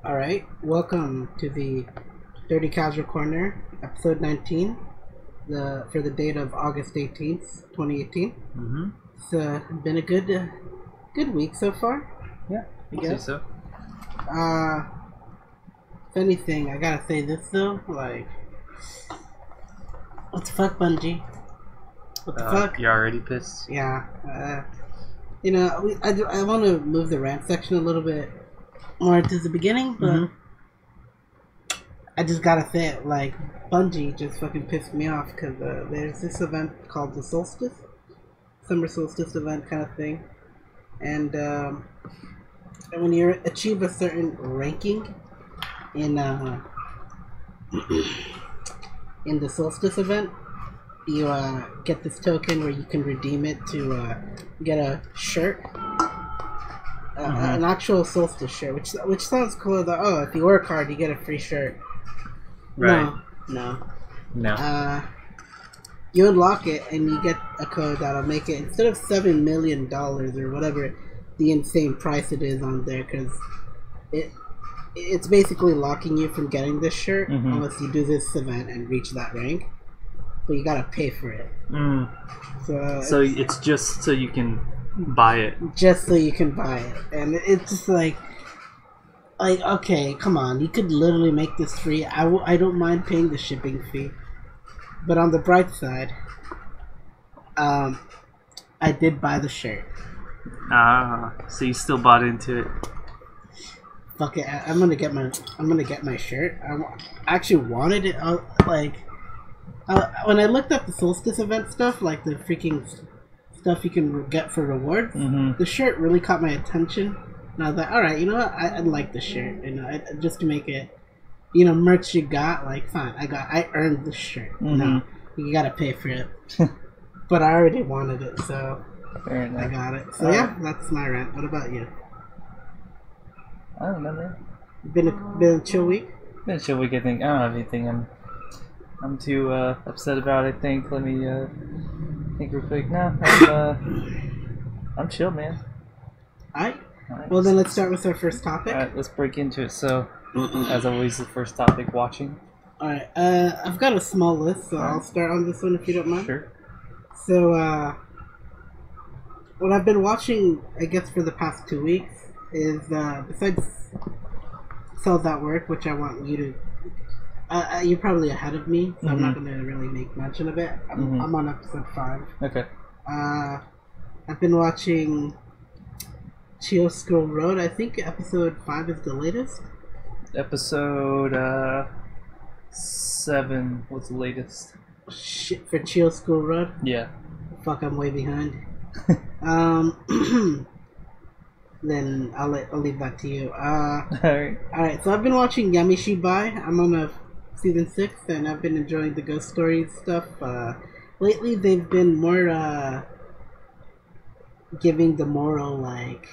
Alright, welcome to the Dirty Casual Corner, episode 19, for the date of August 18th, 2018. Mm-hmm. It's been a good week so far. Yeah, I I'd say guess. so. If anything, I gotta say this though, like, what the fuck, Bungie? What the fuck? You're already pissed? Yeah, I want to move the rant section a little bit more into the beginning, but I just gotta say it, like, Bungie just fucking pissed me off because there's this event called the Solstice, Summer Solstice event kind of thing, and when you achieve a certain ranking in the Solstice event, you get this token where you can redeem it to get a shirt. An actual Solstice shirt, which sounds cool. Though, if you work hard, you get a free shirt. Right. No. You unlock it and you get a code that'll make it, instead of $7 million or whatever the insane price it is on there, because it's basically locking you from getting this shirt unless you do this event and reach that rank. But you gotta pay for it. So it's just so you can buy it. Just so you can buy it. And it's just like, okay, come on. You could literally make this free. I don't mind paying the shipping fee. But on the bright side, I did buy the shirt. So you still bought into it. Fuck it. I'm gonna get my shirt. I actually wanted it. When I looked up the Solstice event stuff, like the freaking stuff you can get for rewards, the shirt really caught my attention. And I was like, alright, you know what? I'd like the shirt. Just to make it, merch you got, like, fine. I earned the shirt. No, you gotta pay for it. But I already wanted it, so I got it. So yeah, that's my rant. What about you? I don't know, man. Been a chill week? Been a chill week, I think. I don't have anything I'm too upset about, I think. Let me think real quick. No, I'm chill, man. Alright. Well, then let's start with our first topic. Alright, let's break into it. So, as always, the first topic, watching. Alright, I've got a small list, so I'll start on this one if you don't mind. Sure. So, what I've been watching, I guess, for the past 2 weeks is, besides Cells at Work, which I want you to... you're probably ahead of me, so I'm not going to really make mention of it. I'm on episode 5. Okay. I've been watching Chio-chan Road. I think episode 5 is the latest. Episode 7 was the latest. Shit, for Chio-chan Road? Yeah. Fuck, I'm way behind. Then I'll leave that to you. Alright, so I've been watching Yamishibai. I'm on season 6, and I've been enjoying the ghost stories stuff. Lately, they've been more giving the moral, like,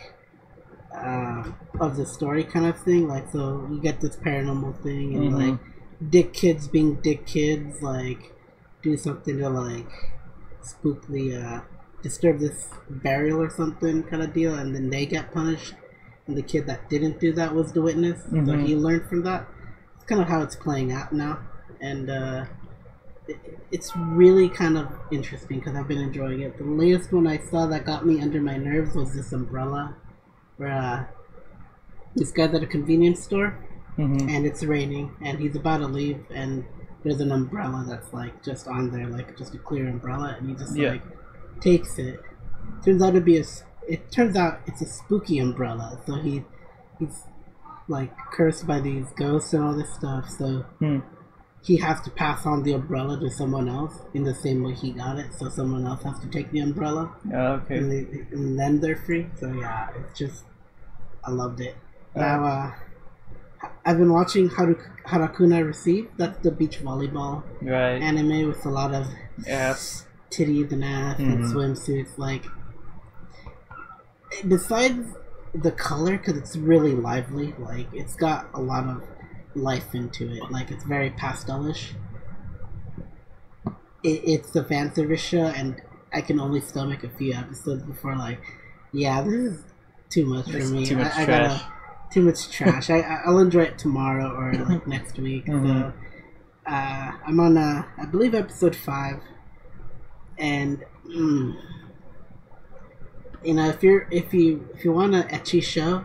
of the story kind of thing. Like, so you get this paranormal thing, and like dick kids being dick kids, like, do something to like spookily disturb this burial or something kind of deal, and then they get punished, and the kid that didn't do that was the witness, so he learned from that. It's kind of how it's playing out now, and it's really kind of interesting because I've been enjoying it. The latest one I saw that got me under my nerves was this umbrella, where this guy's at a convenience store, and it's raining, and he's about to leave, and there's an umbrella that's like just on there, like just a clear umbrella, and he just like takes it. Turns out it's a spooky umbrella, so he's like cursed by these ghosts and all this stuff, so he has to pass on the umbrella to someone else in the same way he got it, so someone else has to take the umbrella. Okay. And then they're free. So yeah, it's just, I loved it. Now, I've been watching Harakuna Receive. That's the beach volleyball anime with a lot of titties and ass and swimsuits. Like, besides the color, because it's really lively, like, it's got a lot of life into it. Like, it's very pastelish. It's the fan service show, and I can only stomach a few episodes before, like, yeah, this is too much for me. Too much trash. too much trash. I'll enjoy it tomorrow or like next week. So I'm on I believe episode 5, and you know, if you want an ecchi show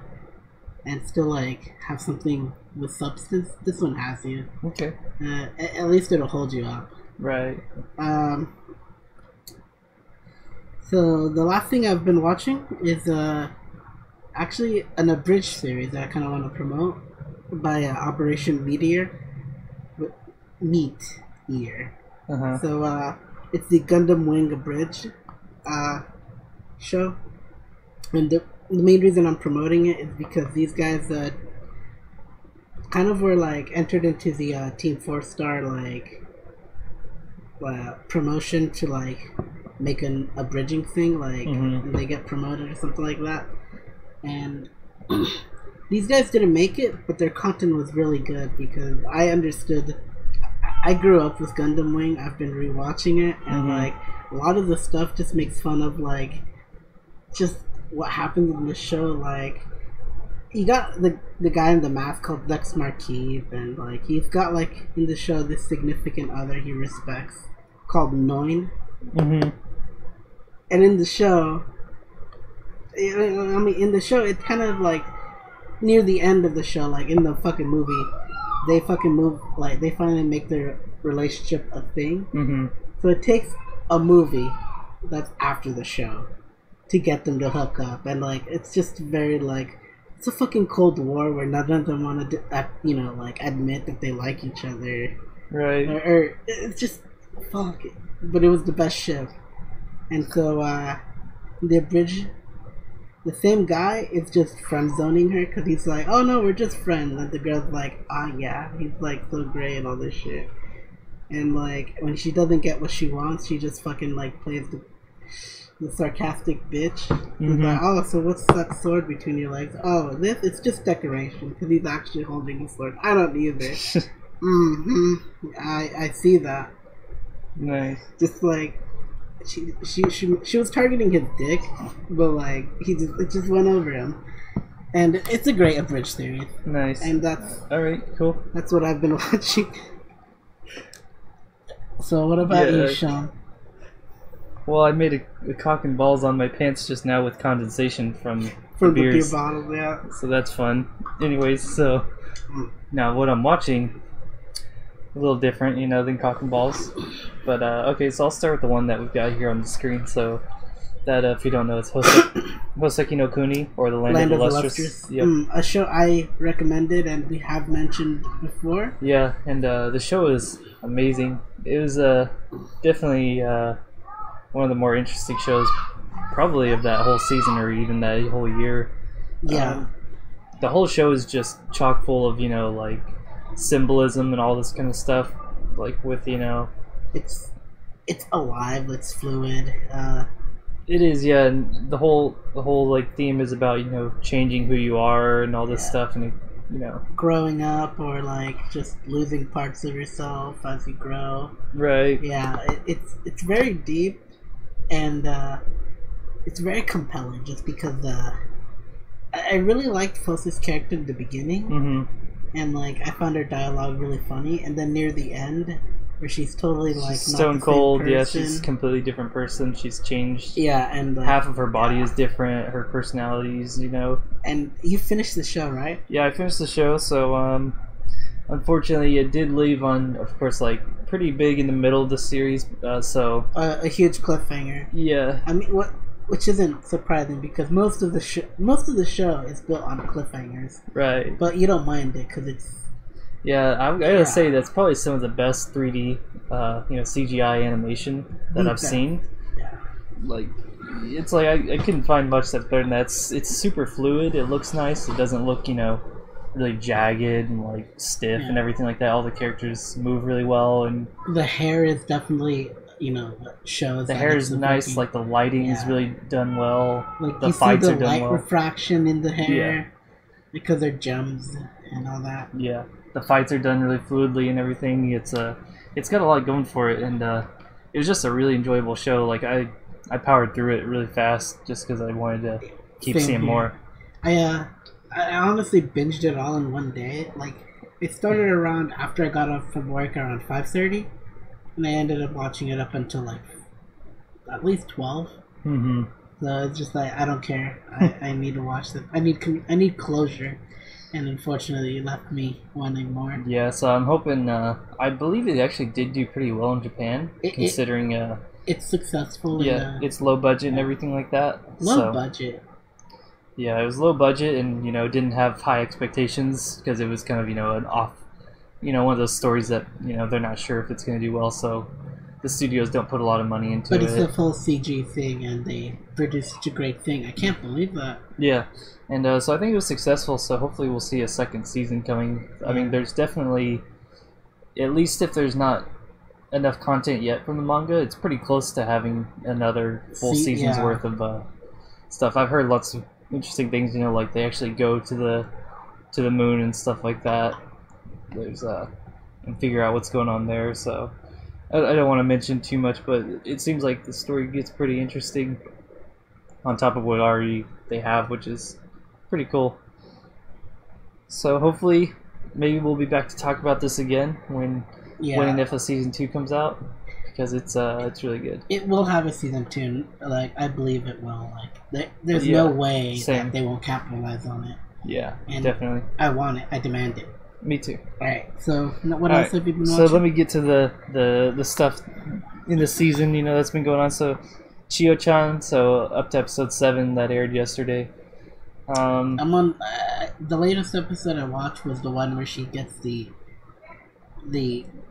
and still like have something with substance, this one has you. Okay. At least it'll hold you up. Right. So the last thing I've been watching is actually an abridged series that I kind of want to promote by Operation Meat Ear. So it's the Gundam Wing abridged show, and the main reason I'm promoting it is because these guys kind of were like entered into the Team 4-star like promotion to like make an abridging thing, like when they get promoted or something like that. And these guys didn't make it, but their content was really good because I understood. I grew up with Gundam Wing. I've been rewatching it, and like a lot of the stuff just makes fun of like just what happens in the show. Like you got the guy in the mask called Lex Marquis, and like he's got like in the show this significant other he respects called Noin. And in the show, in the show, it's kind of like near the end of the show, like in the fucking movie, they fucking move, like they finally make their relationship a thing. So it takes a movie that's after the show to get them to hook up, and like it's just very like it's a fucking Cold War where none of them want to, like admit that they like each other, right? Or it's just fuck it. But it was the best shit. And so the bridge, the same guy is just friend zoning her because he's like, oh no, we're just friends, and the girl's like, yeah, he's like so great and all this shit. And like when she doesn't get what she wants, she just fucking like plays the sarcastic bitch. Like, oh, so what's that sword between your legs? Oh, it's just decoration because he's actually holding the sword. I don't need it. I see that. Nice. Just like she was targeting his dick, but like it just went over him. And it's a great abridged series. Nice. And that's alright, cool. That's what I've been watching. So what about you, Sean? Well, I made a cock and balls on my pants just now with condensation from the beers. beer bottles, yeah. So that's fun. Anyways, so now what I'm watching, a little different, than cock and balls. But okay, so I'll start with the one that we've got here on the screen. So that, if you don't know, it's Hoseki no Kuni, or the Land of the Lustrous. Yep. A show I recommended and we have mentioned before. Yeah, and the show is amazing. It was definitely one of the more interesting shows, probably of that whole season or even that whole year. Yeah. The whole show is just chock full of, like symbolism and all this kind of stuff. Like with, It's alive, it's fluid. It is, yeah, and the whole like theme is about, changing who you are and all this stuff, and growing up, or like just losing parts of yourself as you grow. Right. Yeah, it's very deep, and it's very compelling just because I really liked Fosa's character in the beginning, and like I found her dialogue really funny, and then near the end, where she's totally like stone cold. Yeah, she's a completely different person. She's changed. Yeah, and half of her body is different. Her personalities, And you finished the show, right? Yeah, I finished the show. So, unfortunately, it did leave on, of course, like pretty big in the middle of the series. So a huge cliffhanger. Yeah. I mean, which isn't surprising because most of the show is built on cliffhangers. Right. But you don't mind it because it's. Yeah, I gotta say that's probably some of the best 3D, CGI animation that I've seen. Yeah. Like, it's like I couldn't find much that's better than that. It's super fluid. It looks nice. It doesn't look, really jagged and like stiff and everything like that. All the characters move really well, and the hair is definitely, shows. The hair is nice. Like the lighting is really done well. Like the you fights see the are done light well. refraction in the hair because they're gems and all that. Yeah. The fights are done really fluidly and everything. It's got a lot going for it, and it was just a really enjoyable show. Like I powered through it really fast just because I wanted to keep seeing more. I I honestly binged it all in one day. Like, it started around after I got off from work around 5:30, and I ended up watching it up until like at least 12. Mm-hmm. So it's just like, I don't care. I need to watch this. I need closure, and unfortunately, it left me wanting more. Yeah, so I'm hoping. I believe it actually did do pretty well in Japan, considering. It's successful. Yeah, it's low budget and everything like that. Low budget. Yeah, it was low budget, and didn't have high expectations because it was kind of an off, one of those stories that they're not sure if it's going to do well, so the studios don't put a lot of money into it. But it's a full CG thing, and they produced such a great thing. I can't believe that. Yeah, and so I think it was successful. So hopefully we'll see a second season coming. I mean, there's definitely, at least if there's not enough content yet from the manga, it's pretty close to having another full season's worth of stuff. I've heard lots of interesting things, like they actually go to the moon and stuff like that. There's and figure out what's going on there. So I don't want to mention too much, but it seems like the story gets pretty interesting on top of what already they have, which is pretty cool. So hopefully maybe we'll be back to talk about this again when and if a season 2 comes out, because it's really good. It will have a season 2. Like, I believe it will. Like, there's no way that they won't capitalize on it. Yeah, and definitely. I want it. I demand it. Me too. Alright, so what else have you been watching? So let me get to the stuff in the season, that's been going on. So Chio-chan, so up to episode 7 that aired yesterday. I'm on the latest episode I watched was the one where she gets the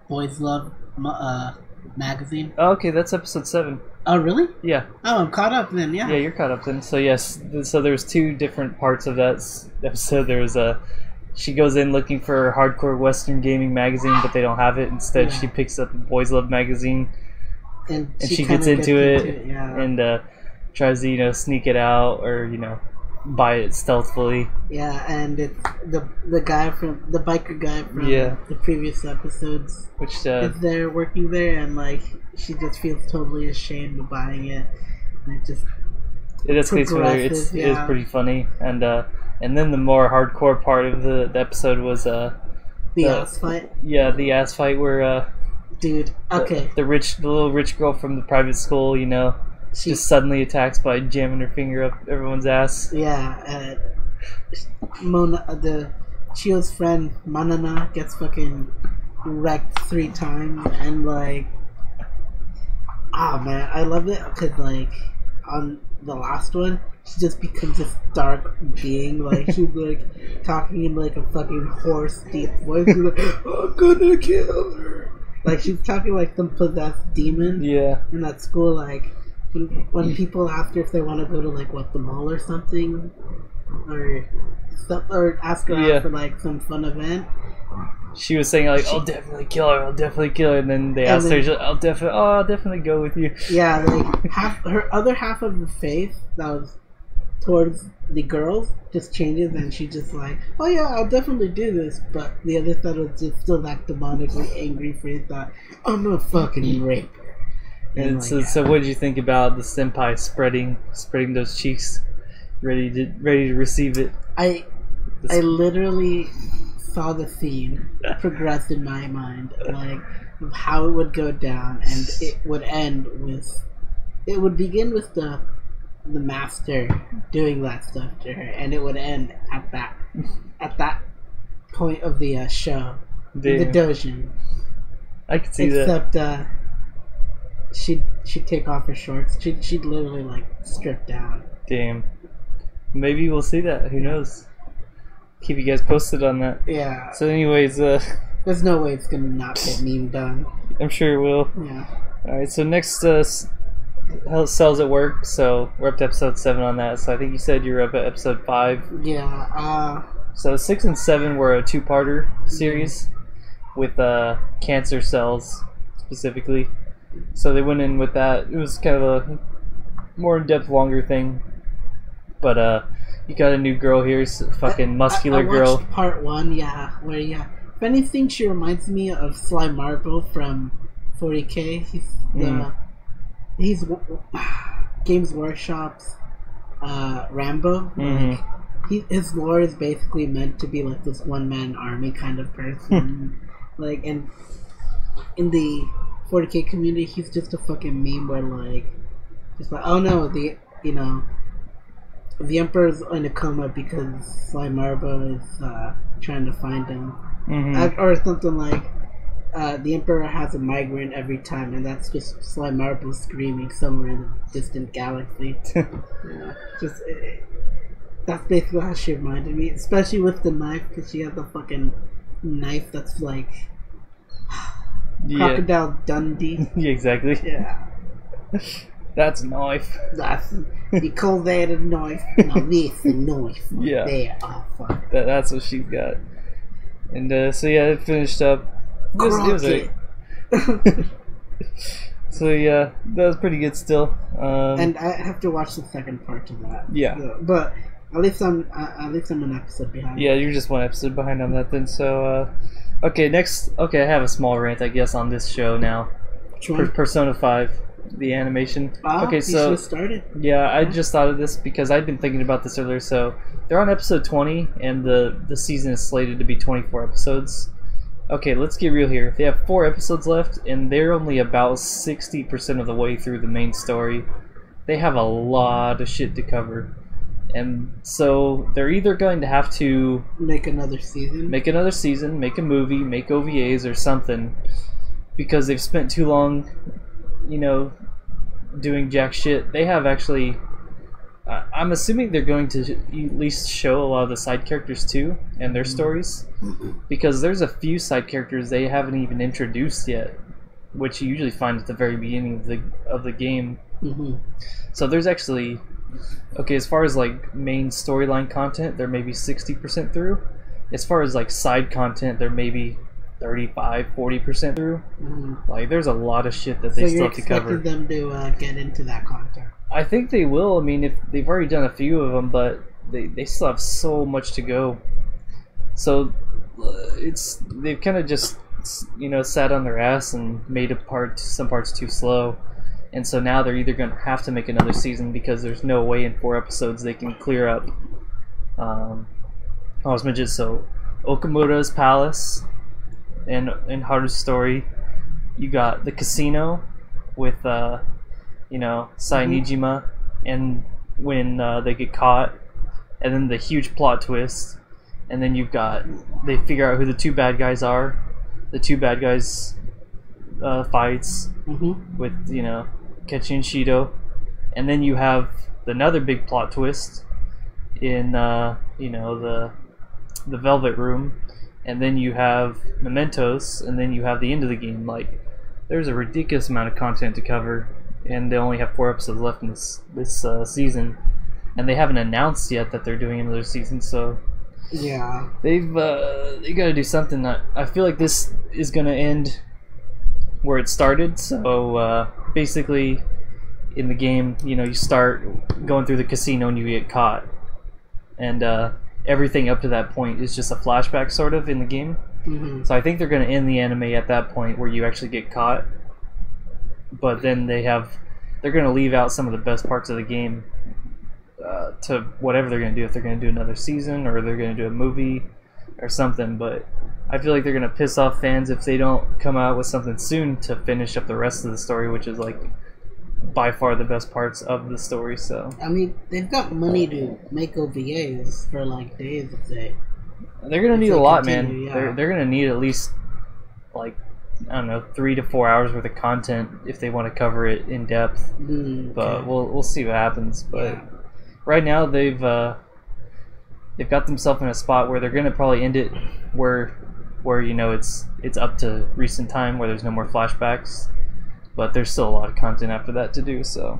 Boys Love magazine. Oh, okay, that's episode 7. Oh, really? Yeah. Oh, I'm caught up then, yeah. Yeah, you're caught up then. So yes, so there's 2 different parts of that episode. There's she goes in looking for a hardcore Western gaming magazine, but they don't have it. Instead, she picks up a Boys Love magazine, and she gets into it and tries to sneak it out or buy it stealthily. Yeah, and it's the guy from the biker guy from the previous episodes, which is there working there, and like she just feels totally ashamed of buying it, and it escalates. It is pretty funny, and then the more hardcore part of the episode was the ass fight. Yeah, the ass fight where dude, okay, the little rich girl from the private school, she just suddenly attacks by jamming her finger up everyone's ass. Yeah, the Chio's friend Manana gets fucking wrecked 3 times, and like, man, I love it because like on the last one, she just becomes this dark being. Like she's like talking in like a fucking hoarse, deep voice. She's like, "I'm gonna kill her." Like she's talking like some possessed demon. Yeah. In that school, like. When people ask her if they want to go to like the mall or something, or ask her out for like some fun event, she was saying like, "I'll definitely kill her," and then they asked her, "I'll definitely go with you." Yeah, like her other half of the face that was towards the girls just changes, and she just like, "Oh yeah, I'll definitely do this," but the other side was just still that demonically angry face that I'm gonna fucking rape her. And so what did you think about the senpai spreading those cheeks, ready to receive it? I literally saw the scene progress in my mind, like of how it would go down, and it would begin with the master doing that stuff to her, and it would end at that point of the show, the dojin. I could see that. Except she'd take off her shorts. She'd literally like strip down. Damn. Maybe we'll see that. Who knows? Keep you guys posted on that. Yeah. So anyways, there's no way it's gonna not get meme done. I'm sure it will. Yeah. Alright, so next Cells at Work, so we're up to episode 7 on that, so I think you said you're up at episode 5. Yeah, so 6 and 7 were a 2-parter series with cancer cells specifically. So they went in with that. It was kind of a more in-depth, longer thing. But you got a new girl here, fucking muscular I girl. watched part 1, where if anything, she reminds me of Sly Marble from 40K. He's Games Workshop's Rambo. Mm-hmm. his lore is basically meant to be like this one-man army kind of person. Like, and in the 40K community, he's just a fucking meme where like, just like, oh no, the Emperor's in a coma because Slime Marbo is trying to find him, or something like. The Emperor has a migraine every time, and that's just Slime Marble screaming somewhere in the distant galaxy. That's basically how she reminded me, especially with the knife, because she has a fucking knife that's like Crocodile Dundee. Yeah, exactly. Yeah. That's a knife. That's the cold-headed knife. Now this a knife. Yeah. There. Oh, fuck. That's what she's got. And so yeah, it finished up. It was So yeah, that was pretty good still. And I have to watch the second part of that. Yeah. So, but at least I'm an episode behind. Yeah, you're just one episode behind on that then. So okay, next. Okay, I have a small rant, I guess, on this show now. Persona 5, the animation. Okay, so you started. Yeah, I just thought of this because I'd been thinking about this earlier. So they're on episode 20, and the season is slated to be 24 episodes. Okay, let's get real here. They have 4 episodes left, and they're only about 60% of the way through the main story. They have a lot of shit to cover. And so they're either going to have to make another season, make a movie, make OVAs or something, because they've spent too long, doing jack shit. They have actually... I'm assuming they're going to at least show a lot of the side characters too, and their stories, because there's a few side characters they haven't even introduced yet, which you usually find at the very beginning of the game. So there's actually, okay, as far as like main storyline content, they're maybe 60% through. As far as like side content, they're maybe 35-40% through. Like there's a lot of shit that they still have to cover. So you're expecting them to get into that content? I think they will. I mean, if they've already done a few of them, but they still have so much to go. So they've kind of just sat on their ass and made some parts too slow, and so now they're either going to have to make another season because there's no way in 4 episodes they can clear up. So Okamura's palace and Haru's story. You got the casino with Sainijima, and when they get caught, and then the huge plot twist, and then they figure out who the 2 bad guys are. The 2 bad guys fights with Kechi and Shido, and then you have another big plot twist in the Velvet Room, and then you have Mementos, and then you have the end of the game. Like, there's a ridiculous amount of content to cover. And they only have 4 episodes left in this season, and they haven't announced yet that they're doing another season. So yeah, they got to do something. That I feel like this is going to end where it started. So basically, in the game, you start going through the casino and you get caught, and everything up to that point is just a flashback, sort of, in the game. So I think they're going to end the anime at that point where you actually get caught. But then they're going to leave out some of the best parts of the game to whatever they're going to do. If they're going to do another season or they're going to do a movie or something. But I feel like they're going to piss off fans if they don't come out with something soon to finish up the rest of the story, which is like by far the best parts of the story. So I mean, they've got money to make OVAs for like days if they're going to need a lot, continue, man. yeah. They're going to need at least like, I don't know, 3 to 4 hours worth of content if they want to cover it in depth. But we'll see what happens. But right now they've got themselves in a spot where they're gonna probably end it where it's up to recent time where there's no more flashbacks. But there's still a lot of content after that to do. So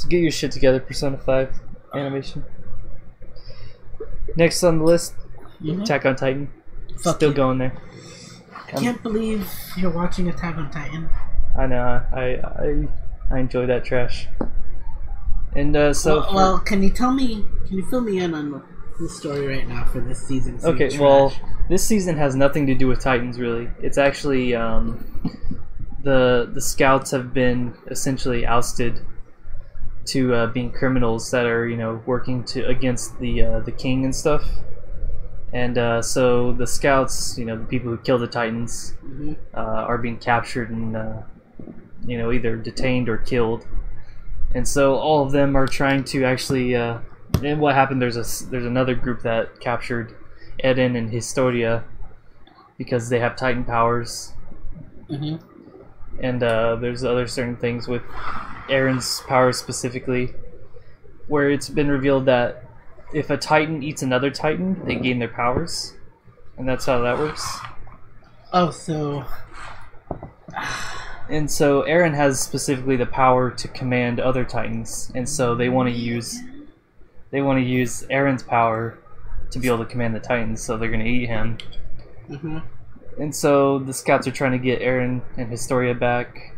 get your shit together, Persona 5 animation. Next on the list, Attack on Titan. Still going there. I can't believe you're watching Attack on Titan. I know. I enjoy that trash. And well, can you fill me in on the story right now for this season? Okay, well, this season has nothing to do with Titans, really. It's actually the scouts have been essentially ousted. to being criminals that are working against the king and stuff. And so the scouts, the people who kill the Titans, are being captured and either detained or killed. And so all of them are trying to actually. And what happened? There's another group that captured Eren and Historia because they have Titan powers. And there's other certain things with Eren's powers specifically, where it's been revealed that if a Titan eats another Titan, they gain their powers, and that's how that works. Oh, so. And so Eren has specifically the power to command other Titans, and so they want to use Eren's power to be able to command the Titans. So they're going to eat him. And so the scouts are trying to get Eren and Historia back.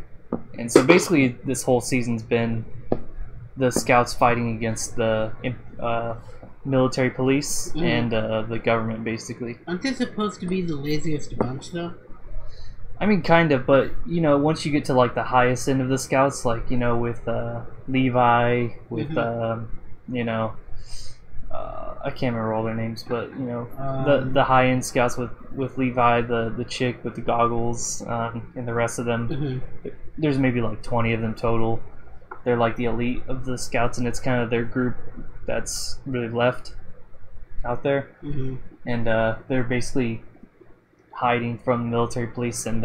And so basically this whole season's been the scouts fighting against the military police and the government, basically. Aren't they supposed to be the laziest bunch, though? I mean, kind of, but, once you get to, like, the highest end of the scouts, like, with Levi, with, I can't remember all their names, but, the high-end scouts with Levi, the chick with the goggles, and the rest of them, there's maybe, like, 20 of them total. They're, like, the elite of the scouts, and it's kind of their group that's really left out there. And they're basically hiding from the military police and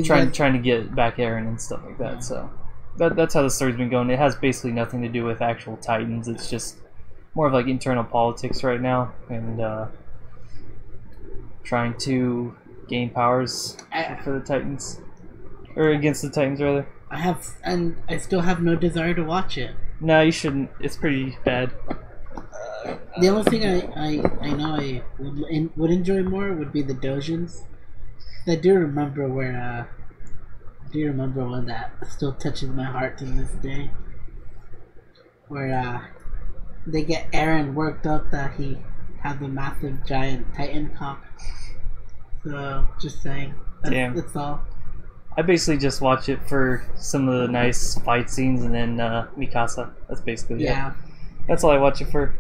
trying to get back Eren and stuff like that. So that's how the story's been going. It has basically nothing to do with actual Titans. It's just more of like internal politics right now, and trying to gain powers for the Titans, or against the Titans rather. I still have no desire to watch it. No, you shouldn't. It's pretty bad. The only thing I know I would enjoy more would be the dojins. I do remember one that still touches my heart to this day, where they get Eren worked up that he has a massive giant Titan cock. So just saying, that's all. I basically just watch it for some of the nice fight scenes and then Mikasa. That's basically it. That's all I watch it for.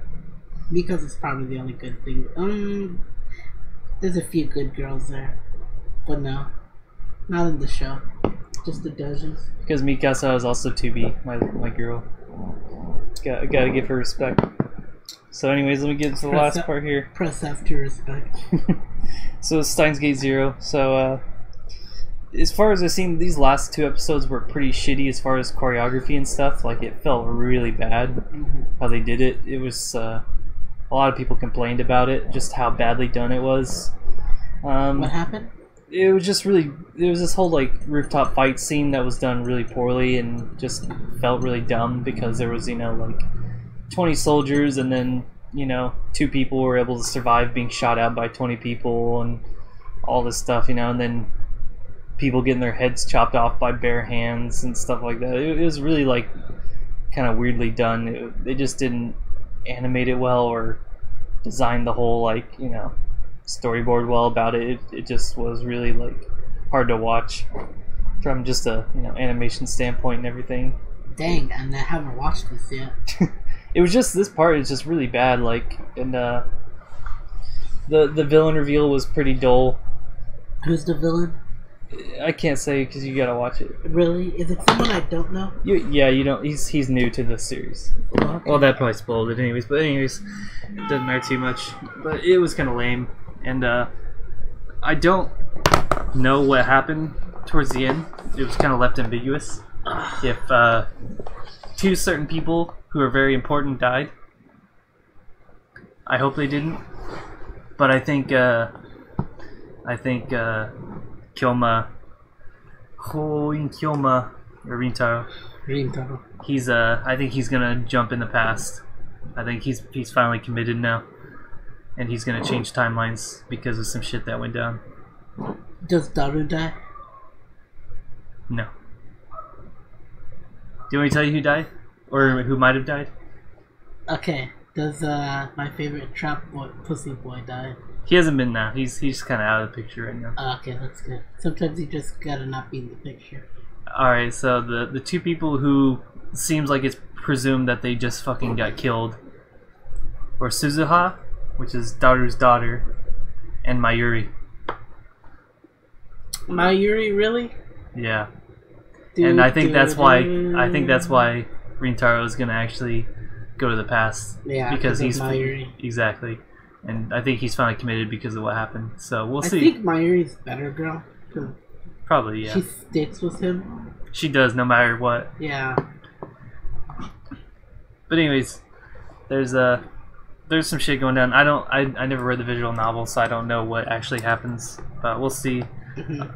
Because it's probably the only good thing. There's a few good girls there, but no, not in the show. Just the dojins. Because Mikasa is also 2B, my girl. Gotta give her respect. So, anyways, let me get to the last part here. Press F to respect. So, Steins Gate Zero. So, as far as I've seen, these last 2 episodes were pretty shitty as far as choreography and stuff. Like, it felt really bad how they did it. It was a lot of people complained about it, just how badly done it was. What happened? It was just really. There was this whole like rooftop fight scene that was done really poorly and just felt really dumb because there was like 20 soldiers and then 2 people were able to survive being shot out by 20 people and all this stuff, and then people getting their heads chopped off by bare hands and stuff like that. It was really like kind of weirdly done. They just didn't animate it well or design the whole like storyboard well about it. It just was really like hard to watch from just a animation standpoint and everything. Dang, and I haven't watched this yet. It was just this part is just really bad, like, and the villain reveal was pretty dull. Who's the villain? I can't say because you gotta watch it. Really? Is it someone I don't know? Yeah, you don't. He's new to the series. Oh, okay. Well, that probably spoiled it, anyways. But anyways, it doesn't matter too much. But it was kind of lame, and I don't know what happened towards the end. It was kind of left ambiguous. If 2 certain people who are very important died. I hope they didn't, but I think Kyoma, or Rintaro. I think he's gonna jump in the past. I think he's finally committed now, and he's gonna change timelines because of some shit that went down. Does Daru die? No. Do you want me to tell you who died, or who might have died? Okay. Does my favorite trap boy, pussy boy, die? He hasn't been now. He's kind of out of the picture right now. Okay, that's good. Sometimes you just gotta not be in the picture. Alright, so the 2 people who seems like it's presumed that they just fucking got killed. Or Suzuha, which is Daru's daughter, and Mayuri. Mayuri, really? Yeah. And I think that's why Rintaro is gonna actually go to the past. Yeah, because he's Mayuri. Exactly. And I think he's finally committed because of what happened. So we'll see. I think Mayuri's better girl. Probably, yeah. She sticks with him. She does, no matter what. Yeah. But anyways, there's some shit going down. I never read the visual novel, so I don't know what actually happens. But we'll see.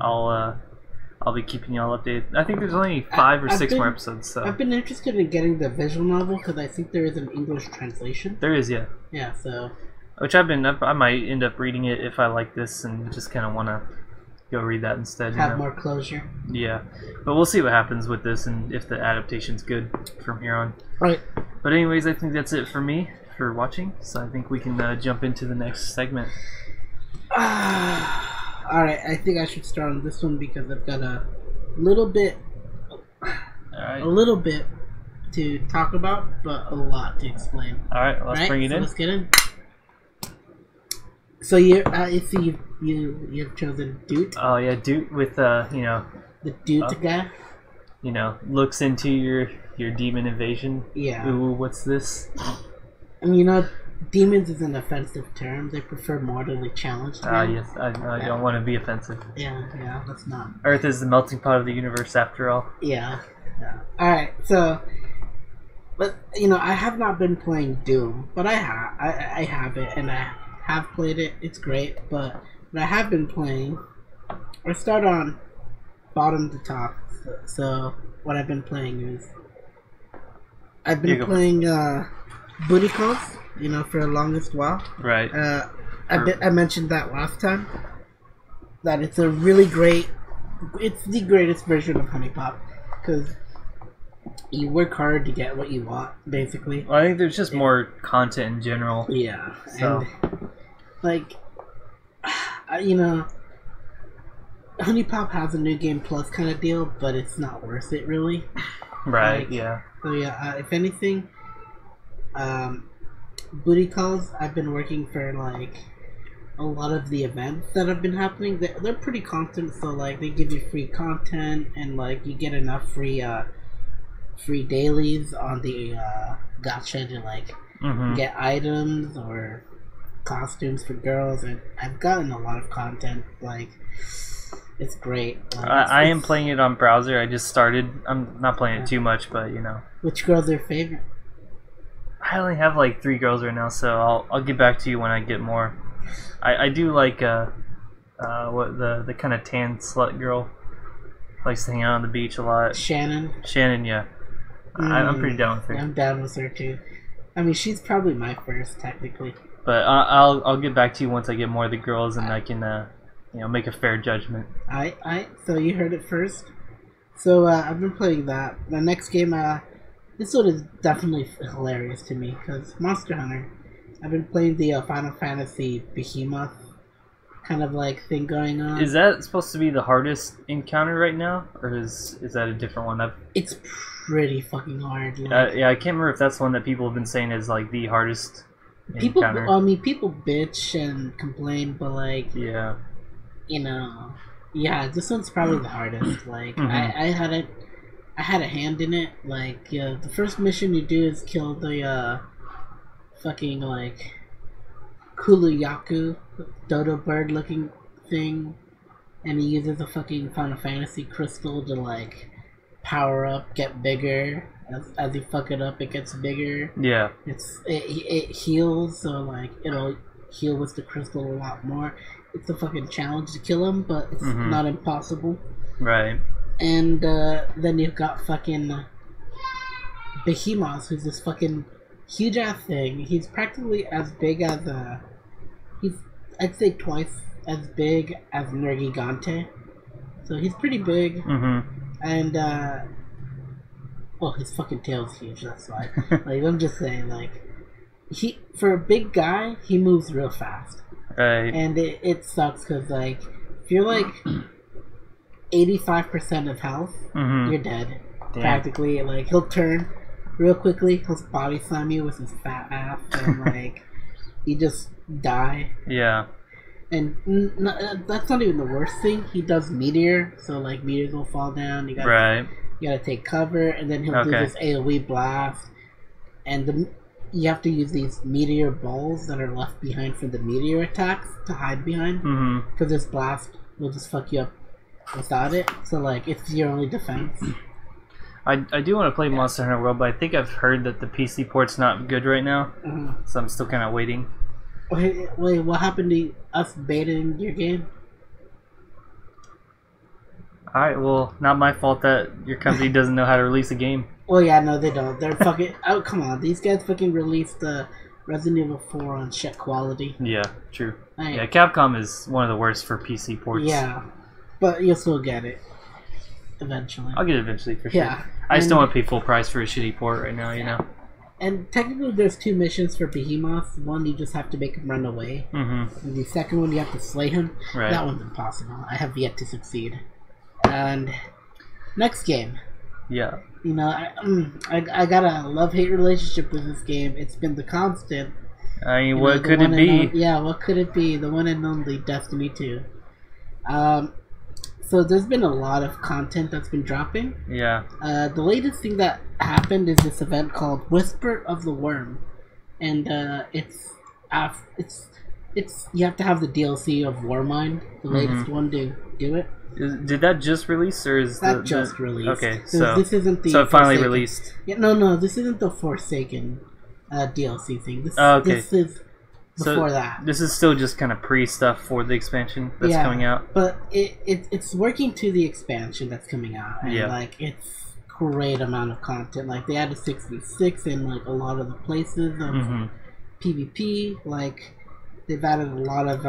I'll be keeping y'all updated. I think there's only 5 or 6 more episodes. So I've been interested in getting the visual novel because I think there is an English translation. There is, yeah. Yeah, so. Which I might end up reading it if I like this and just kind of want to go read that instead. Have more closure. Yeah, but we'll see what happens with this and if the adaptation's good from here on. Right. But anyways, I think that's it for me for watching. So I think we can jump into the next segment. Alright, I think I should start on this one because I've got a little bit to talk about, but a lot to explain. Alright, let's bring it in. Let's get in. So you've chosen Doot. Oh yeah, Doot with the Doot guy. Looks into your demon invasion. Yeah. Ooh, what's this? And demons is an offensive term. They prefer mortally challenged. Yes, I don't want to be offensive. Yeah, that's not. Earth is the melting pot of the universe, after all. Yeah. All right, so, but I have not been playing Doom, but I have it, and I have played it. It's great, but what I have been playing, I start on bottom to top. So what I've been playing is I've been playing booty calls, for the longest while. Right. I mentioned that last time. That it's a really great. It's the greatest version of Honey Pop because you work hard to get what you want, basically. Well, I think there's just more content in general. Yeah. So. And, Honey Pop has a New Game Plus kind of deal, but it's not worth it, really. Right, yeah. So, yeah, if anything, booty calls, I've been working for, a lot of the events that have been happening. They're pretty constant, so, they give you free content, and, you get enough free dailies on the gacha to, get items or costumes for girls, and I've gotten a lot of content. It's great. I am playing it on browser. I just started. I'm not playing it too much, but Which girl's your favorite? I only have 3 girls right now, so I'll get back to you when I get more. I do like what the kind of tan slut girl likes to hang out on the beach a lot. Shannon, yeah. I'm pretty down with her. I'm down with her too. I mean, she's probably my first technically. But I'll get back to you once I get more of the girls and I can make a fair judgment. So you heard it first. So I've been playing that. The next game, this one is definitely hilarious to me because Monster Hunter. I've been playing the Final Fantasy Behemoth kind of thing going on. Is that supposed to be the hardest encounter right now, or is that a different one? It's pretty fucking hard. Yeah, I can't remember if that's one that people have been saying is the hardest. People, encounter. People bitch and complain, but yeah, this one's probably the hardest. I had a hand in it. The first mission you do is kill the fucking Kuluyaku dodo bird looking thing, and he uses a fucking Final Fantasy crystal to power up, get bigger. As you fuck it up, it gets bigger. Yeah. It heals, so it'll heal with the crystal a lot more. It's a fucking challenge to kill him, but it's not impossible. Right. And then you've got fucking Behemoth, who's this fucking huge ass thing. He's practically as big as I'd say twice as big as Nergigante. So he's pretty big. And well, his fucking tail's huge, that's why. I'm just saying, for a big guy, he moves real fast. Right. And it sucks, because, if you're, 85% of health, you're dead. Damn. Practically, like, he'll turn real quickly, he'll body slam you with his fat ass, and like, you just die. Yeah. And that's not even the worst thing. He does meteor, so like meteors will fall down. You gotta take cover, and then he'll do this AOE blast, and you have to use these meteor balls that are left behind from the meteor attacks to hide behind, because this blast will just fuck you up without it. So like, it's your only defense. I do want to play Monster Hunter World, but I think I've heard that the PC port's not good right now, so I'm still kind of waiting. Wait, what happened to us betaing your game? Alright, well, not my fault that your company doesn't know how to release a game. Well, yeah, no, they don't. They're fucking... Oh, come on. These guys fucking released Resident Evil 4 on shit quality. Yeah, true. Yeah, Capcom is one of the worst for PC ports. Yeah, but you'll still get it. Eventually. I'll get it eventually, for sure. Yeah. I just don't want to pay full price for a shitty port right now, you know? And technically, there's 2 missions for Behemoth. One, you just have to make him run away. And the second one, you have to slay him. Right. That one's impossible. I have yet to succeed. And next game. Yeah. You know, I got a love-hate relationship with this game. It's been the constant. I mean, what could it be? Yeah, what could it be? The one and only Destiny 2. So there's been a lot of content that's been dropping. Yeah. The latest thing that happened is this event called Whisper of the Worm, and it's you have to have the DLC of Warmind, the latest one, to do it. Did that just release, or is that just released? Okay, so this isn't the so it finally Forsaken. released. Yeah, no, this isn't the Forsaken DLC thing. This is before that. This is still just kind of pre-stuff for the expansion that's coming out. But it's working to the expansion that's coming out, and like it's great amount of content. Like they added 6v6 in like a lot of the places of PvP. Like they've added a lot of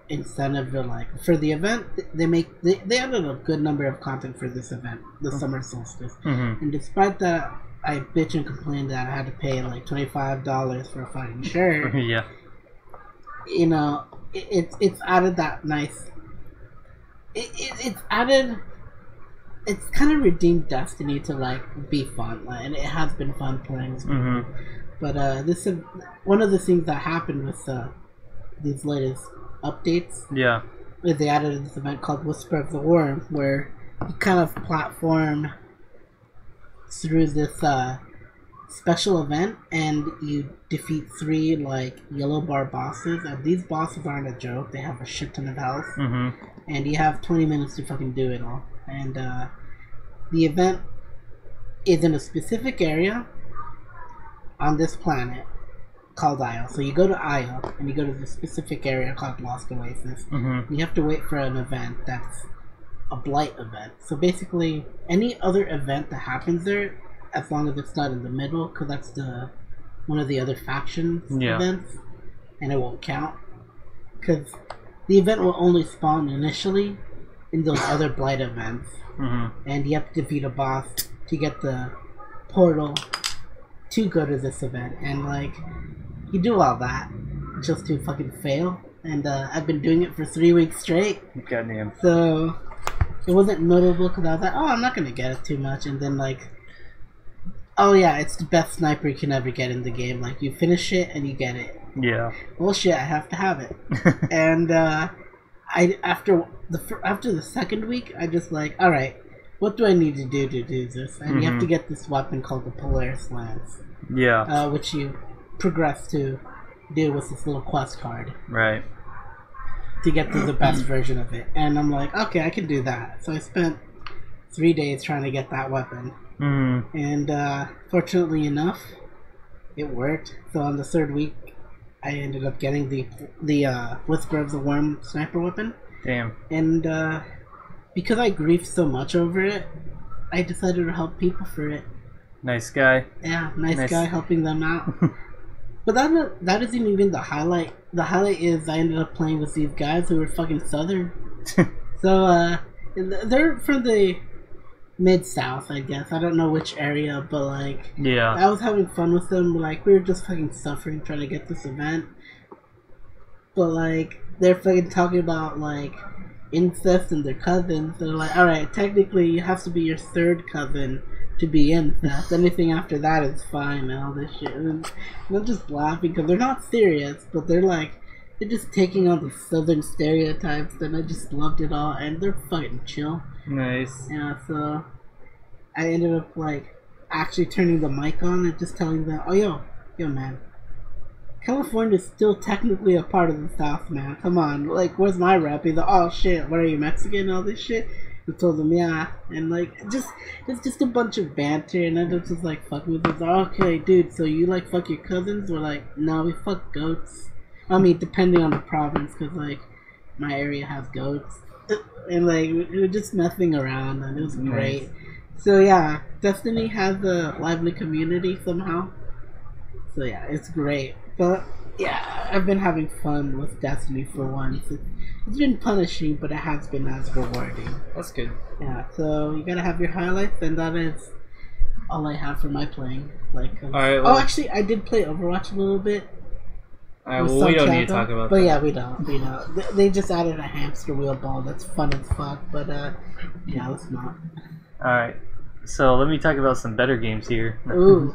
incentive to, like, for the event. They added a good number of content for this event, the summer solstice. And despite that, I bitch and complain that I had to pay like $25 for a fucking shirt. Yeah. You know, it's added that nice. It's added. It's kind of redeemed Destiny to like be fun, like, and it has been fun playing. But this is one of the things that happened with these latest updates. Yeah. Is they added this event called Whisper of the Worm, where you kind of platform through this special event, and you defeat 3 like yellow bar bosses, and these bosses aren't a joke. They have a shit ton of health, and you have 20 minutes to fucking do it all. And the event is in a specific area on this planet called Isle. So you go to Isle, and you go to the specific area called Lost Oasis. You have to wait for an event that's a blight event. So basically, any other event that happens there, as long as it's not in the middle, because that's one of the other factions events, and it won't count. Because the event will only spawn initially in those other blight events, and you have to defeat a boss to get the portal to go to this event. And like, you do all that just to fucking fail. And I've been doing it for 3 weeks straight. Goddamn. So it wasn't notable because I was like, oh, I'm not gonna get it too much. And then like, oh yeah, it's the best sniper you can ever get in the game. Like, you finish it and you get it. Yeah. Well, shit, I have to have it. And after the second week, I just like, all right, what do I need to do this? And you have to get this weapon called the Polaris Lance. Yeah. Which you progress to do with this little quest card. Right. To get to the best version of it. And I'm like, okay, I can do that. So I spent 3 days trying to get that weapon. And fortunately enough, it worked. So on the 3rd week, I ended up getting the Whisper of the Worm sniper weapon. Damn. And because I griefed so much over it, I decided to help people for it. Nice guy. Yeah, nice guy helping them out. But that isn't even the highlight. The highlight is I ended up playing with these guys who were fucking southern. So they're from the Mid-South, I guess. I don't know which area, but like, yeah, I was having fun with them. Like, we were just fucking suffering trying to get this event. But like, they're fucking talking about like incest and their cousins. They're like, alright, technically you have to be your 3rd cousin to be incest. Anything after that is fine and all this shit. And I'm just laughing because they're not serious, but they're just taking on the southern stereotypes, and I just loved it all, and they're fucking chill. Nice. Yeah, so I ended up actually turning the mic on and just telling them, oh yo man, California's still technically a part of the South, man. Come on, where's my rep? He's like, oh shit, what are you, Mexican? All this shit. I told them, yeah, and it's just a bunch of banter, and I'm just fucking with this. Okay, dude, so you fuck your cousins? We're like, no, we fuck goats. I mean, depending on the province, because my area has goats, and we were just messing around, and it was great. Nice. So yeah, Destiny has a lively community somehow. So yeah, it's great. But yeah, I've been having fun with Destiny for once. It's been punishing, but it has been as rewarding. That's good. Yeah, so you gotta have your highlights, and that is all I have for my playing. Alright, well, actually, I did play Overwatch a little bit. Alright, well, we don't need to talk about that. But yeah, we don't. They just added a hamster wheel ball that's fun as fuck, but yeah, let's not. Alright, so let me talk about some better games here. Ooh.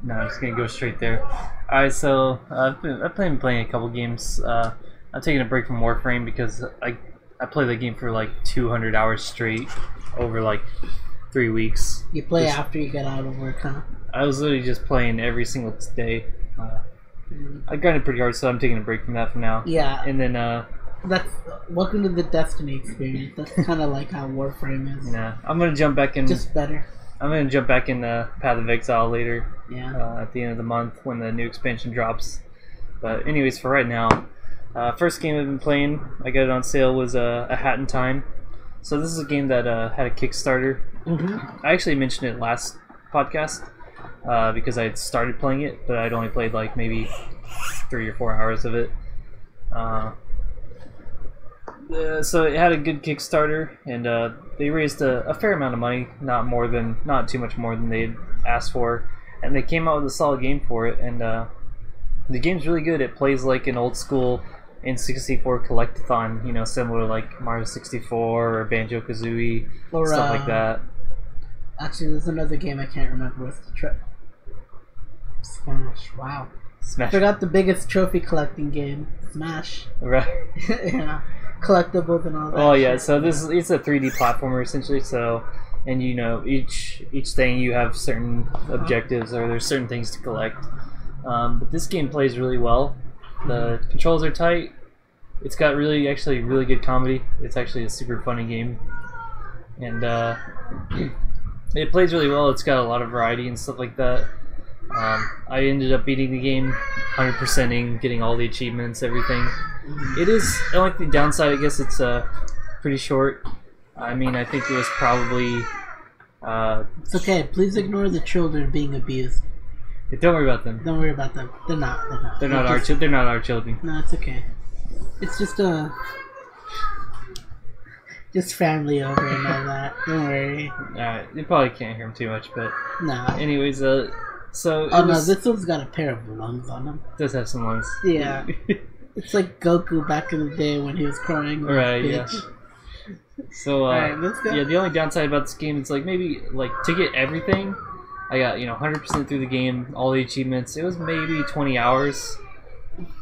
No, I'm just gonna go straight there. Alright, so I've been playing a couple games. I'm taking a break from Warframe because I played the game for 200 hours straight over 3 weeks. You play after you get out of work, huh? I was literally just playing every single day. I grinded pretty hard, so I'm taking a break from that for now. Yeah. And then that's welcome to the Destiny experience. That's kind of like how Warframe is. Yeah, I'm gonna jump back in. Just better. I'm gonna jump back in Path of Exile later. Yeah. At the end of the month when the new expansion drops. But anyways, for right now, first game I've been playing, I got it on sale, was A Hat in Time. So this is a game that had a Kickstarter. Mm-hmm. I actually mentioned it last podcast because I had started playing it, but I'd only played maybe 3 or 4 hours of it. So it had a good Kickstarter, and they raised a fair amount of money, not too much more than they'd asked for, and they came out with a solid game for it. And the game's really good. It plays like an old school N64 collectathon, similar to Mario 64 or Banjo-Kazooie, or stuff like that. Actually, there's another game I can't remember. What's the Smash. Wow. Smash. I forgot the biggest trophy collecting game. Smash. Right. Yeah. Collectibles and all that. Oh yeah, so it's a 3D platformer essentially. So, and each thing you have certain objectives, or there's certain things to collect. But this game plays really well. The controls are tight. It's got really good comedy. It's actually a super funny game, and it plays really well. It's got a lot of variety and stuff like that. I ended up beating the game, 100%ing, getting all the achievements, everything. It is, I like the downside, I guess it's pretty short. I mean, I think it was probably... it's okay, please ignore the children being abused. Don't worry about them. Don't worry about them. They're not. They're not our children. No, it's okay. It's just just family over and all that. Don't worry. Alright, you probably can't hear them too much, but... Nah. Anyways, so... Oh no, this one's got a pair of lungs on him. It does have some lungs. Yeah. It's like Goku back in the day when he was crying. Right, yeah. So, Alright, let's go. Yeah, the only downside about this game is maybe, to get everything, I got, 100% through the game, all the achievements. It was maybe 20 hours,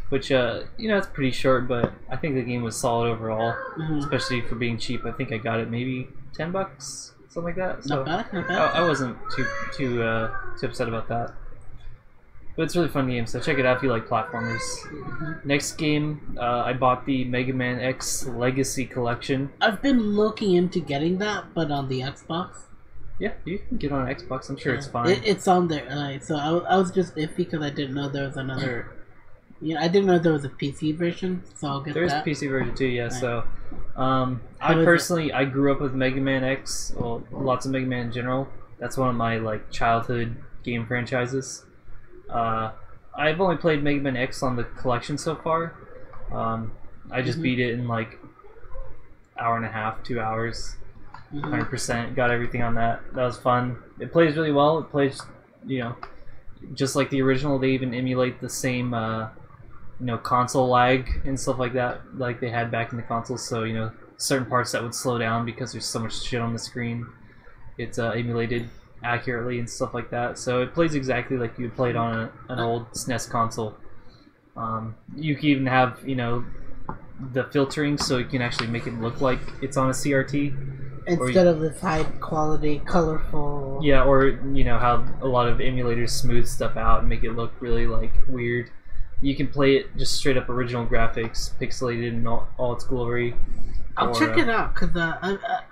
which, it's pretty short, but I think the game was solid overall, especially for being cheap. I think I got it maybe $10, something like that. So not bad. I wasn't too upset about that. But it's a really fun game, so check it out if you like platformers. Next game, I bought the Mega Man X Legacy Collection. I've been looking into getting that, but on the Xbox. Yeah, you can get on Xbox. I'm sure it's fine. It's on there. So I was just iffy because I didn't know there was another. I didn't know there was a PC version, so I'll get that. There's a PC version too, yeah. Right. So, I grew up with Mega Man X. Well, lots of Mega Man in general. That's one of my childhood game franchises. I've only played Mega Man X on the collection so far. I just beat it in hour and a half, 2 hours. 100%, got everything on that. That was fun. It plays really well. It plays, just like the original. They even emulate the same, console lag and stuff like that, like they had back in the consoles. So, certain parts that would slow down because there's so much shit on the screen. it's emulated accurately and stuff like that. So it plays exactly like you would play it on an old SNES console. You can even have, you know, the filtering so you can actually make it look like it's on a CRT. Instead of this high quality, colorful... Yeah, or, you know, how a lot of emulators smooth stuff out and make it look really, like, weird. You can play it just straight up original graphics, pixelated in all its glory. I'll check it out, because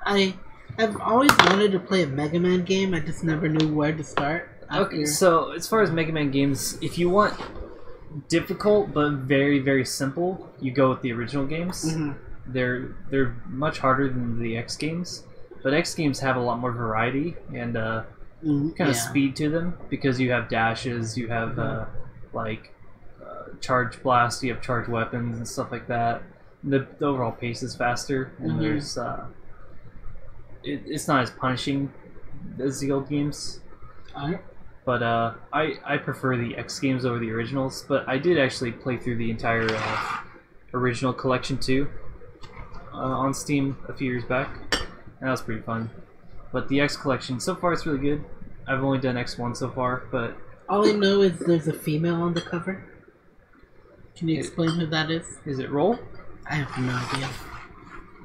I've always wanted to play a Mega Man game, I just never knew where to start. Okay, so as far as Mega Man games, if you want difficult but very, very simple, you go with the original games. Mm-hmm. They're much harder than the X games, but X games have a lot more variety and kind of speed to them because you have dashes, you have charge blast, you have charge weapons and stuff like that. The overall pace is faster, and there's it's not as punishing as the old games. But I prefer the X games over the originals. But I did actually play through the entire original collection too. On Steam a few years back, and that was pretty fun. But the X collection, so far it's really good. I've only done X1 so far, but... All I know is there's a female on the cover. Can you explain who that is? Is it Roll? I have no idea.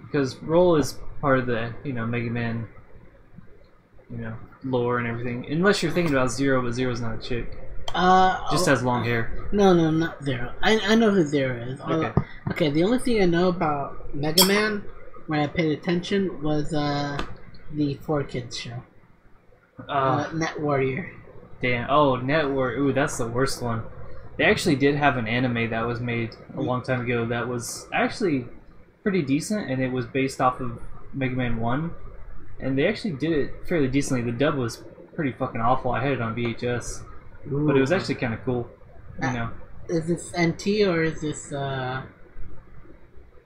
Because Roll is part of the, you know, Mega Man, you know, lore and everything. Unless you're thinking about Zero, but Zero's not a chick. Just has long hair. No, not Zero. I know who Zero is. Okay, the only thing I know about Mega Man, when I paid attention, was the 4Kids show. Net Warrior. Damn. Oh, Net Warrior. Ooh, that's the worst one. They actually did have an anime that was made a long time ago that was actually pretty decent, and it was based off of Mega Man 1. And they actually did it fairly decently. The dub was pretty fucking awful. I had it on VHS. Ooh. But it was actually kind of cool, you know. Is this NT or is this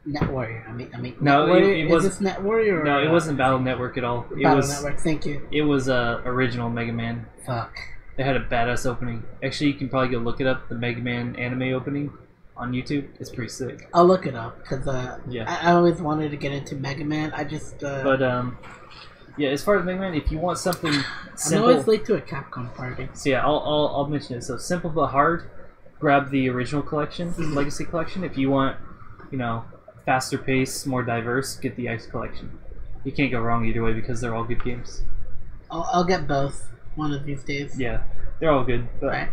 Net Warrior? I mean, no, it was. Is this Net Warrior? Or, no, it wasn't Battle Network at all. Battle Network. Thank you. It was original Mega Man. Fuck. They had a badass opening. Actually, you can probably go look it up. The Mega Man anime opening on YouTube. It's pretty sick. I'll look it up because I always wanted to get into Mega Man. I just. Yeah, as far as Mega Man, if you want something simple... I'm always late to a Capcom party. So yeah, I'll mention it. So simple but hard, grab the original collection, Legacy Collection. If you want, you know, faster pace, more diverse, get the X Collection. You can't go wrong either way because they're all good games. I'll get both one of these days. Yeah, they're all good. But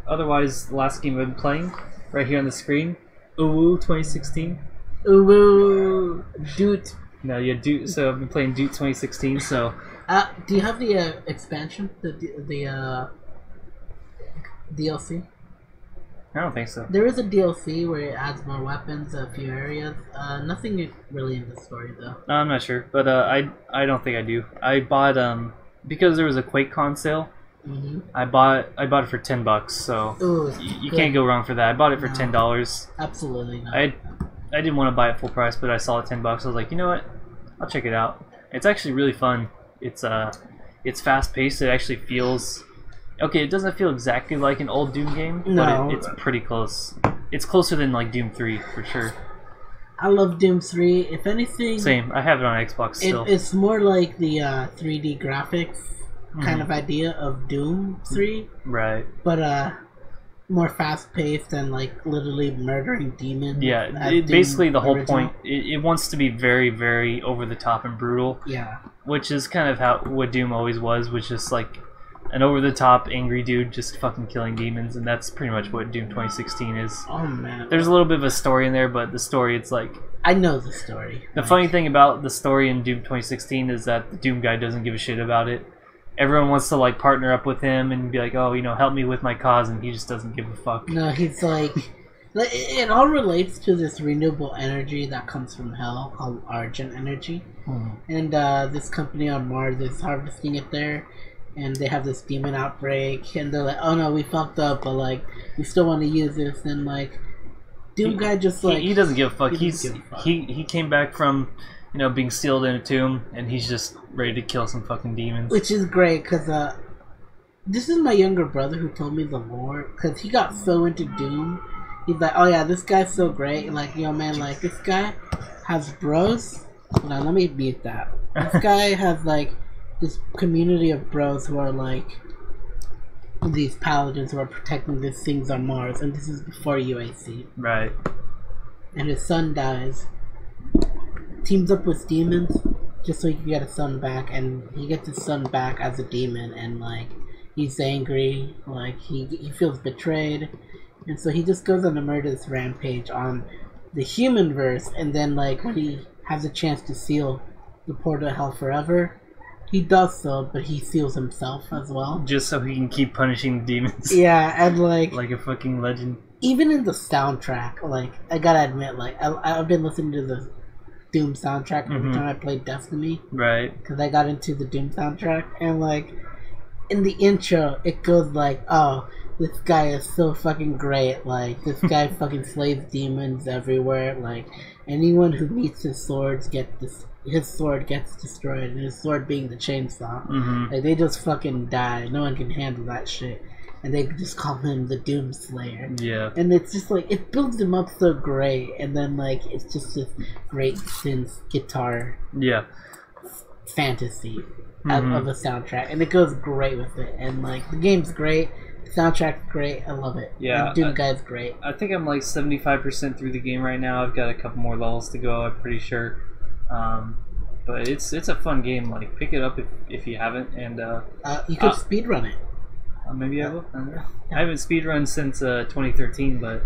otherwise, the last game I've been playing, right here on the screen, Uwu 2016. Uwu, dude. No, yeah, Dude. So I've been playing Dude 2016. So, do you have the expansion, the DLC? I don't think so. There is a DLC where it adds more weapons, a few areas. Nothing really in the story though. No, I'm not sure, but I don't think I do. I bought because there was a QuakeCon sale. Mm-hmm. I bought it for $10, so you can't go wrong for that. I bought it for $10. Absolutely not. I didn't want to buy it full price, but I saw it $10. I was like, you know what? I'll check it out. It's actually really fun. It's fast paced. It actually feels okay. It doesn't feel exactly like an old Doom game, but it's pretty close. It's closer than like Doom 3 for sure. I love Doom 3. If anything, same. I have it on Xbox still. It's more like the 3D graphics kind of idea of Doom 3, right? But more fast paced and like literally murdering demons. Yeah, basically the whole point. It wants to be very, very over the top and brutal. Yeah, which is kind of what Doom always was just like an over the top angry dude just fucking killing demons, and that's pretty much what Doom 2016 is. Oh man, there's a little bit of a story in there, but the story, it's like, I know the story. The funny thing about the story in Doom 2016 is that the Doom guy doesn't give a shit about it. Everyone wants to like partner up with him and be like, oh, you know, help me with my cause, and he just doesn't give a fuck. No, he's like, it all relates to this renewable energy that comes from hell called Argent Energy, and this company on Mars is harvesting it there, and they have this demon outbreak, and they're like, oh no, we fucked up, but like we still want to use this, and like Doom guy just like he doesn't give a fuck. He came back from, you know, being sealed in a tomb, and he's just ready to kill some fucking demons. Which is great, because this is my younger brother who told me the lore, because he got so into Doom. He's like, oh yeah, this guy's so great. Like, yo man, like, this guy has bros. Hold on, let me mute that. This guy has, like, this community of bros who are like these paladins who are protecting these things on Mars, and this is before UAC. Right. And his son dies. Teams up with demons just so he can get his son back, and he gets his son back as a demon, and like he's angry, like he feels betrayed, and so he just goes on a murderous rampage on the human verse, and then like when he has a chance to seal the portal to hell forever, he does so, but he seals himself as well. Just so he can keep punishing demons. Yeah, and like a fucking legend. Even in the soundtrack, like I gotta admit, like I've been listening to the Doom soundtrack every time I played Destiny. Right. Because I got into the Doom soundtrack, and like in the intro, it goes like, "Oh, this guy is so fucking great. Like this guy fucking slays demons everywhere. Like anyone who meets his swords his sword gets destroyed, and his sword being the chainsaw. Like they just fucking die. No one can handle that shit." And they just call him the Doom Slayer. Yeah. And it's just like, it builds him up so great, and then like it's just this great synth guitar fantasy of a soundtrack, and it goes great with it. And like the game's great, the soundtrack's great, I love it. Yeah. The Doom guy's great. I think I'm like 75% through the game right now. I've got a couple more levels to go, I'm pretty sure. But it's a fun game. Like pick it up if you haven't, and you could speedrun it. Maybe I will. I haven't speedrun since 2013, but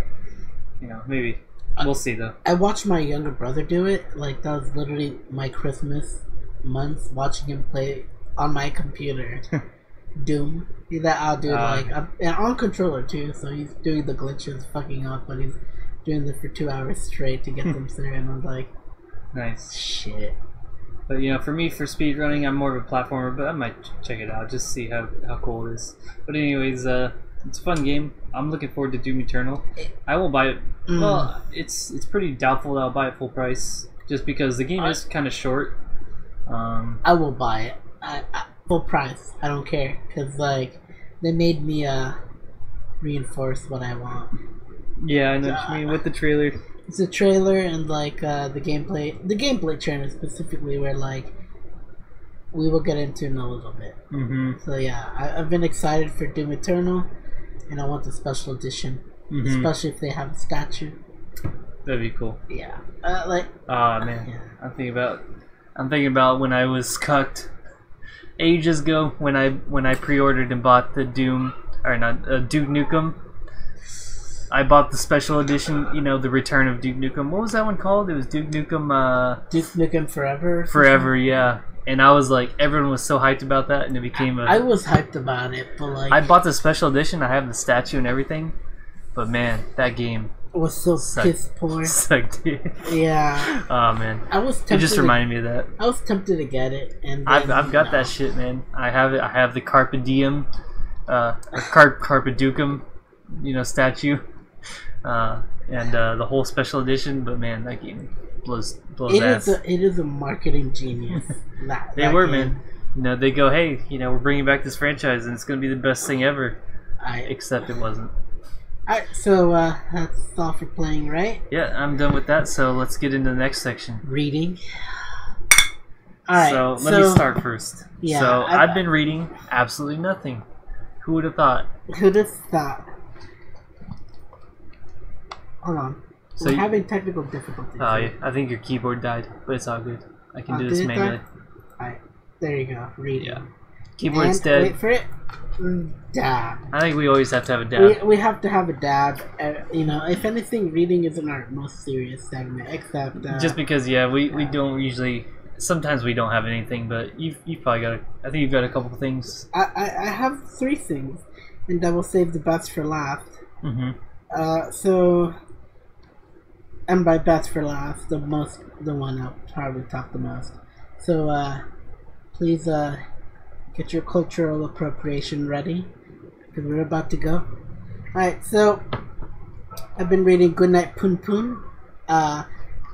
you know, maybe we'll see though. I watched my younger brother do it. Like that was literally my Christmas months, watching him play on my computer Doom. That I'll do and on controller too. So he's doing the glitches, fucking up, but he's doing it for 2 hours straight to get them through. And I'm like, nice shit. But you know, for me, for speedrunning, I'm more of a platformer, but I might check it out just to see how cool it is. But anyways, it's a fun game. I'm looking forward to Doom Eternal. I will buy it. Well, it's pretty doubtful that I'll buy it full price, just because the game is kind of short. I will buy it. I full price. I don't care, because like they made me reinforce what I want. Yeah, I know what you mean with the trailer. It's a trailer, and like the gameplay trailer specifically, where like we will get into in a little bit. So yeah, I've been excited for Doom Eternal, and I want the special edition, especially if they have a statue. That'd be cool. Yeah, man, yeah. I'm thinking about when I was cucked ages ago when I pre-ordered and bought the Doom Duke Nukem. I bought the special edition, you know, the Return of Duke Nukem. What was that one called? It was Duke Nukem... Duke Nukem Forever? Forever, yeah. And I was like, everyone was so hyped about that, and it became I was hyped about it, but like... I bought the special edition, I have the statue and everything, but man, that game... was so piss poor. Sucked, dude. Yeah. Oh, man. I was tempted it just reminded me of that. I was tempted to get it, and I've got that shit, man. I have it. I have the Carpe Diem, Carpe Dukem, you know, statue. And the whole special edition, but man, that game blows ass. It is a marketing genius. They were, man. You know, they go, hey, you know, we're bringing back this franchise, and it's going to be the best thing ever. Except it wasn't. Alright, so that's all for playing, right? Yeah, I'm done with that. So let's get into the next section. Reading. Alright. So let me start first. Yeah. So I've been reading absolutely nothing. Who would have thought? Who'd have thought? Hold on. So we're having technical difficulties. Oh, yeah. I think your keyboard died, but it's all good. I can do this manually. Alright. There you go. Reading. Yeah. Keyboard's dead. Wait for it. Dab. I think we always have to have a dab. We have to have a dab. You know, if anything, reading isn't our most serious segment, except... just because, we don't usually... Sometimes we don't have anything, but you've probably got... I think you've got a couple of things. I have 3 things, and I will save the best for last. So... And by best for last, the one I'll probably talk the most. So, please, get your cultural appropriation ready, because we're about to go. Alright, so, I've been reading Goodnight Poon Poon.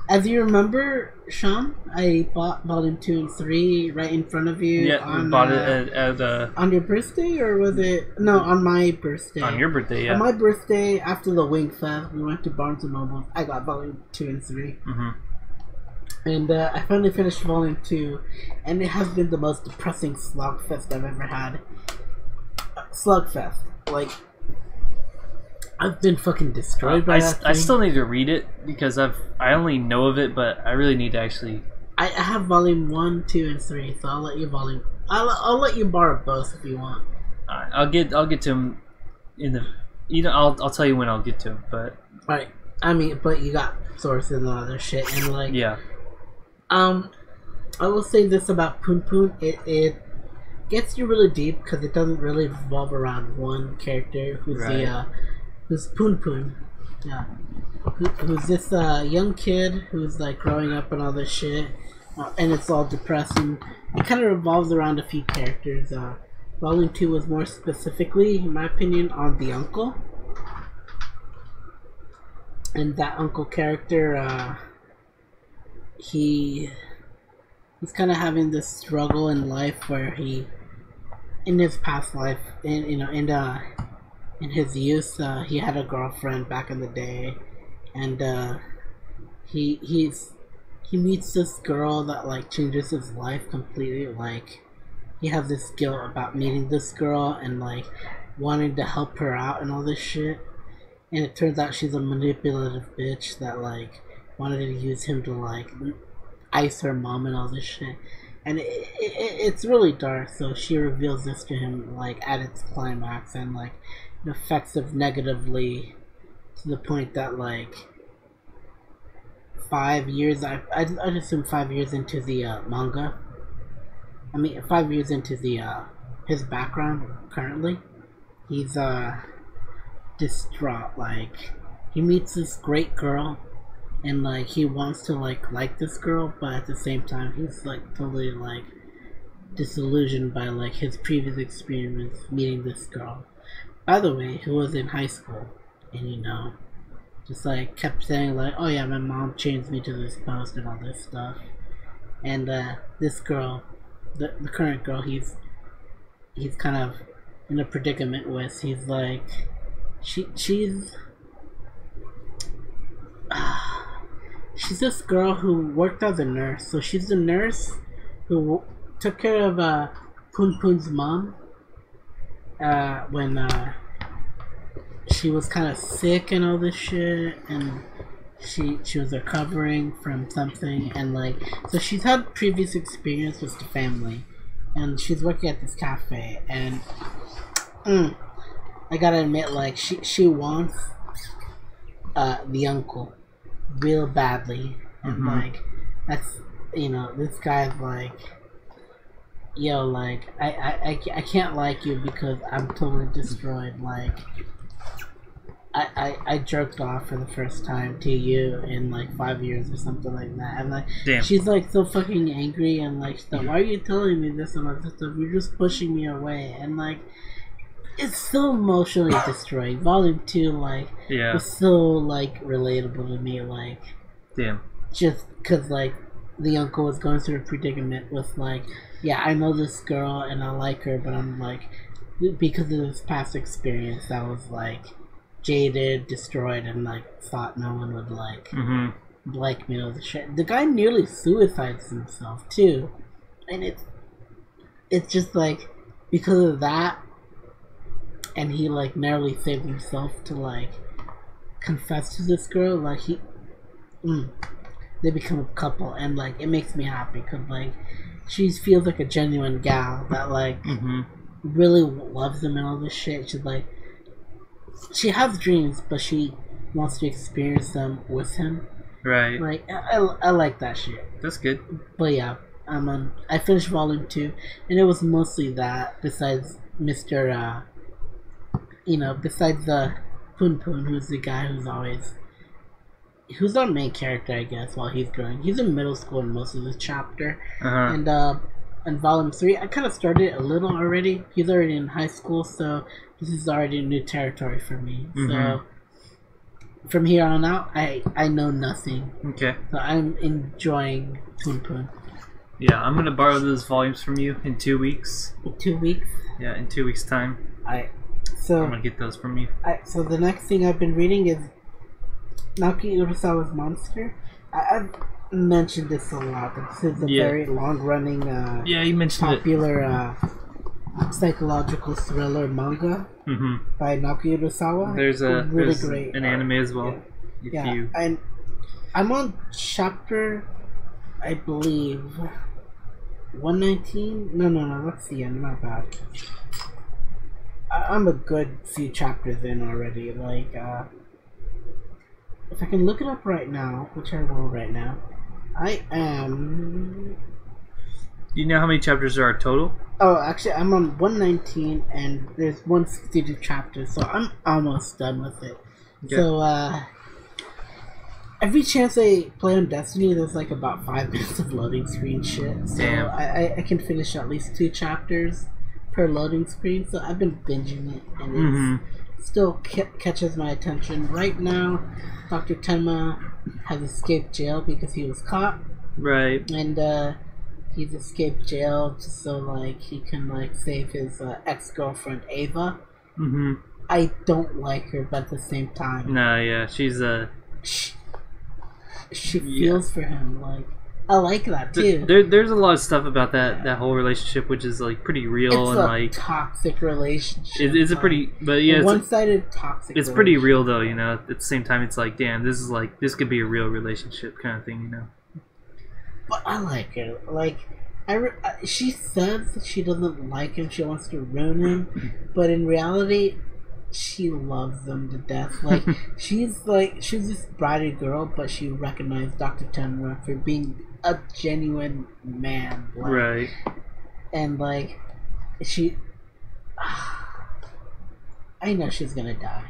As you remember, Sean, I bought Volume 2 and 3 right in front of you. Yeah, we bought it at on your birthday, or was it... No, on my birthday. On your birthday, yeah. On my birthday, after the Wing Fest, we went to Barnes & Noble. I got Volume 2 and 3. And I finally finished volume 2, and it has been the most depressing slogfest I've ever had. Slugfest. Like, I've been fucking destroyed by that thing. I still need to read it because I only know of it, but I really need to actually. I have volume 1, 2, and 3, so I'll let you I'll let you borrow both if you want. Alright, I'll get to him in the. I'll tell you when I'll get to him, but. Alright, I mean, but you got sources and other shit, and like. Yeah. I will say this about Poon Poon. It gets you really deep because it doesn't really revolve around one character who's who's Poon Poon. Yeah. Who's this young kid who's like growing up and all this shit, and it's all depressing. It kind of revolves around a few characters. Volume 2 was more specifically, in my opinion, on the uncle, and that uncle character. He's kind of having this struggle in life where in his past life, in his youth, he had a girlfriend back in the day, and he meets this girl that like changes his life completely. Like, he has this guilt about meeting this girl and like wanting to help her out and all this shit, and it turns out she's a manipulative bitch that like wanted to use him to like ice her mom and all this shit, and it's really dark. So she reveals this to him like at its climax, and like it affects him negatively to the point that like 5 years, I'd assume 5 years into the manga. I mean, 5 years into the his background currently, he's distraught. Like, he meets this great girl, and like he wants to like this girl, but at the same time he's like totally like disillusioned by like his previous experience meeting this girl, by the way, who was in high school, and just like kept saying like, oh yeah, my mom changed me to this post and all this stuff. And this girl, the current girl, he's kind of in a predicament with. He's like, she's this girl who worked as a nurse. So she's the nurse who took care of Poon Poon's mom when she was kind of sick and all this shit, and she was recovering from something, and like, so she's had previous experience with the family, and she's working at this cafe, and I gotta admit, like, she wants the uncle real badly, and like, that's, this guy's like, yo, like, I can't like you because I'm totally destroyed. Like, I jerked off for the first time to you in like 5 years or something like that, and like, damn. She's like so fucking angry, and like, she's like, why are you telling me this and all this stuff? You're just pushing me away, and like, it's so emotionally destroying. Volume 2, like, was so like relatable to me, like, damn, just because like the uncle was going through a predicament with like, yeah, I know this girl and I like her, but I'm like, because of this past experience, I was like jaded, destroyed, and like thought no one would like like me or the shit. The guy nearly suicides himself too, and it's just like, because of that, and he like narrowly saved himself to like confess to this girl. Like, they become a couple, and like, it makes me happy because like, she feels like a genuine gal that like really loves him and all this shit. She's like, she has dreams, but she wants to experience them with him. Right. Like, I like that shit. That's good. But yeah, I finished volume 2, and it was mostly that. Besides Mr. Besides the Poon Poon, who's the guy who's our main character, I guess, while he's growing. He's in middle school in most of the chapter. And in volume 3, I kind of started a little already. He's already in high school, so this is already new territory for me. So from here on out, I know nothing. Okay. So I'm enjoying Poon Poon. Yeah, I'm gonna borrow those volumes from you in 2 weeks. In 2 weeks? Yeah, in 2 weeks' time. So I'm gonna get those from you. So the next thing I've been reading is Naoki Urasawa's Monster. I've mentioned this a lot. This is a very long-running, you mentioned popular psychological thriller manga by Naoki Urasawa. There's great an anime as well. Yeah, and I'm on chapter, I believe, 119. No, that's the end. My bad. I'm a good few chapters in already. Like, if I can look it up right now, which I will right now, I am. Do you know how many chapters there are total? Oh, actually, I'm on 119, and there's 162 chapters, so I'm almost done with it. Okay. So, every chance I play on Destiny, there's like about 5 minutes of loading screen shit. So I can finish at least 2 chapters per loading screen. So I've been binging it, and it still catches my attention. Right now, Dr. Tenma has escaped jail because he was caught. Right. And he's escaped jail just so like he can like save his ex-girlfriend Ava. I don't like her, but at the same time, she's she feels for him. Like, I like that too. There's a lot of stuff about that whole relationship which is like pretty real and like toxic relationship. It's a pretty, but yeah, one-sided toxic. It's pretty real though, you know. At the same time, it's like, damn, this could be a real relationship kind of thing, you know. But I like her. Like, she says that she doesn't like him. She wants to ruin him, but in reality, she loves them to death. Like, she's this bratty girl, but she recognized Dr. Tenma for being a genuine man. Like, right. And like, I know she's gonna die.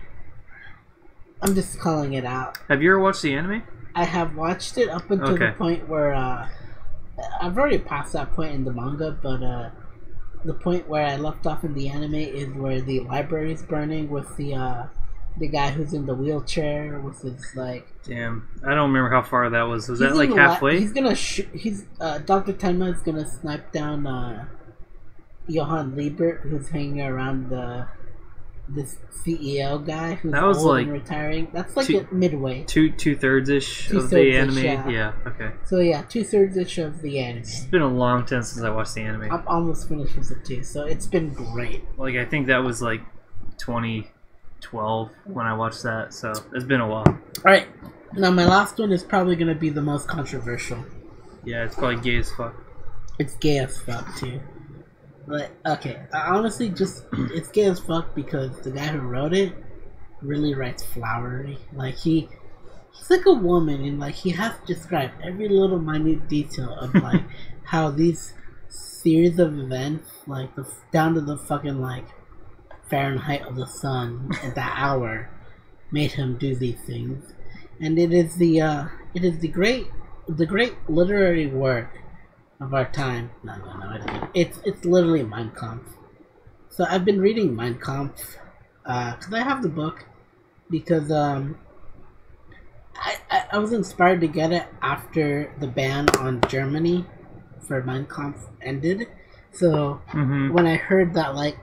I'm just calling it out. Have you ever watched the anime? I have watched it up until the point where I've already passed that point in the manga, but the point where I left off in the anime is where the library is burning with the guy who's in the wheelchair with his like. Damn, I don't remember how far that was. Was that like halfway? He's gonna shoot. Dr. Tenma is gonna snipe down Johann Liebert, who's hanging around this CEO guy who's old and retiring. That's like midway. Two-thirds ish of the anime. Yeah. Okay. So yeah, 2/3 ish of the anime. It's been a long time since I watched the anime. I'm almost finished with it too, so it's been great. Like, I think that was like 2012 when I watched that, so it's been a while. Alright, now my last one is probably gonna be the most controversial. Yeah, it's probably gay as fuck. It's gay as fuck too. But, okay, honestly, it's gay as fuck because the guy who wrote it really writes flowery. Like, he's like a woman, and, like, he has to describe every little minute detail of, like, how these series of events, like, down to the fucking, like, Fahrenheit of the sun at that hour, made him do these things. And it is the great literary work of our time. No, it's literally Mein Kampf. So I've been reading Mein Kampf because I have the book because I was inspired to get it after the ban on Germany for Mein Kampf ended. So when I heard that like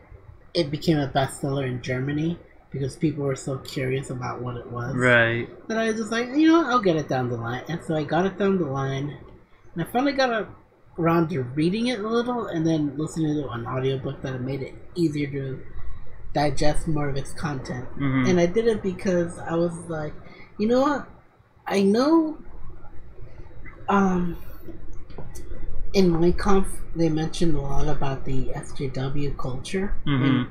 it became a bestseller in Germany because people were so curious about what it was, right? That I was just like, you know what, I'll get it down the line. And so I got it down the line, and I finally got around to reading it a little and then listening to an audiobook that made it easier to digest more of its content. And I did it because I was like, you know what, I know in Mein Kampf they mentioned a lot about the SJW culture,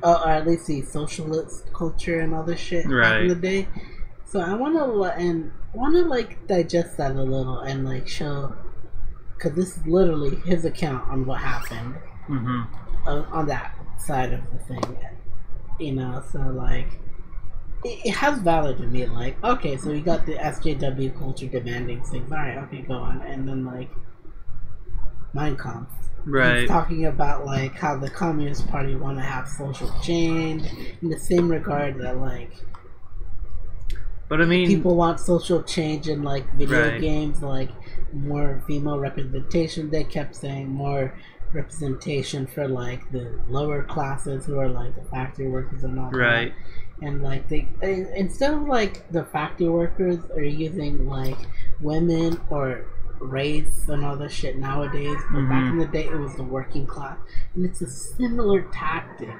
or at least the socialist culture and other shit back in the day. So I want to like digest that a little and like show, because this is literally his account on what happened on that side of the thing, you know. So like it has value to me. Like, okay, so we got the SJW culture demanding things. All right, okay, go on. And then like Mein Kampf, he's talking about like how the Communist Party want to have social change in the same regard that like. But I mean, people want social change in like video games, like more female representation. They kept saying more representation for like the lower classes who are like the factory workers and all that. and like instead of like the factory workers are using like women or race and all this shit nowadays, but back in the day it was the working class, and it's a similar tactic.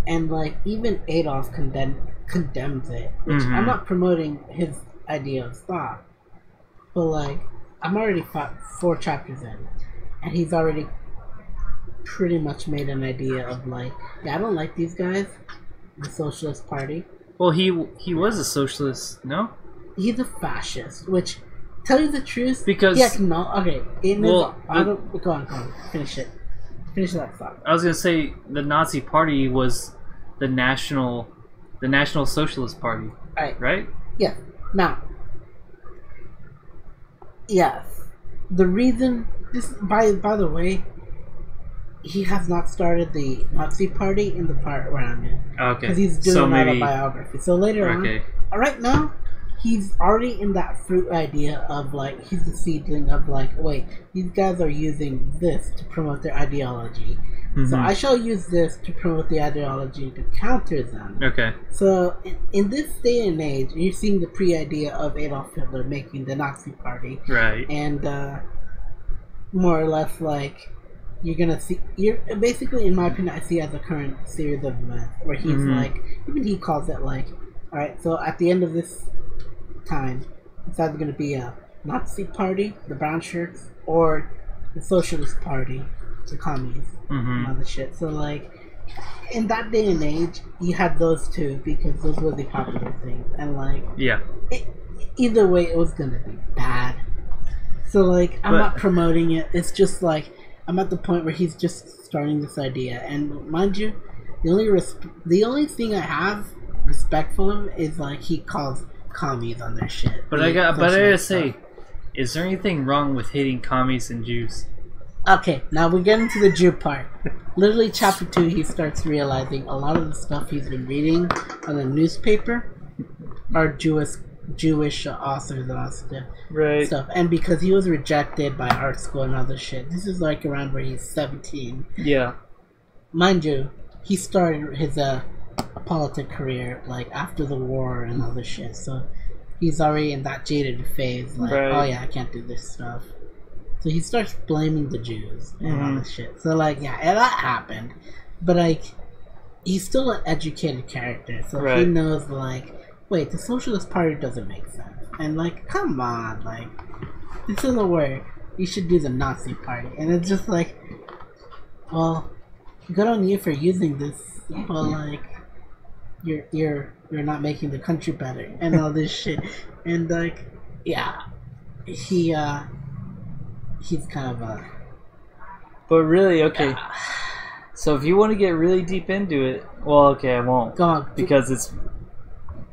And like even Adolf condemns it, which I'm not promoting his idea of thought, but like I'm already 4 chapters in, and he's already pretty much made an idea of like, yeah, I don't like these guys, the Socialist Party. Well, he was a socialist, no? He's a fascist, which, tell you the truth, because okay. Go on, finish that thought. I was gonna say the Nazi Party was the National Socialist Party, right? Yeah. Now, yes, the reason this by the way, he has not started the Nazi Party in the part where I'm in. Okay. Because he's doing an autobiography. So later on, right now, he's already in that fruit idea of like, he's the seedling of like, wait, these guys are using this to promote their ideology. So I shall use this to promote the ideology to counter them. Okay. So in this day and age, you're seeing the pre-idea of Adolf Hitler making the Nazi Party. Right. And more or less like, you're basically, in my opinion, I see as a current series of events where he's like, even he calls it like, alright, so at the end of this time, it's either going to be a Nazi Party, the brown shirts, or the Socialist Party, the commies, and all the shit. So like, in that day and age, you had those two because those were the popular things, and like, either way, it was going to be bad. So like, I'm not promoting it. It's just like, I'm at the point where he's just starting this idea, and mind you, the only thing I have respectful of is like he calls commies on their shit. But I gotta say, is there anything wrong with hating commies and Jews? Okay, now we get into the Jew part. Literally, chapter 2, he starts realizing a lot of the stuff he's been reading on the newspaper are Jewish authors and all stuff. And because he was rejected by art school and other shit, this is like around where he's 17. Yeah. Mind you, he started his politic career like after the war and other shit, so he's already in that jaded phase, like, oh yeah, I can't do this stuff. So he starts blaming the Jews and all this shit. So like, yeah, and that happened, but like, he's still an educated character, so he knows like, wait, the Socialist Party doesn't make sense. And like, come on, like, this doesn't work. You should do the Nazi Party. And it's just like, well, good on you for using this, but like, you're not making the country better and all this shit. And like, yeah, he's kind of a. But really, okay. So if you want to get really deep into it, well, okay, I won't. Go on, because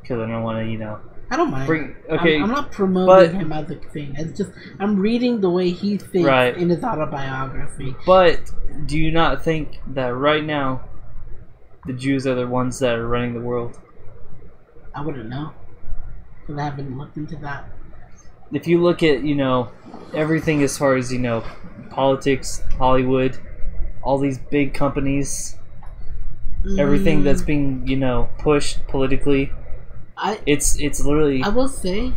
I don't want to, I don't mind. I'm not promoting him as a thing. It's just, I'm reading the way he thinks in his autobiography. But do you not think that right now, the Jews are the ones that are running the world? I wouldn't know, because I haven't looked into that. If you look at, everything as far as, politics, Hollywood, all these big companies, everything that's being, pushed politically, it's literally, I will say,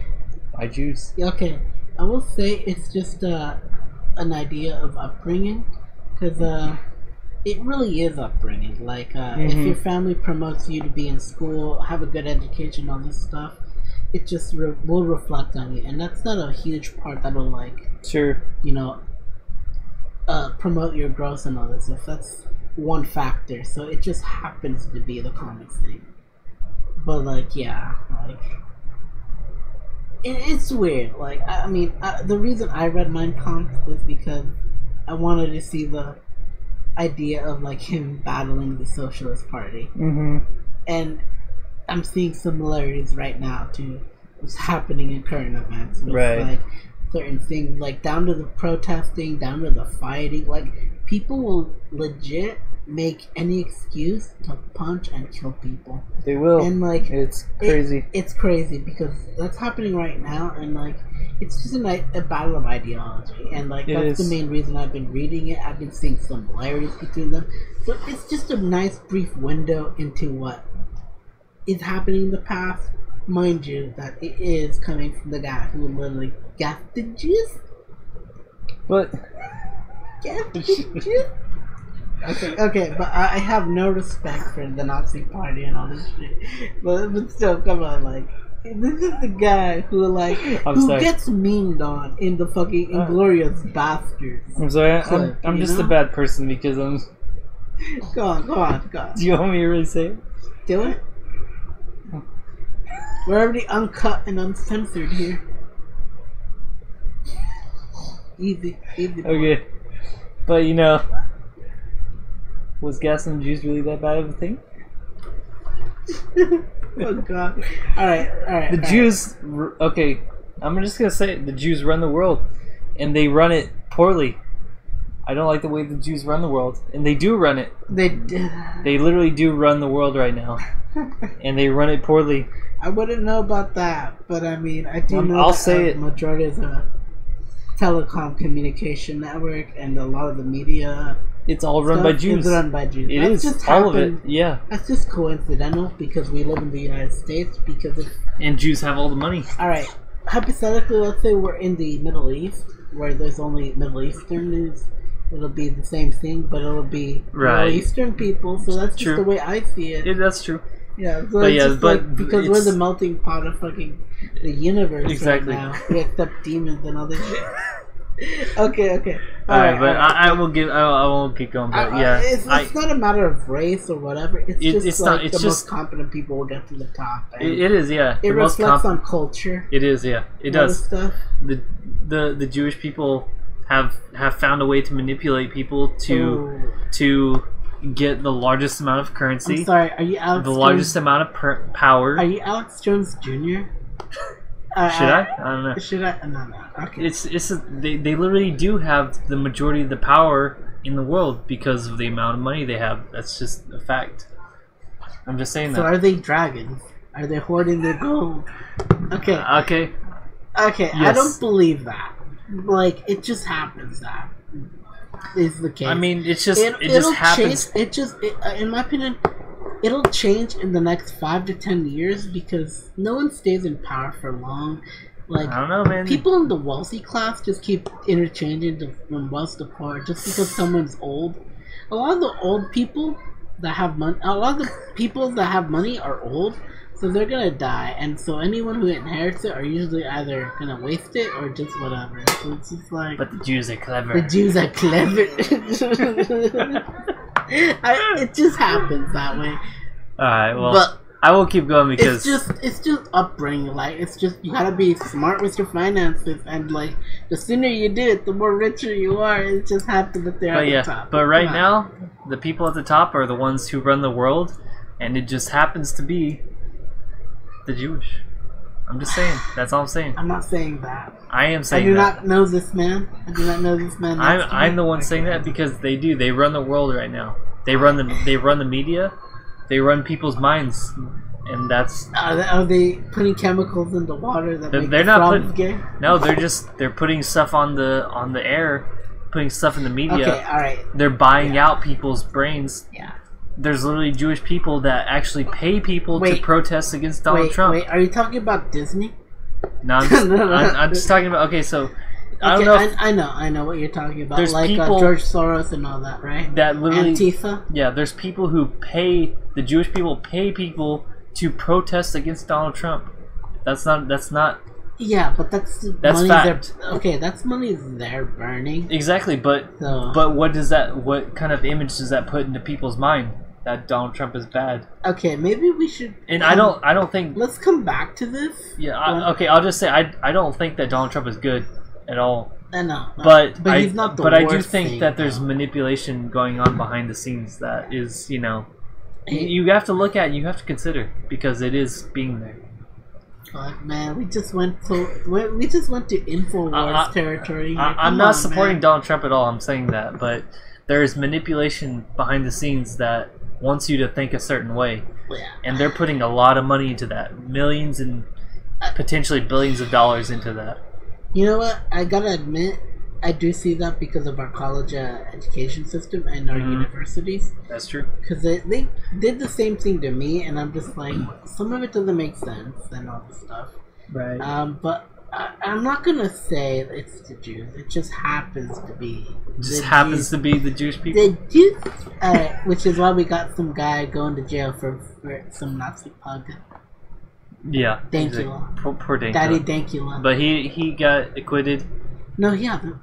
by Jews. Okay, I will say it's just an idea of upbringing, because it really is upbringing. Like, if your family promotes you to be in school, have a good education, all this stuff, it just will reflect on you, and that's not a huge part that'll promote your growth and all that stuff. That's one factor. So it just happens to be the comics thing. But like, yeah, like it's weird. Like, I mean, the reason I read Mein Kampf is because I wanted to see the idea of like him battling the Socialist Party, and I'm seeing similarities right now to what's happening in current events. With, like, certain things, like down to the protesting, down to the fighting. Like, people will legit make any excuse to punch and kill people. They will. And like, it's crazy. It's crazy because that's happening right now, and like, it's just a battle of ideology, and like that's the main reason I've been reading it. I've been seeing similarities between them, but it's just a nice brief window into what is happening in the past, mind you, that it is coming from the guy who literally got the juice. But Got the juice. Okay, but I have no respect for the Nazi party and all this shit. But still, come on, like, this is the guy who gets memed on in the fucking Inglorious Bastards. I'm sorry, I'm just a bad person because I'm. Go on. Do you want me to really say it? Do it. We're already uncut and uncensored here. Easy. Okay, but was gas and juice really that bad of a thing? Oh god. Alright. The Jews, okay, I'm just gonna say it. The Jews run the world, and they run it poorly. I don't like the way the Jews run the world, and they do run it. They literally do run the world right now, and they run it poorly. I wouldn't know about that, but I mean, I do know I'll that say it. Majority of the telecom communication network and a lot of the media. It's all run by Jews. It's run by Jews. It is. Just all of it. Yeah. That's just coincidental because we live in the United States and Jews have all the money. Alright. Hypothetically, let's say we're in the Middle East where there's only Middle Eastern news. It'll be the same thing, but it'll be Middle Eastern people, so that's just the way I see it. Yeah, that's true. Yeah, so because we're the melting pot of fucking the universe right now. We accept demons and other shit. Okay. Alright, but I won't get going. But it's not a matter of race or whatever. It's the most competent people will get to the top. It is, yeah. It reflects on culture. It is, yeah. It does. Stuff. The Jewish people have found a way to manipulate people to get the largest amount of currency. I'm sorry, are you Alex The largest amount of power. Are you Alex Jones Jr.? Should I? I don't know. Should I? No. Okay. They literally do have the majority of the power in the world because of the amount of money they have. That's just a fact. I'm just saying that. So are they dragons? Are they hoarding their gold? Okay. Okay. Yes. I don't believe that. Like, it just happens that is the case. I mean, it just happens. In my opinion, it'll change in the next 5 to 10 years because no one stays in power for long. Like, I don't know, man. People in the wealthy class just keep interchanging from wealth to poor just because someone's old. A lot of the old people that have money, are old, so they're gonna die, and so anyone who inherits it are usually either gonna waste it or just whatever. So it's just like. But the Jews are clever. It just happens that way. Alright, well, but I will keep going because it's just upbringing. Like, it's just you gotta be smart with your finances, and like the sooner you do it, the more richer you are. It just happens that they're at the top. But right now, the people at the top are the ones who run the world, and it just happens to be the Jewish. I'm just saying. That's all I'm saying. I'm not saying that. I am saying that. I do not know this man. I'm the one saying that because they do. They run the world right now. They run the media. They run people's minds, and that's. Are they putting chemicals in the water that make they're not putting gay? No, they're putting stuff on the air, putting stuff in the media. Okay, all right. They're buying out people's brains. Yeah. There's literally Jewish people that actually pay people to protest against Donald Trump. Wait, are you talking about Disney? No, I'm just talking about. Okay, so I don't know. I know what you're talking about. There's like people George Soros and all that, right? That literally Antifa. Yeah, there's people who pay the Jewish people pay people to protest against Donald Trump. That's not. Yeah, but that's money fact. That's money they're burning. Exactly, but what kind of image does that put into people's mind? That Donald Trump is bad. Okay, maybe we should. And I don't think. Let's come back to this. Yeah. I'll just say I don't think that Donald Trump is good at all. No. But he's not the But worst I do think thing, that there's manipulation going on behind the scenes that is, you have to look at, you have to consider because it is being there. God, man, we just went to InfoWars territory. I'm not supporting Donald Trump at all. I'm saying that, but there is manipulation behind the scenes that wants you to think a certain way, and they're putting a lot of money into that, millions and potentially billions of dollars into that. You know what? I gotta admit, I do see that because of our college education system and our universities. That's true. Because they did the same thing to me, and I'm just like, some of it doesn't make sense and all this stuff. Right. But I'm not gonna say it's the Jews. It just happens to be. To be the Jewish people. The Jews, which is why we got some guy going to jail for some Nazi pug. Yeah. Dankula. Poor Dankula. Daddy Dankula. But he got acquitted. No, he hasn't.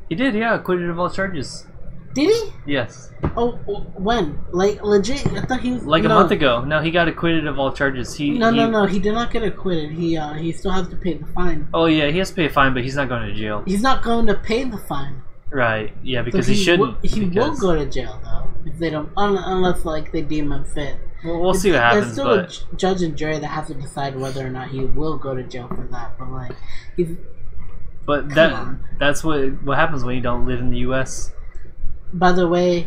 He did, yeah, acquitted of all charges. Did he? Yes. Oh, when? Like, legit? I thought he was... Like a month ago. No, he got acquitted of all charges. No, he did not get acquitted. He still has to pay the fine. Oh, yeah, he has to pay a fine, but he's not going to jail. He's not going to pay the fine. Right, yeah, because he shouldn't. He will go to jail, though, if they don't... Unless, like, they deem him fit. Well, we'll see what happens, There's still a judge and jury that has to decide whether or not he will go to jail for that, but, like... But that's what happens when you don't live in the U.S. By the way,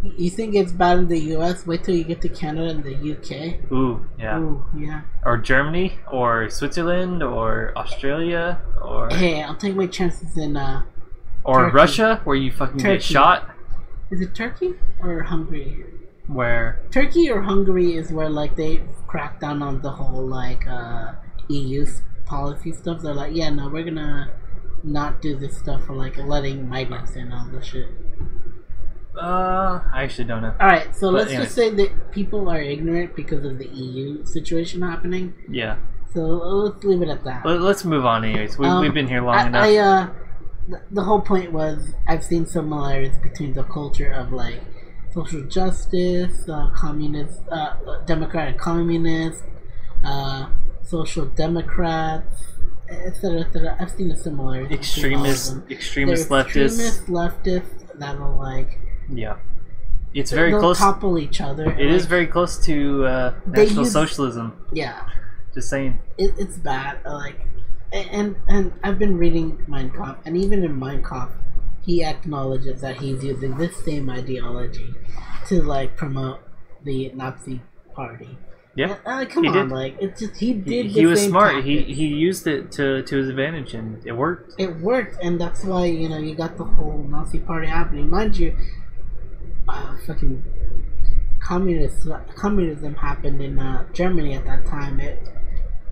you think it's bad in the U.S.? Wait till you get to Canada and the U.K. Ooh, yeah. Ooh, yeah. Or Germany, or Switzerland, or Australia, or... Hey, I'll take my chances in, Or Turkey. Russia, where you fucking get shot. Is it Turkey or Hungary? Where? Turkey or Hungary is where, like, they crack down on the whole, like, EU policy stuff. They're like, yeah, no, we're gonna not do this stuff for, like, letting migrants in all this shit. I actually don't know. Alright, so let's just say that people are ignorant because of the EU situation happening. Yeah. So let's leave it at that. Let's move on anyways. We've been here long enough. The whole point was I've seen similarities between the culture of, like, social justice, communist, democratic communists, social democrats, etc., etc. I've seen a similarity. Extremist leftists that'll, like, yeah, it's very close. Topple each other. It is very close to National Socialism. Yeah, just saying. It's bad. Like, and I've been reading Mein Kampf, and even in Mein Kampf, he acknowledges that he's using this same ideology to, like, promote the Nazi party. Yeah, come on, like, it's just he did. He was smart. He used it to his advantage, and it worked. It worked, and that's why, you know, you got the whole Nazi party happening. Mind you, fucking communism happened in Germany at that time. It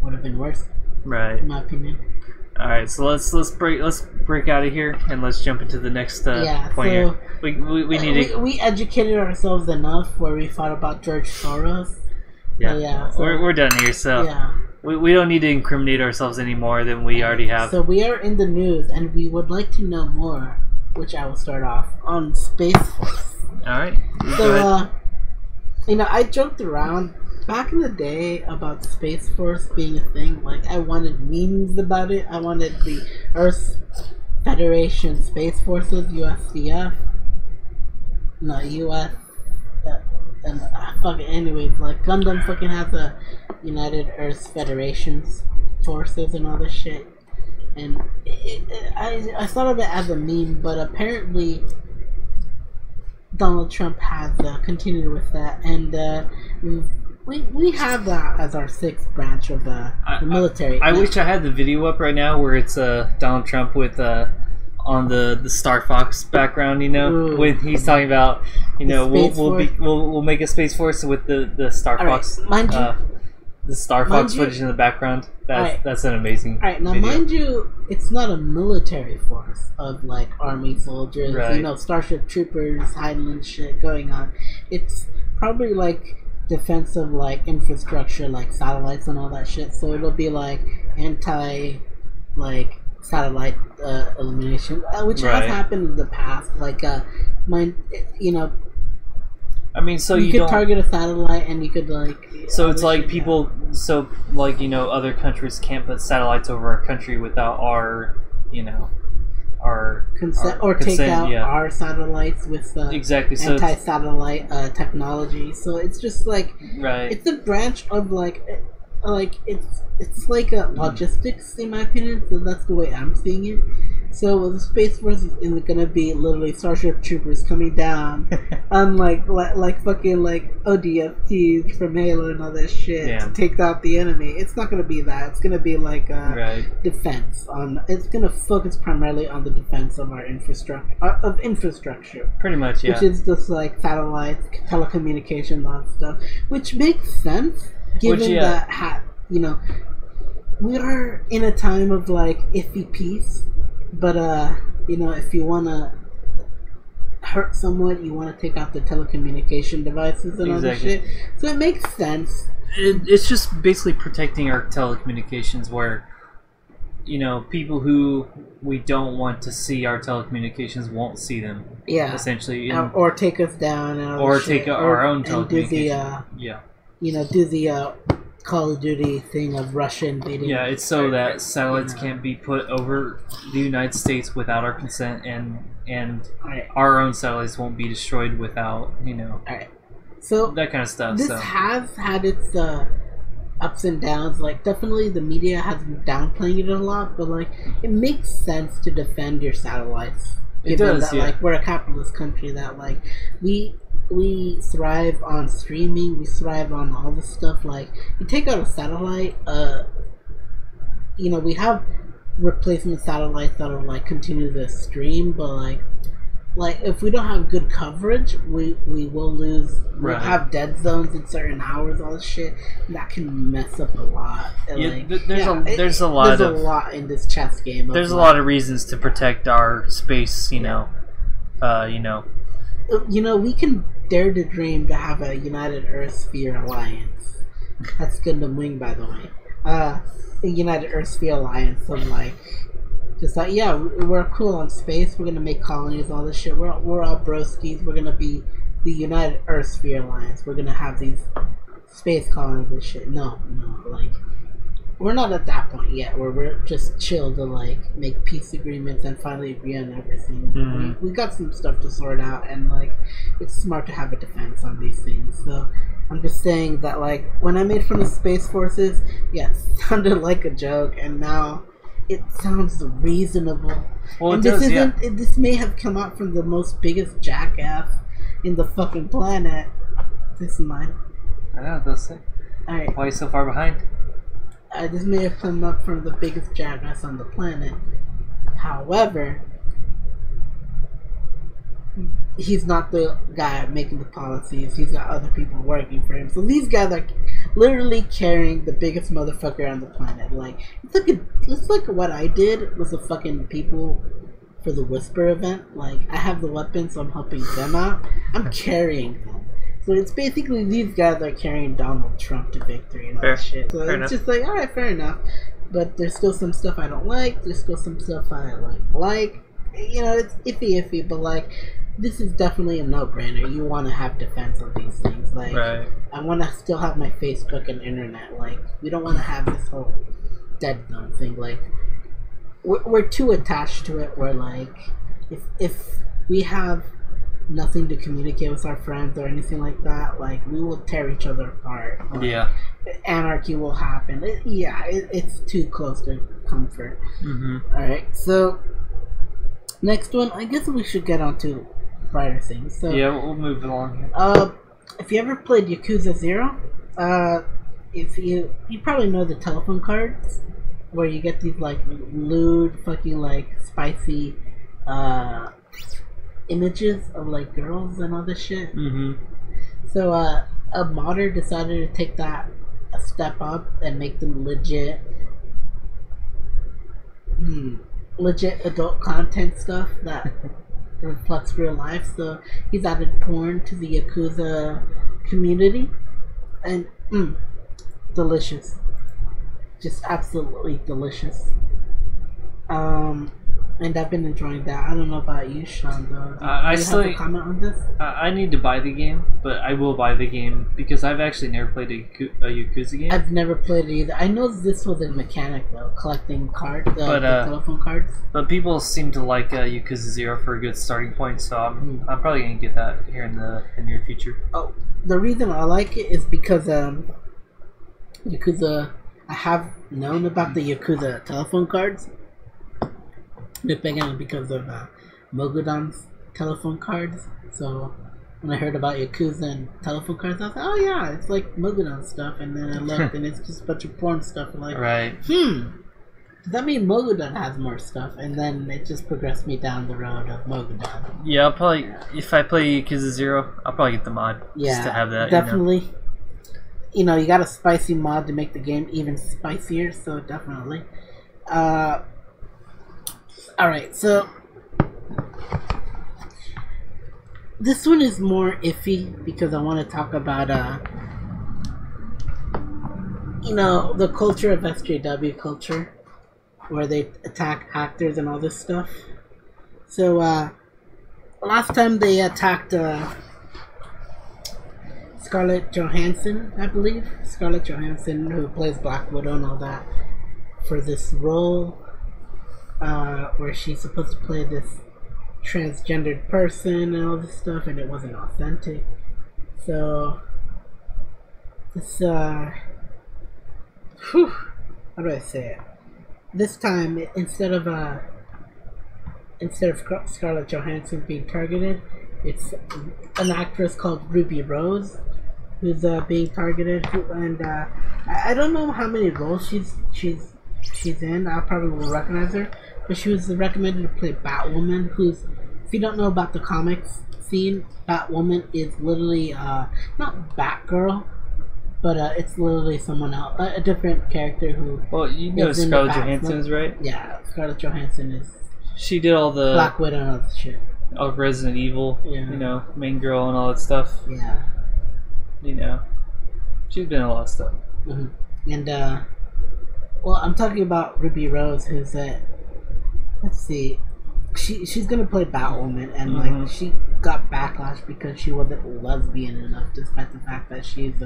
would have been worse, right? In my opinion. All right, so let's break out of here and let's jump into the next point. So here. We educated ourselves enough where we thought about George Soros. Yeah, so we're done here. So yeah. We don't need to incriminate ourselves any more than we already have. So we are in the news, and we would like to know more, which I will start off on Space Force. All right. So you know, I joked around back in the day about Space Force being a thing. Like, I wanted memes about it. I wanted the Earth Federation Space Forces, USCF. No, US. And fucking anyways, like, Gundam fucking has a United Earth Federation's forces and all this shit. And I thought of it as a meme, but apparently Donald Trump has continued with that, and we have that as our sixth branch of the military. I wish I had the video up right now where it's Donald Trump with on the Star Fox background, you know. Ooh. When he's talking about, you know, we'll make a Space Force with the Star Fox, mind you, the Star Fox footage in the background. That's an amazing. All right, now video. Mind you, it's not a military force of, like, army soldiers, right. You know, Starship Troopers, Highland shit going on. It's probably like defensive, like, infrastructure, like satellites and all that shit. So it'll be like like satellite elimination, which has happened in the past. Like, you know, I mean, so you could target a satellite, and you could, like. So it's like people, so, like, you know, other countries can't put satellites over our country without our, you know, our consent, or take out our satellites with exactly anti-satellite technology. So it's just like, it's a branch of, like it's like a logistics, in my opinion. So that's the way I'm seeing it. So the Space Force is gonna be literally Starship Troopers coming down, unlike like fucking like ODSTs from Halo and all that shit to take out the enemy. It's not gonna be that. It's gonna be like defense on. It's gonna focus primarily on the defense of our infrastructure. Pretty much, yeah. Which is just like satellites, telecommunications, all that stuff. Which makes sense given that you know. We are in a time of like iffy peace, but you know, if you want to hurt someone, you want to take out the telecommunication devices and all that shit. So it makes sense. It's just basically protecting our telecommunications, where you know people who we don't want to see our telecommunications won't see them. Yeah, essentially, or take us down, and all or that take shit. our own telecommunications. And do you know, do the Call of Duty thing of Russia invading. Yeah, it's so that satellites can't be put over the United States without our consent, and our own satellites won't be destroyed without, you know, so that kind of stuff. This has had its ups and downs. Like, definitely the media has been downplaying it a lot, but like, it makes sense to defend your satellites. It does, that, like, we're a capitalist country, that like we thrive on streaming, we thrive on all this stuff. Like, you take out a satellite, you know, we have replacement satellites that'll like continue to stream, but like if we don't have good coverage, we will lose. We'll have dead zones in certain hours, all this shit. And that can mess up a lot. And there's a lot in this chess game. There's a lot of reasons to protect our space, you know. You know, we can dare to dream to have a United Earth Sphere Alliance. That's Gundam Wing, by the way. A United Earth Sphere Alliance of like, just like, yeah, we're cool on space. We're gonna make colonies, all this shit. We're all broskies. We're gonna be the United Earth Sphere Alliance. We're gonna have these space colonies and shit. No, like, we're not at that point yet where we're just chill to like make peace agreements and finally agree on everything. We got some stuff to sort out, and like, it's smart to have a defense on these things. So I'm just saying that, like, when I made fun of Space Forces, yeah, it sounded like a joke, and now it sounds reasonable. Well, and this may have come out from the most biggest jackass in the fucking planet. This is mine. I know, that's it. Alright. Why are you so far behind? This may have come up from the biggest jackass on the planet. However, he's not the guy making the policies. He's got other people working for him. So these guys are literally carrying the biggest motherfucker on the planet. Like, it's like what I did with the fucking people for the Whisper event. Like, I have the weapons, so I'm helping them out. I'm carrying them. So it's basically these guys are carrying Donald Trump to victory and all that shit. So it's just like, alright, fair enough. But there's still some stuff I don't like. There's still some stuff I like. You know, it's iffy, but like, this is definitely a no-brainer. You want to have defense of these things. Like, I want to still have my Facebook and internet. Like, we don't want to have this whole dead zone thing. Like, we're too attached to it. Where like, if we have nothing to communicate with our friends or anything like that, like, we will tear each other apart. Like, anarchy will happen. It's too close to comfort. Alright, so next one, I guess we should get on to brighter things. So yeah, we'll move along here. If you ever played Yakuza 0, if you probably know the telephone cards where you get these like lewd fucking like spicy images of like girls and all this shit. So a modder decided to take that a step up and make them legit adult content stuff that reflects real life. So he's added porn to the Yakuza community, and delicious, just absolutely delicious. And I've been enjoying that. I don't know about you, Sean, though. Do you have a comment on this? I need to buy the game, but I will buy the game because I've actually never played a Yakuza game. I've never played it either. I know this was a mechanic, though, collecting cards, the telephone cards. But people seem to like Yakuza 0 for a good starting point, so I'm probably going to get that here in the near future. Oh, the reason I like it is because Yakuza... I have known about the Yakuza telephone cards. nitpicking on because of Mogudan's telephone cards. So when I heard about Yakuza and telephone cards, I was like, oh yeah, it's like Mogudan stuff. And then I looked, and it's just a bunch of porn stuff. And like, right. Does that mean Mogudan has more stuff? And then it just progressed me down the road of Mogudan. Yeah, I'll probably, if I play Yakuza 0, I'll probably get the mod. Yeah, just to have that. definitely. You know, you got a spicy mod to make the game even spicier, so definitely. Alright, so this one is more iffy because I want to talk about, you know, the culture of SJW culture, where they attack actors and all this stuff. So, last time they attacked, Scarlett Johansson, I believe. Scarlett Johansson, who plays Black Widow and all that, for this role, where she's supposed to play this transgendered person and all this stuff, and it wasn't authentic. So, this, how do I say it? This time, instead of Scarlett Johansson being targeted, it's an actress called Ruby Rose who's being targeted. And I don't know how many roles she's in. I probably will recognize her, but she was recommended to play Batwoman. Who's, if you don't know about the comics scene, Batwoman is literally not Batgirl, but it's literally someone else, a different character who. Well, you know Scarlett Johansson is, right? Yeah, Scarlett Johansson is. She did all the Black Widow and all that shit. All Resident Evil, Yeah. you know, main girl and all that stuff. Yeah. You know, she's been in a lot of stuff. And well, I'm talking about Ruby Rose, who's let's see, she's gonna play Batwoman, and like she got backlash because she wasn't lesbian enough, despite the fact that she's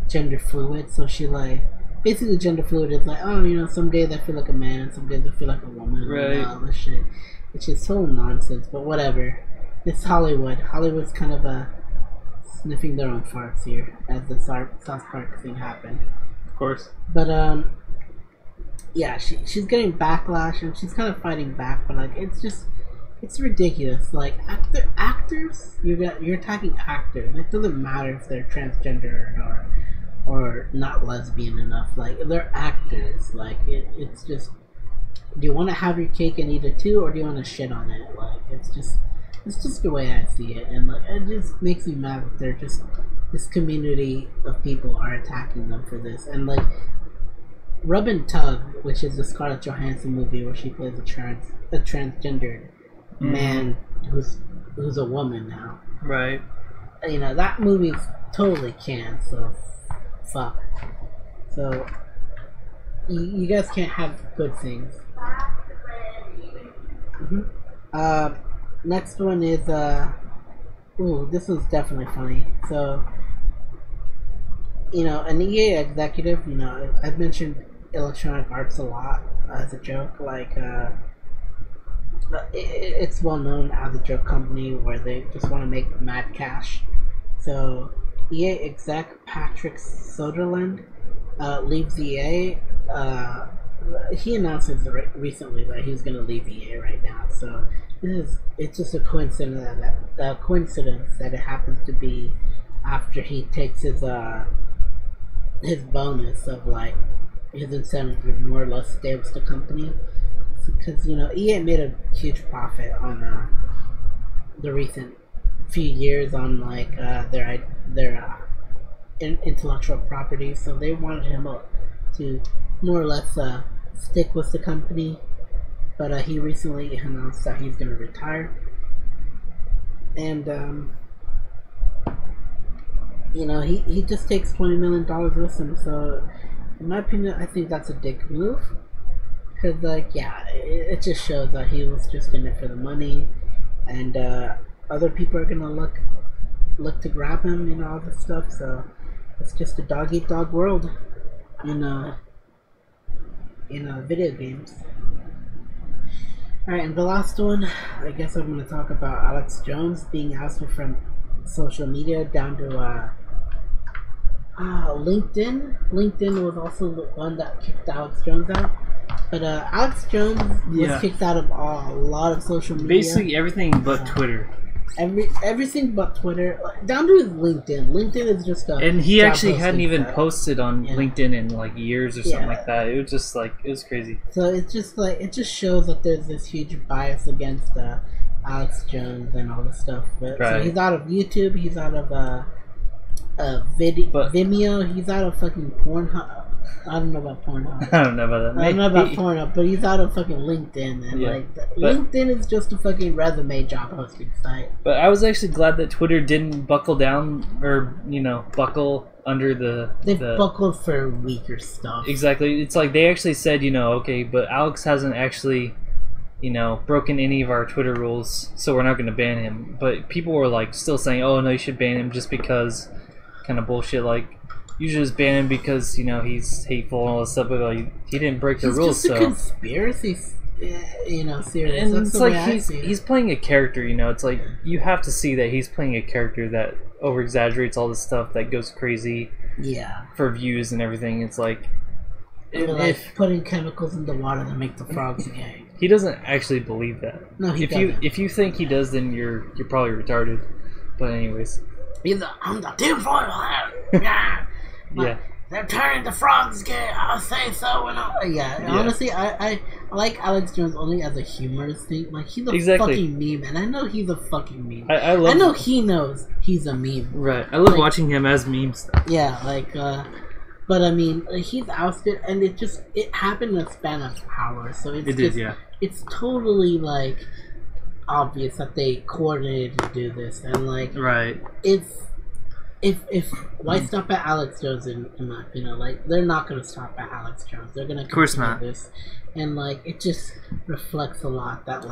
gender fluid. So she like basically gender fluid is like, oh, you know, some days I feel like a man, some days I feel like a woman, right? And all this shit, which is total nonsense. But whatever, it's Hollywood. Hollywood's kind of sniffing their own farts here as the South Park thing happened. Of course. But yeah, she's getting backlash and she's kind of fighting back, but like it's ridiculous. Like actors, you're attacking actors. It doesn't matter if they're transgender or not lesbian enough. Like, they're actors. Like, it's just, do you want to have your cake and eat it too, or do you want to shit on it? Like, it's just the way I see it, and like, it just makes me mad that they're just, this community of people are attacking them for this. And like, Rub and Tug, which is the Scarlett Johansson movie where she plays a transgendered man who's a woman now. Right. You know, that movie's totally canned, so fuck. So you guys can't have good things. Next one is ooh, this was definitely funny. So, you know, an EA executive, you know, I've mentioned Electronic Arts a lot as a joke. Like, it's well known as a joke company where they just want to make mad cash. So, EA exec Patrick Soderlund leaves EA. He announced recently that he's going to leave EA right now. So, it's just a coincidence that it happens to be after he takes his bonus of like his incentive to more or less stay with the company, because you know EA made a huge profit on the recent few years on like their intellectual property, so they wanted him to more or less stick with the company. But he recently announced that he's going to retire. And, you know, he just takes $20 million with him. So, in my opinion, I think that's a dick move. Because, like, yeah, it just shows that he was just in it for the money. And other people are going to look to grab him, you know, all this stuff. So, it's just a dog-eat-dog world in video games. Alright, and the last one, I guess I'm going to talk about Alex Jones being ousted from social media down to LinkedIn. LinkedIn was also the one that kicked Alex Jones out. But Alex Jones was kicked out of a lot of social media. Basically everything but Twitter. Everything but Twitter, down to his LinkedIn. LinkedIn is just a and he actually hadn't even posted on LinkedIn in like years or something like that. It was just like it was crazy. So it's just like it just shows that there's this huge bias against Alex Jones and all this stuff. But so he's out of YouTube. He's out of Vimeo. He's out of fucking Pornhub. I don't know about Pornhub. I don't know about that. I don't know about Pornhub, but he's out of fucking LinkedIn, and LinkedIn is just a fucking resume job posting site. But I was actually glad that Twitter didn't buckle down, or buckle under the. They've buckled for weaker stuff. Exactly. It's like they actually said, okay, but Alex hasn't actually, broken any of our Twitter rules, so we're not going to ban him. But people were like still saying, oh no, you should ban him just because, kind of bullshit like. You should just ban him because he's hateful and all this stuff, but like he didn't break the rules. Just a conspiracy, theory. And it's like he's playing a character. It's like you have to see that he's playing a character that over exaggerates all this stuff that goes crazy. Yeah. For views and everything, it's like putting chemicals in the water that make the frogs gay. He doesn't actually believe that. No, he doesn't. If you think he does, then you're probably retarded. But anyways. I'm the tinfoil hat. Yeah. Yeah. They're turning the frogs gay. I'll say so. Honestly, I like Alex Jones only as a humorous thing. Like he's a fucking meme, and I know he's a fucking meme. I know he knows he's a meme. Right. I love watching him as memes. Yeah, but I mean, he's ousted, and it happened in a span of hours. So it's totally like obvious that they coordinated to do this, and If why stop at Alex Jones in my opinion? Like they're not gonna stop at Alex Jones. They're gonna continue this, and it just reflects a lot that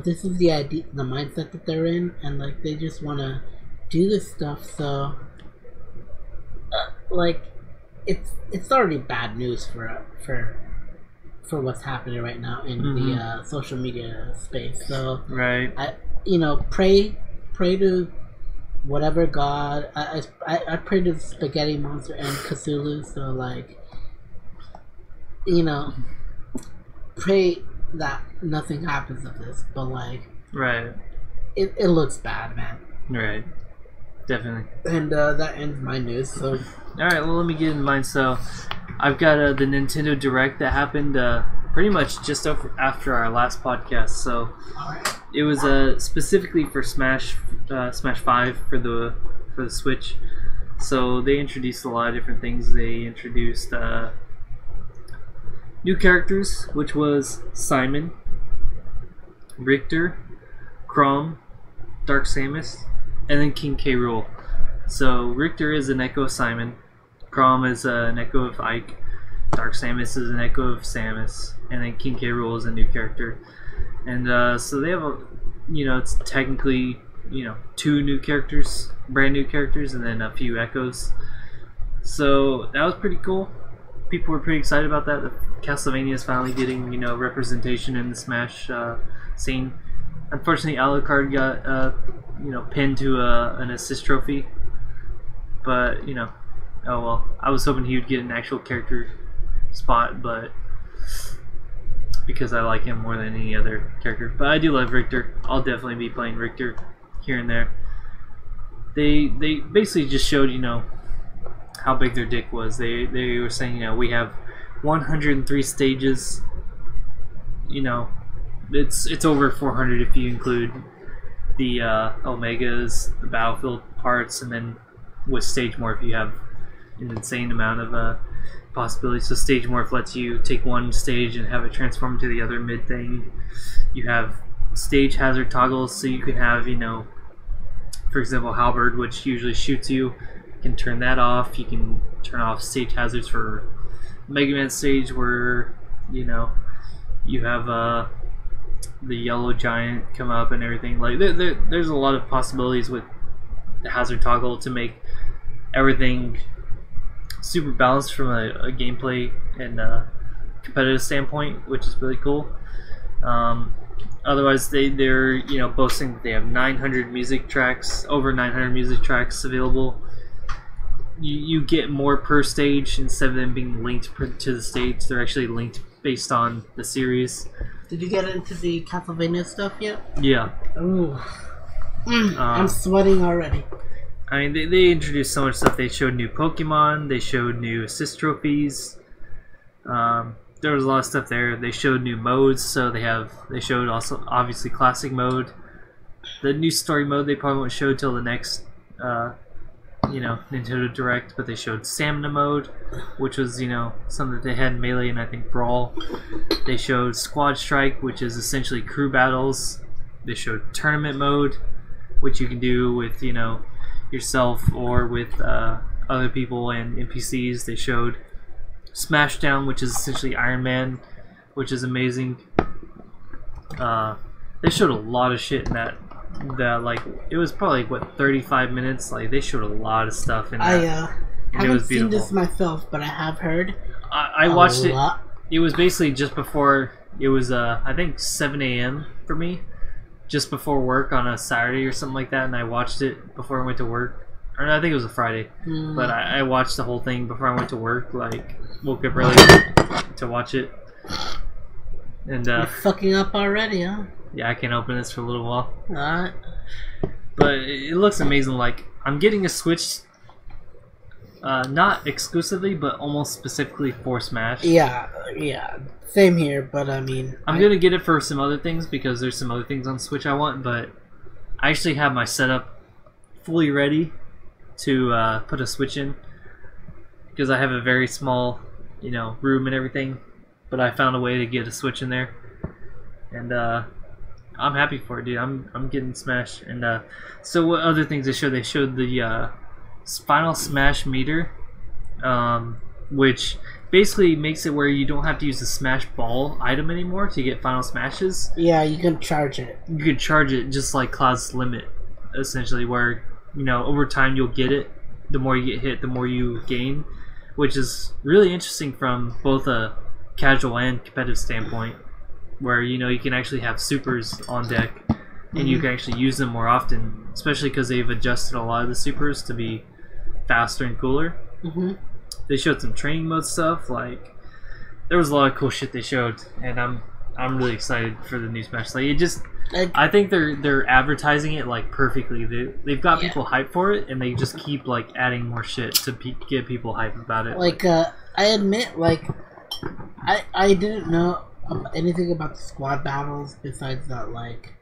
this is the idea, the mindset that they're in, and they just want to do this stuff. So it's already bad news for what's happening right now in the social media space. So pray to whatever God, I pray to the spaghetti monster and Cthulhu, so pray that nothing happens of this, but it looks bad, man. Right, definitely. And that ends my news. So alright, well let me get into mine. So I've got the Nintendo Direct that happened pretty much just after our last podcast. So it was specifically for Smash 5 for the Switch. So they introduced a lot of different things. They introduced new characters, which was Simon, Richter, Chrom, Dark Samus, and then King K. Rool. So Richter is an echo of Simon, Chrom is an echo of Ike, Dark Samus is an echo of Samus, and then King K. Rool is a new character. And so they have it's technically 2 new characters, brand new characters, and then a few echoes. So that was pretty cool. People were pretty excited about that. Castlevania is finally getting representation in the Smash scene. Unfortunately, Alucard got pinned to an assist trophy, but oh well. I was hoping he would get an actual character spot, but because I like him more than any other character. But I do love Richter. I'll definitely be playing Richter here and there. They basically just showed how big their dick was. They were saying we have 103 stages. It's over 400 if you include the Omegas, the battlefield parts, and then with Stage Morph you have an insane amount of possibilities. So Stage Morph lets you take one stage and have it transform into the other mid thing. You have stage hazard toggles, so you can have for example Halberd, which usually shoots you. You can turn that off. You can turn off stage hazards for Mega Man stage where you have the yellow giant come up and everything. There's a lot of possibilities with the hazard toggle to make everything super balanced from a gameplay and competitive standpoint, which is really cool. Otherwise, they're boasting that they have 900 music tracks, over 900 music tracks available, you get more per stage instead of them being linked to the stage. They're actually linked based on the series. Did you get into the Castlevania stuff yet? Yeah. Ooh. I'm sweating already. I mean, they introduced so much stuff. They showed new Pokemon. They showed new assist trophies. There was a lot of stuff there. They showed new modes. So they showed also obviously classic mode. The new story mode they probably won't show till the next Nintendo Direct, but they showed Stamina mode, which was, something that they had in Melee and I think Brawl. They showed Squad Strike, which is essentially crew battles. They showed Tournament mode, which you can do with, yourself or with other people and NPCs. They showed Smashdown, which is essentially Iron Man, which is amazing. They showed a lot of shit in that like it was probably 35 minutes. Like they showed a lot of stuff in that. I haven't seen this myself, but I have heard. I watched it. It was basically just before. It was I think 7 a.m. for me, just before work on a Saturday or something like that, and I watched it before I went to work. Or no, I think it was a Friday, but I watched the whole thing before I went to work. Like woke up early to watch it. And you're fucking up already, huh? Yeah, I can't open this for a little while. Alright. But it looks amazing. Like, I'm getting a Switch, not exclusively, but almost specifically for Smash. Yeah. Same here, but I mean... I'm going to get it for some other things, because there's some other things on Switch I want, but I actually have my setup fully ready to put a Switch in, because I have a very small, room and everything, but I found a way to get a Switch in there. And, I'm happy for it, dude. I'm getting Smash. And so what other things they showed? They showed the Final Smash meter, which basically makes it where you don't have to use the Smash Ball item anymore to get Final Smashes. Yeah, you can charge it. You can charge it just like Cloud's Limit, essentially, where over time you'll get it. The more you get hit, the more you gain, which is really interesting from both a casual and competitive standpoint. Where you can actually have supers on deck, and you can actually use them more often, especially because they've adjusted a lot of the supers to be faster and cooler. They showed some training mode stuff. Like there was a lot of cool shit they showed, and I'm really excited for the new Smash. Like I think they're advertising it like perfectly. They've got people hyped for it, and they just keep like adding more shit to get people hyped about it. Like I admit, like I didn't know anything about the squad battles besides that, like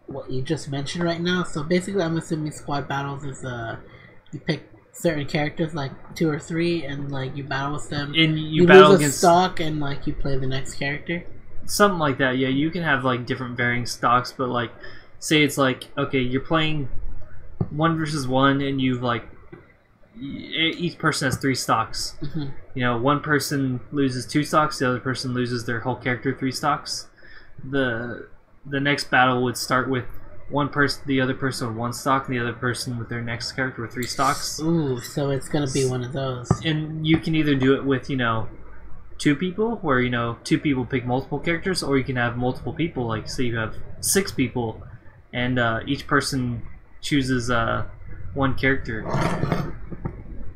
what you just mentioned right now. So basically, I'm assuming squad battles is you pick certain characters, like 2 or 3, and like you battle with them. And you battle lose against stock, and like you play the next character. Something like that. Yeah, you can have like different varying stocks, but like say it's like okay, you're playing 1 versus 1, and you've like each person has 3 stocks. One person loses 2 stocks, the other person loses their whole character 3 stocks. The next battle would start with one person, the other person with 1 stock, and the other person with their next character with 3 stocks. Ooh, so it's gonna be one of those. And you can either do it with 2 people, where 2 people pick multiple characters, or you can have multiple people. Like say you have 6 people, and each person chooses 1 character.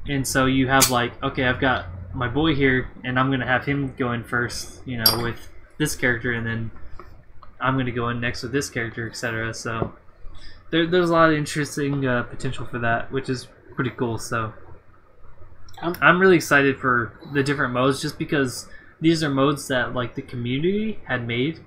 And so you have like, okay, I've got my boy here, and I'm gonna have him go in first, with this character, and then I'm gonna go in next with this character, etc. So there's a lot of interesting potential for that, which is pretty cool. So I'm really excited for the different modes, just because these are modes that like the community had made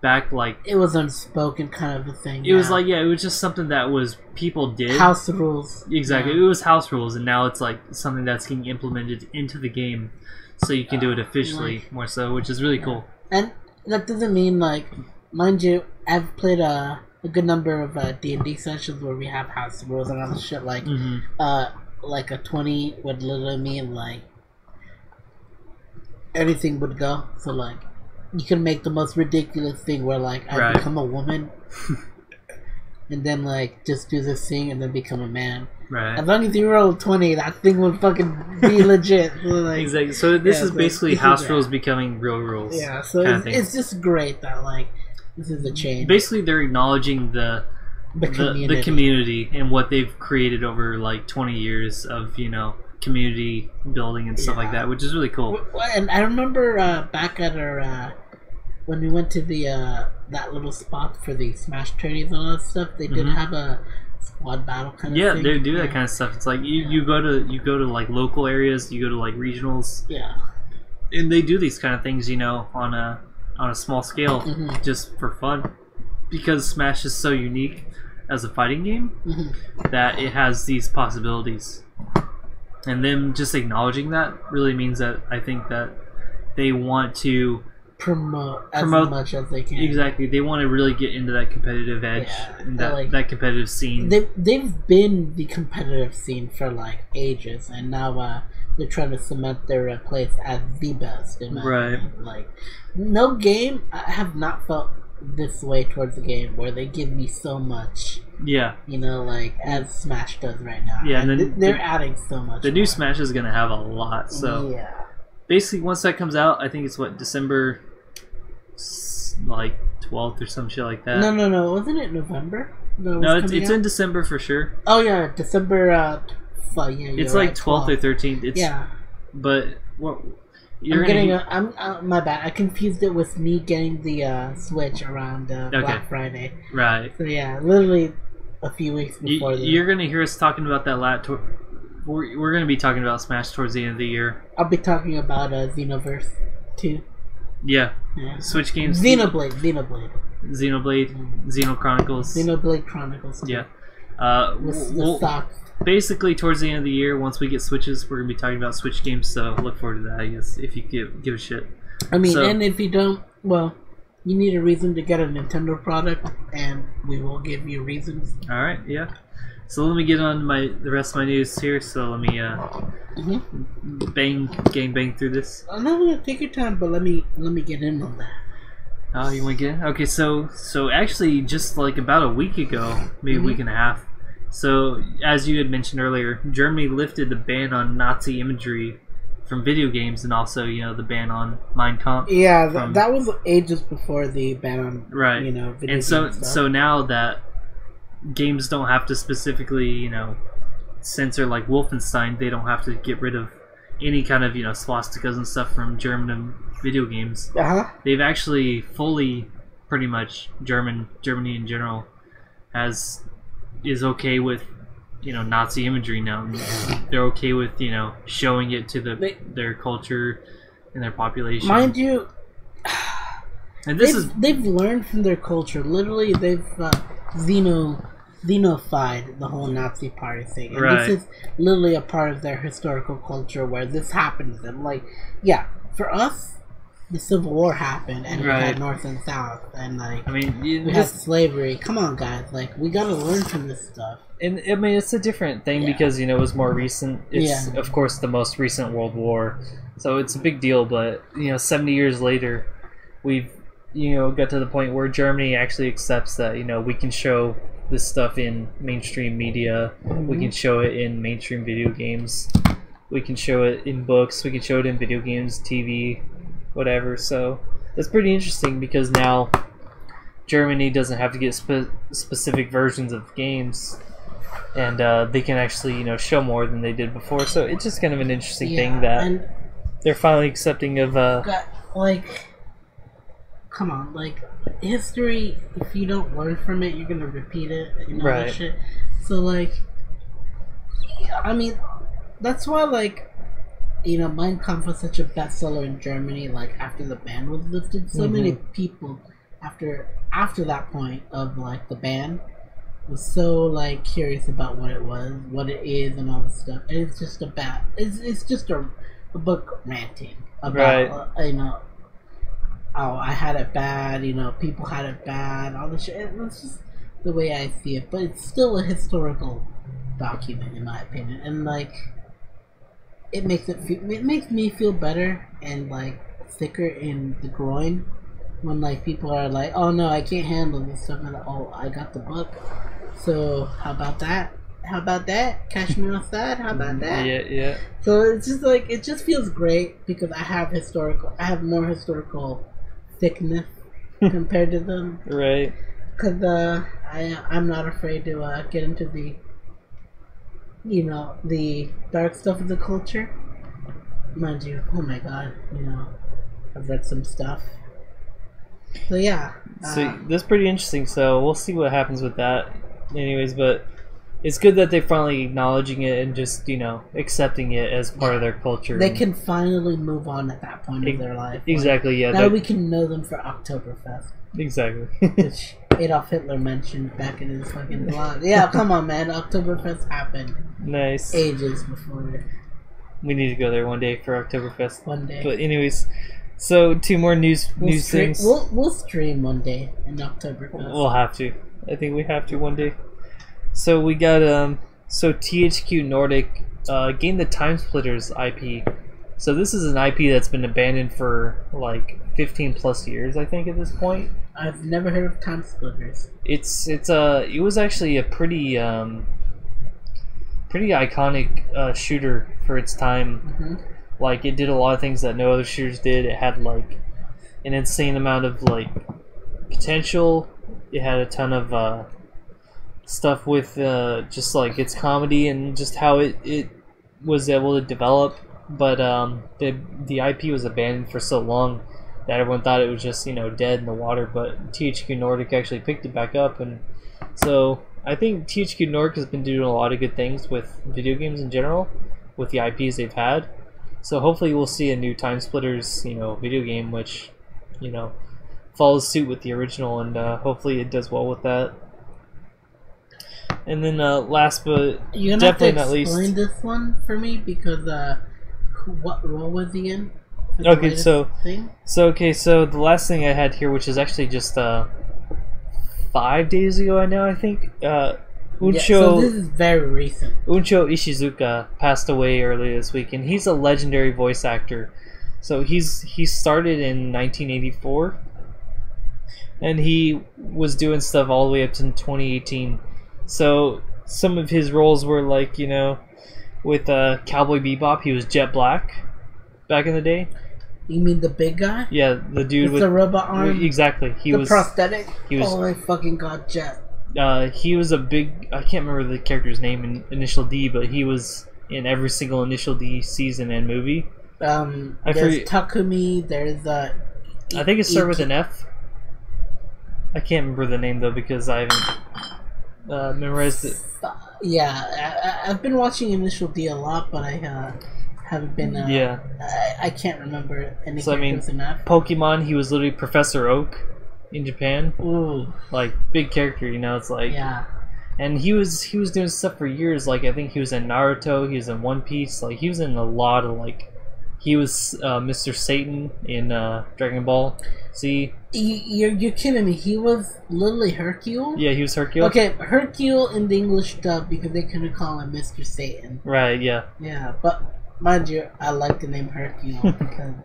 back, like it was unspoken kind of a thing. It was like, it was just something that was people did house rules. Exactly, it was house rules, and now it's like something that's getting implemented into the game, so you can do it officially more so, which is really cool. And that doesn't mean like, mind you, I've played a good number of D&D sessions where we have house rules and other shit. Like like a 20 would literally mean like anything would go. So like, you can make the most ridiculous thing where like I become a woman and then like just do this thing and then become a man. Right. As long as you roll 20, that thing will fucking be legit. So, like, exactly. So this is basically house rules becoming real rules. Yeah. So it's just great that like this is a change. Basically, they're acknowledging the the community and what they've created over like 20 years of community building and stuff like that, which is really cool. And I remember back at our when we went to the that little spot for the Smash tourneys and all that stuff, they did have a squad battle kind of thing. Yeah, they do that kind of stuff. It's like you go to like local areas, you go to like regionals. Yeah. And they do these kind of things, on a small scale, just for fun, because Smash is so unique as a fighting game that it has these possibilities, and them just acknowledging that really means that I think that they want to promote as much as they can. Exactly, they want to really get into that competitive edge and that competitive scene. They've been the competitive scene for like ages, and now they're trying to cement their place as the best. In my opinion. Like, no game I have not felt this way towards the game where they give me so much. Yeah. Like as Smash does right now. Yeah, and then they're adding so much. The new Smash is gonna have a lot. So basically, once that comes out, I think it's December, like 12th or some shit like that. No. Wasn't it November? No, it's in December for sure. Oh yeah, December. It's like 12th or 13th. But what? I'm my bad. I confused it with me getting the Switch around Black Friday. Right. So yeah, literally a few weeks before. You're gonna hear us talking about that we're gonna be talking about Smash towards the end of the year. I'll be talking about Xenoverse 2. Yeah. Switch games. Xenoblade. Xeno Chronicles. Xenoblade Chronicles 2. Yeah. With socks. Basically, towards the end of the year, once we get Switches, we're going to be talking about Switch games, so look forward to that, I guess, if you give a shit. I mean, and if you don't, well, you need a reason to get a Nintendo product, and we will give you reasons. Alright, yeah. So let me get on the rest of my news here, so let me bang through this. No, take your time, but let me get in on that. Oh, you want to get in? Okay, so actually, just like about a week ago, maybe a week and a half, so, as you had mentioned earlier, Germany lifted the ban on Nazi imagery from video games, and also, the ban on Mein Kampf. Yeah, that was ages before the ban on, video games. And so now that games don't have to specifically, censor like Wolfenstein, they don't have to get rid of any kind of, swastikas and stuff from German video games. They've actually fully, pretty much, Germany in general, is okay with Nazi imagery now. They're okay with showing it to their culture and their population. Mind you, and they've learned from their culture. Literally, they've xenofied the whole Nazi party thing, and this is literally a part of their historical culture where this happened to them. Like, for us, the Civil War happened, and we had North and South, and we had slavery. Come on, guys! Like, we gotta learn from this stuff. And I mean, it's a different thing because it was more recent. It's of course the most recent World War, so it's a big deal. But 70 years later, we've got to the point where Germany actually accepts that we can show this stuff in mainstream media. We can show it in mainstream video games. We can show it in books. We can show it in video games, TV. Whatever, so that's pretty interesting because now Germany doesn't have to get specific versions of games, and they can actually show more than they did before. So it's just kind of an interesting thing that they're finally accepting of. Come on, history. If you don't learn from it, you're gonna repeat it. That shit. So I mean, that's why Mein Kampf was such a bestseller in Germany. After the ban was lifted, so many people after that point of the ban was so curious about what it was, what it is, and all this stuff. And it's just it's just a book ranting about oh, I had it bad. People had it bad. All this shit. It's just the way I see it, but it's still a historical document in my opinion, and it makes me feel better and thicker in the groin when people are like, oh no, I can't handle this stuff, and oh, I got the book, so how about that? Cash me outside. How about that? Yeah. So it's just it just feels great because I have more historical thickness compared to them. Right. Because I'm not afraid to get into the, the dark stuff of the culture. Mind you, oh my god, I've read some stuff. So yeah. So that's pretty interesting. So we'll see what happens with that. Anyways, but it's good that they're finally acknowledging it and just accepting it as part of their culture. They can finally move on at that point of their life. Exactly. Yeah. Now we can know them for Oktoberfest. Exactly. Which Adolf Hitler mentioned back in his fucking blog. Yeah, come on, man. Oktoberfest happened. Nice. Ages before. We need to go there one day for Oktoberfest. One day. But anyways, so 2 more news things. We'll stream one day in Oktoberfest. We'll have to. I think we have to one day. So we got so THQ Nordic gained the Time Splitters IP. So this is an IP that's been abandoned for like 15 plus years, I think, at this point. I've never heard of Time Splitters. It was actually a pretty iconic shooter for its time. Mm-hmm. Like, it did a lot of things that no other shooters did. It had like an insane amount of like potential. It had a ton of stuff with just like its comedy and just how it was able to develop. But the IP was abandoned for so long that everyone thought it was just dead in the water. But THQ Nordic actually picked it back up, and so I think THQ Nordic has been doing a lot of good things with video games in general, with the IPs they've had. So hopefully we'll see a new Time Splitters video game which follows suit with the original, and hopefully it does well with that. And then last but definitely not least, explain this one for me because what role was he in? Okay, so the last thing I had here, which is actually just 5 days ago I think. So this is very recent. Uncho Ishizuka passed away earlier this week, and he's a legendary voice actor. So he started in 1984, and he was doing stuff all the way up to 2018. So some of his roles were like, with Cowboy Bebop, he was Jet Black back in the day. You mean the big guy? Yeah, the dude with the robot arm. Exactly, the prosthetic. Oh my fucking god, Jet. He was a big. I can't remember the character's name in Initial D, but he was in every single Initial D season and movie. There's Takumi. There's I think it started with an F. I can't remember the name though because I haven't memorized it. Yeah, I've been watching Initial D a lot, but I haven't been. Yeah. I can't remember any so, characters in that. Pokemon. He was literally Professor Oak in Japan. Ooh. Like big character, it's like. Yeah. And he was doing stuff for years. Like I think he was in Naruto. He was in One Piece. Like he was in a lot of like. He was Mr. Satan in Dragon Ball. See. You're kidding me. He was literally Hercule? Yeah, he was Hercule. Okay, Hercule in the English dub because they couldn't call him Mr. Satan. Right, yeah. Yeah, but mind you, I like the name Hercule because...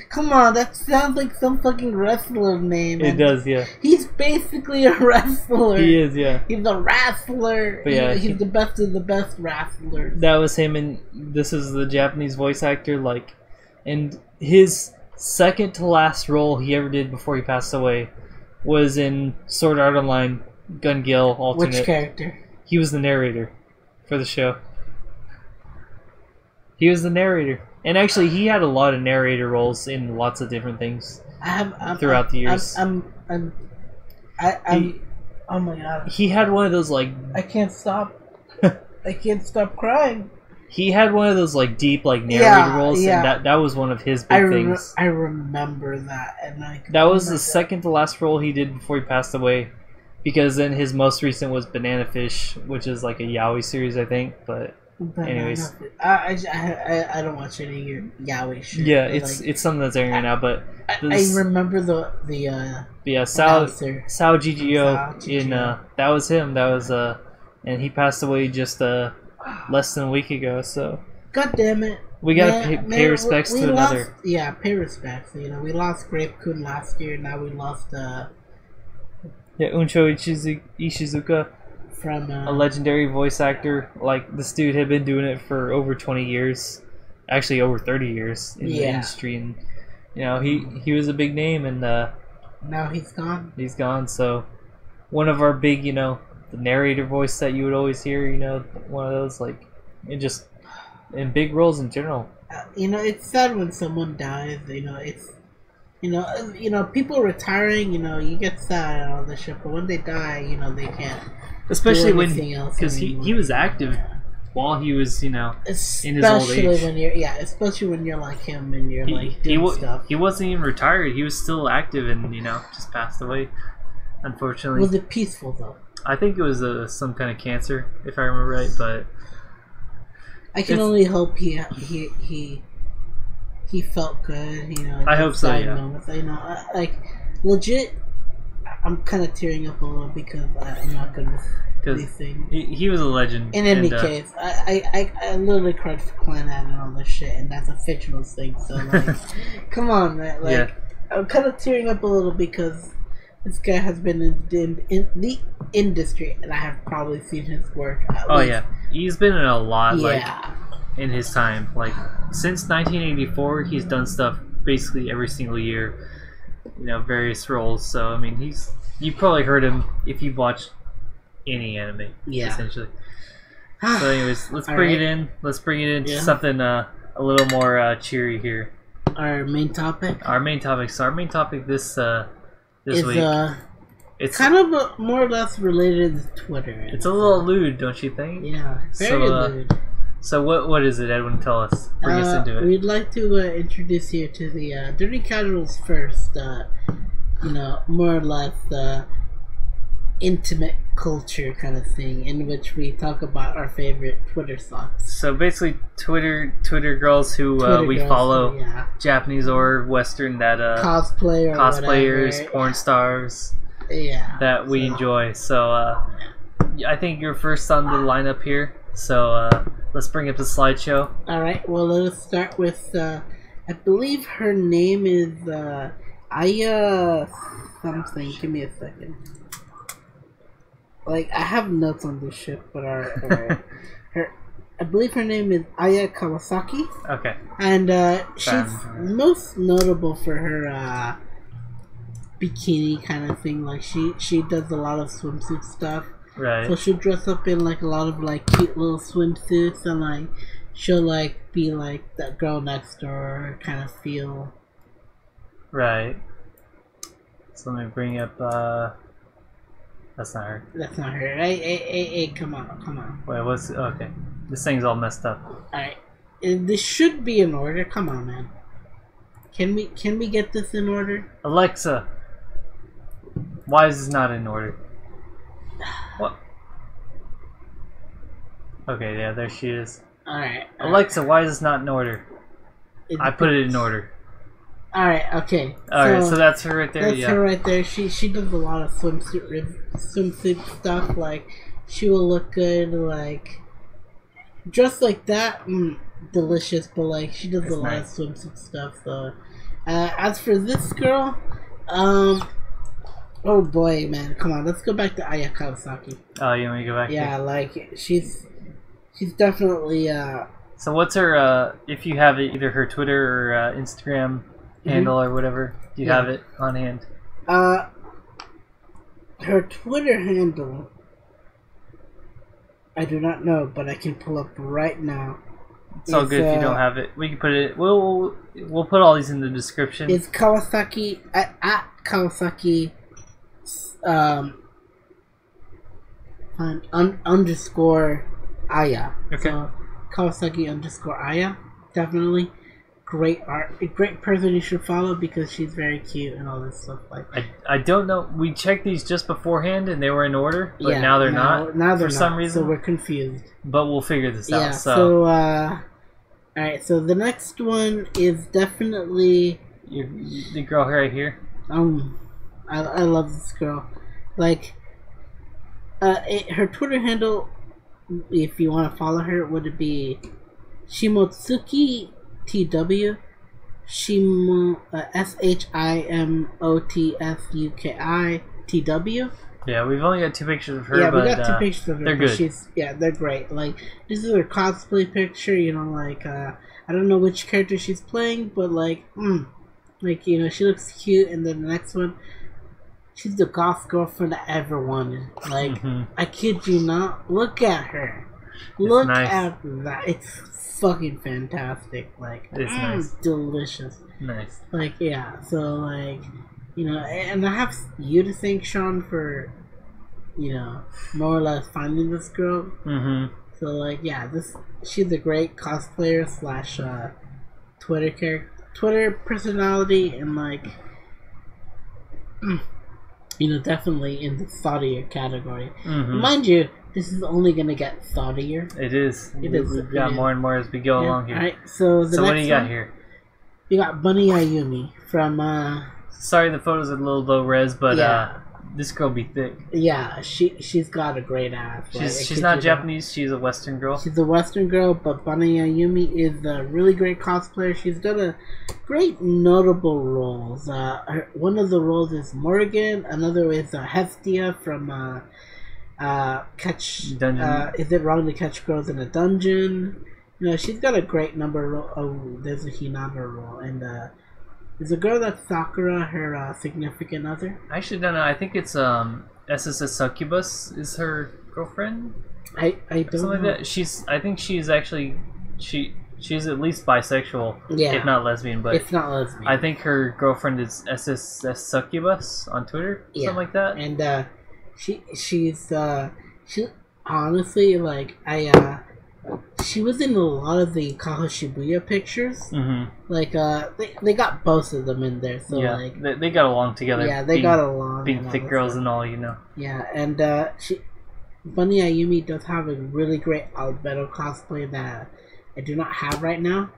Come on, that sounds like some fucking wrestler name. It does, yeah. He's basically a wrestler. He is, yeah. He's a wrestler. But yeah, he's the best of the best wrestlers. That was him, and this is the Japanese voice actor, like... And his second to last role he ever did before he passed away was in Sword Art Online Gun Gale Alternate. Which character? He was the narrator for the show. He was the narrator. And actually, he had a lot of narrator roles in lots of different things throughout the years. Oh my god. He had one of those, like... I can't stop. I can't stop crying. He had one of those like deep like narrator roles, and that was one of his big things. I remember that, and that was the second to last role he did before he passed away, because then his most recent was Banana Fish, which is like a yaoi series, I think. But anyways, I don't watch any yaoi shit. Yeah, it's something that's airing right now. But I remember the Sao GGO in that was him. That was and he passed away just less than a week ago, so... God damn it. We gotta pay respects to another. Yeah, pay respects. We lost Grape-kun last year, now we lost... Uncho Ishizuka. From... a legendary voice actor. Like, this dude had been doing it for over 20 years. Actually, over 30 years in the industry. And, he was a big name, and... now he's gone. He's gone, so... one of our big, the narrator voice that you would always hear. One of those like, it just in big roles in general. It's sad when someone dies. It's people retiring. You get sad and all this shit, but when they die, they can't. Especially because he was active while he was, in his old age. Especially when you're like him and you're doing stuff. He wasn't even retired. He was still active and just passed away. Unfortunately. Was it peaceful though? I think it was some kind of cancer, if I remember right. But I can only hope he felt good. I hope so. Yeah. Moments. Legit. I'm kind of tearing up a little because I'm not good with these things. He was a legend. In any case, I literally cried for Planet and all this shit, and that's a fictional thing. So come on, man. I'm kind of tearing up a little because this guy has been in the industry, and I have probably seen his work. He's been in a lot. In his time, since 1984, he's done stuff basically every single year. Various roles. So I mean, you've probably heard him if you've watched any anime. Yeah. Essentially. So, anyways, let's bring it in. Let's bring it into something a little more cheery here. Our main topic. So our main topic this week. It's kind of more or less related to Twitter. It's a little lewd, don't you think? Yeah, very lewd. So what is it, Edwin? Tell us. Bring us into it. We'd like to introduce you to the Dirty Casuals first. More or less intimate culture kind of thing, in which we talk about our favorite Twitter songs. So basically, Twitter girls who we follow, Japanese or Western, that cosplayers, porn stars, that we enjoy. So I think you're first on the lineup here. So let's bring up the slideshow. All right. Well, let us start with. I believe her name is Aya something. Give me a second. I have notes on this shit, but her I believe her name is Aya Kawasaki. Okay. And she's most notable for her bikini kind of thing. She does a lot of swimsuit stuff. Right. So she'll dress up in a lot of cute little swimsuits, and she'll be that girl next door kind of feel. Right. So let me bring up that's not her. That's not her. Hey, come on. Wait, okay. This thing's all messed up. Alright. This should be in order. Come on, man. Can we get this in order? Alexa, why is this not in order? What? Okay, yeah, there she is. Alright. Alexa, why is this not in order? I put it in order. Alright, okay. Alright, so that's her right there? That's her right there. She does a lot of swimsuit stuff. She will look good, dressed like that, delicious, but she does a lot of swimsuit stuff, so. As for this girl, oh boy, man, come on, let's go back to Aya Kawasaki. Oh, you want me to go back? Yeah, she's definitely, So what's her, if you have it, either her Twitter or Instagram handle or whatever, do you have it on hand? Her Twitter handle, I do not know, but I can pull up right now. It's all good if you don't have it. We can put it. We'll put all these in the description. It's Kawasaki at Kawasaki underscore Aya. Okay. So, Kawasaki underscore Aya. Definitely great art. A great person you should follow because she's very cute and all this stuff like that. I don't know. We checked these just beforehand and they were in order, but now they're not. Now they're for some reason. So we're confused. But we'll figure this out. So alright, so the next one is definitely the girl right here. I love this girl. Her Twitter handle, if you want to follow her, would be Shimotsuki TW. SHIMOTSUKI TW. Yeah, we've only got 2 pictures of her. Yeah, we got 2 pictures of her. They're good. They're great. This is her cosplay picture. I don't know which character she's playing, but she looks cute. And then the next one, she's the goth girlfriend I ever wanted. Like, I kid you not. Look at her. Look at that. It's fucking fantastic. Like, it's nice. Delicious. Nice. Like, yeah. So, like, you know, and I have you to thank, Sean, for, you know, more or less finding this girl. So, like, yeah, she's a great cosplayer slash Twitter personality, and, like, you know, definitely in the thoughtier category. Mind you, this is only gonna get thoughtier. It is. We've got more and more as we go along here. Alright, so the next what do you got here? You got Bunny Ayumi from sorry, the photos are a little low res, but this girl be thick. Yeah, she's got a great ass. She's not Japanese. She's a Western girl. She's a Western girl, but Bunny Ayumi is a really great cosplayer. She's done a great notable roles. One of the roles is Morgan. Another is Hestia from Catch. Dungeon. Is it wrong to catch girls in a dungeon? You know, she's got a great number of. Oh, there's a Hinata role, and is a girl that's Sakura, her significant other? I actually don't know. I think it's SSS Succubus is her girlfriend. I don't know. Like that. I think she's actually she's at least bisexual, if not lesbian. But if not lesbian, I think her girlfriend is SSS Succubus on Twitter, something like that. And she's honestly, like, she was in a lot of the Kaho Shibuya pictures. Like, they got both of them in there. So, like, they got along together. Yeah, they got along. Being thick girls and all, you know. Yeah, and Bunny Ayumi does have a really great Albedo cosplay that I do not have right now.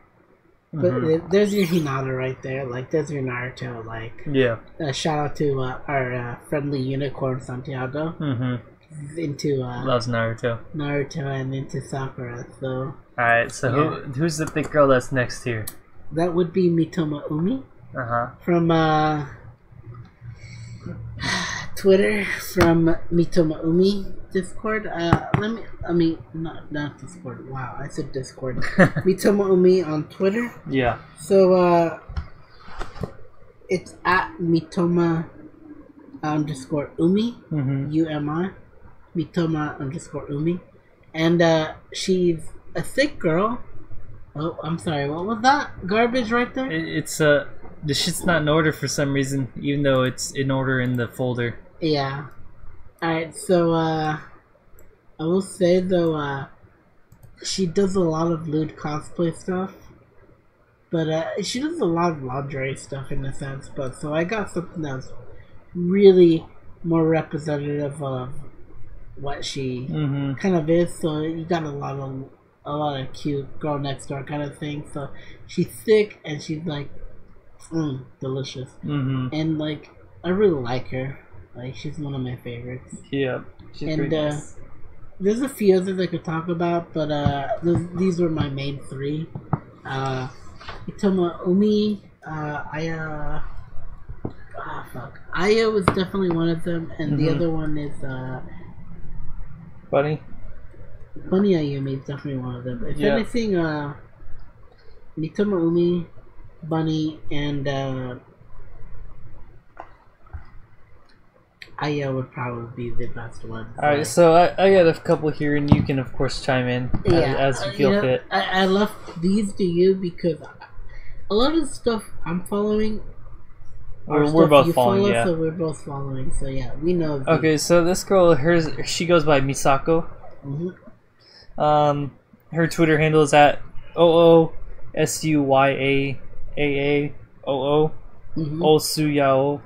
But there's your Hinata right there. Like, there's your Naruto. Like, shout out to our friendly unicorn Santiago. Into loves Naruto and into Sakura. So alright, so who's the thick girl that's next here? That would be Mitoma Umi from Twitter, from Mitoma Umi Discord. Not Discord. Wow, I said Discord. Mitoma Umi on Twitter. Yeah. So it's at Mitoma _Umi UMI. Mitoma _Umi, and she's a thick girl. Oh, I'm sorry. What was that garbage right there? It's the shit's not in order for some reason, even though it's in order in the folder. Yeah. All right. So I will say though, she does a lot of lewd cosplay stuff, but she does a lot of lingerie stuff in a sense. But so I got something that's really more representative of what she kind of is. So you got a lot of cute girl next door kind of thing. So she's thick and she's like delicious, and like I really like her. Like, she's one of my favorites. Yeah, she's and nice. There's a few others I could talk about, but these were my main three. Mitoma Umi, Aya was definitely one of them, and the other one is Bunny Ayumi is definitely one of them. If anything, Mitoma Umi, Bunny, and Aya would probably be the best one. Alright, so I got a couple here, and you can of course chime in as you feel fit. I left these to you because a lot of the stuff I'm following, we're both following, so we're both following. So yeah, we know. Okay, so this girl, she goes by Misako. Her Twitter handle is at OOSUYAAAOO Osuyao.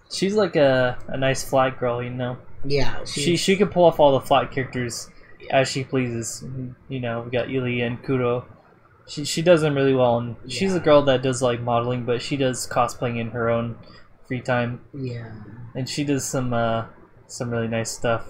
She's like a nice flat girl, you know. Yeah, she can pull off all the flat characters as she pleases. You know, we got Ili and Kuro. She does them really well, and she's a girl that does like modeling, but she does cosplaying in her own free time. Yeah, and she does some really nice stuff.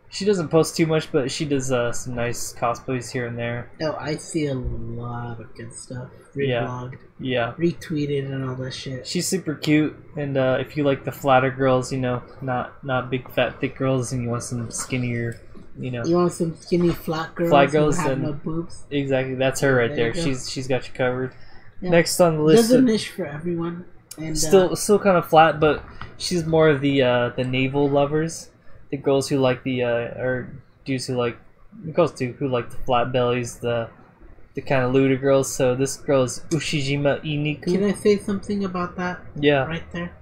She doesn't post too much, but she does some nice cosplays here and there. Oh, I see a lot of good stuff. Reblogged, retweeted, and all that shit. She's super cute, and if you like the flatter girls, you know, not big fat thick girls, and you want some skinnier, you know, you want some skinny flat girls who have no boobs. Exactly, that's her right there. She's got you covered. Yeah. Next on the list, there's a niche for everyone. And still kind of flat, but she's more of the naval lovers, the girls who like the or dudes who like girls too who like the flat bellies, the kind of looter girls. So this girl is Ushijima Iiniku. Can I say something about that? Yeah. Right there.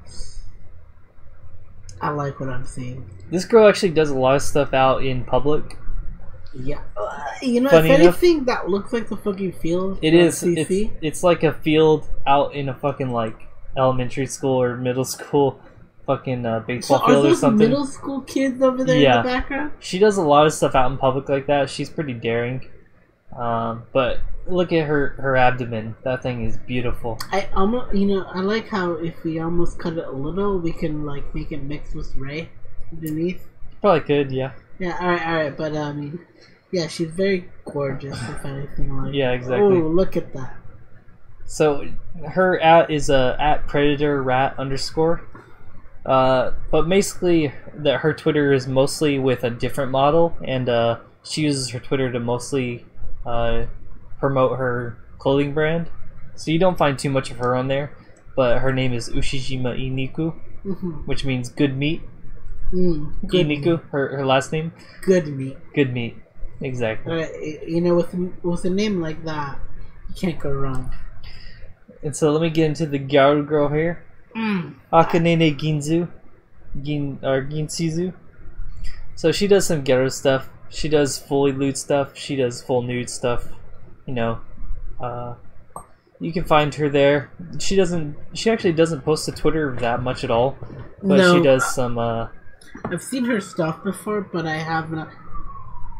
I like what I'm seeing. This girl actually does a lot of stuff out in public. Yeah. You know, Funny if enough, anything, that looks like the fucking field. it is. CC. It's like a field out in a fucking like elementary school or middle school, fucking baseball field or something. Middle school kids over there in the background? She does a lot of stuff out in public like that. She's pretty daring. But look at her abdomen. That thing is beautiful. I almost, I like how if we almost cut it a little, we can like make it mix with Ray underneath. Probably could, yeah. Yeah, all right. But yeah, she's very gorgeous. If anything, like yeah, exactly. Oh, look at that. So her @ is @ predator rat _. But basically, her Twitter is mostly with a different model, and she uses her Twitter to mostly promote her clothing brand. So you don't find too much of her on there, but her name is Ushijima Iiniku, which means good meat. Good Iiniku, meat. her last name. Good meat. Good meat, exactly. With a name like that, you can't go wrong. And so let me get into the gyaru girl here. Akanene Ginsizu. So she does some gyaru stuff. She does fully lewd stuff. She does full nude stuff. You can find her there. She actually doesn't post to Twitter that much at all, but no, she does some. I've seen her stuff before, but I have not.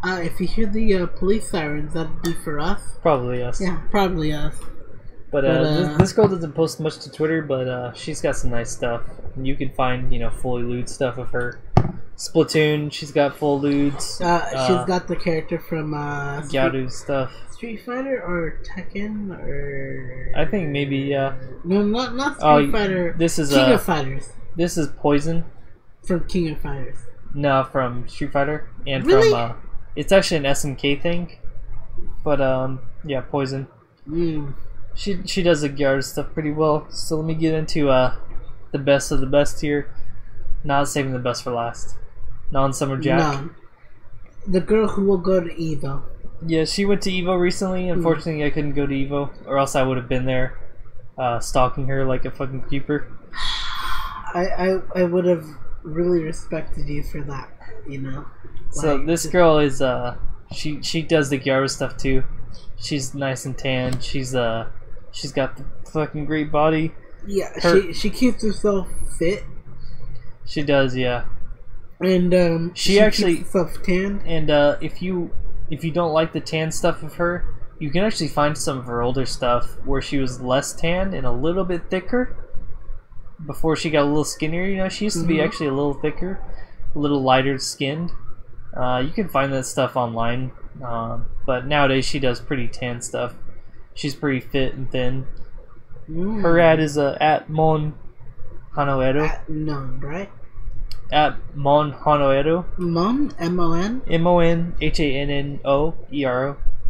If you hear the police sirens, that'd be for us. Probably us. Yeah, probably us. But this girl doesn't post much to Twitter, but she's got some nice stuff. You can find fully lewd stuff of her. Splatoon, she's got full lewds. She's got the character from Gyaru stuff. Street Fighter or Tekken or I think maybe yeah. No, not Street Fighter. This is King of Fighters. This is Poison. From King of Fighters. No, from Street Fighter and really? from it's actually an SNK thing, but yeah, Poison. She does the Gyaru stuff pretty well. So let me get into the best of the best here. Not saving the best for last. Nonsummerjack. No. The girl who will go to Evo. Yeah, she went to Evo recently. Unfortunately, I couldn't go to Evo, or else I would have been there, stalking her like a fucking creeper. I would have really respected you for that, So this girl is she does the Gyaru stuff too. She's nice and tan. She's got the fucking great body. Yeah, she keeps herself fit. She does, yeah. And she actually keeps herself tan. And if you don't like the tan stuff of her, you can actually find some of her older stuff where she was less tan and a little bit thicker. Before she got a little skinnier, she used to be actually a little thicker, a little lighter skinned. You can find that stuff online, but nowadays she does pretty tan stuff. She's pretty fit and thin. Her @ is @ Mon Hanoero. None, right? @ Mon Hanoero. Mon? M-O-N? MONHANNOERO.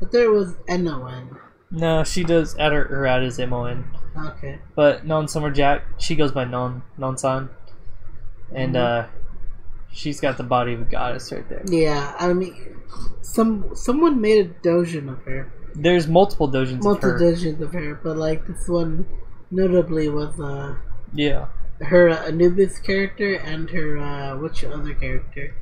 I thought it was N-O-N. No, she does. Her @ is MON. Okay. But Nonsummerjack, she goes by Nonsan, and she's got the body of a goddess right there. Yeah, I mean, someone made a doujin of her. There's multiple doujins of her. But like this one, notably was yeah, her Anubis character and her which other character?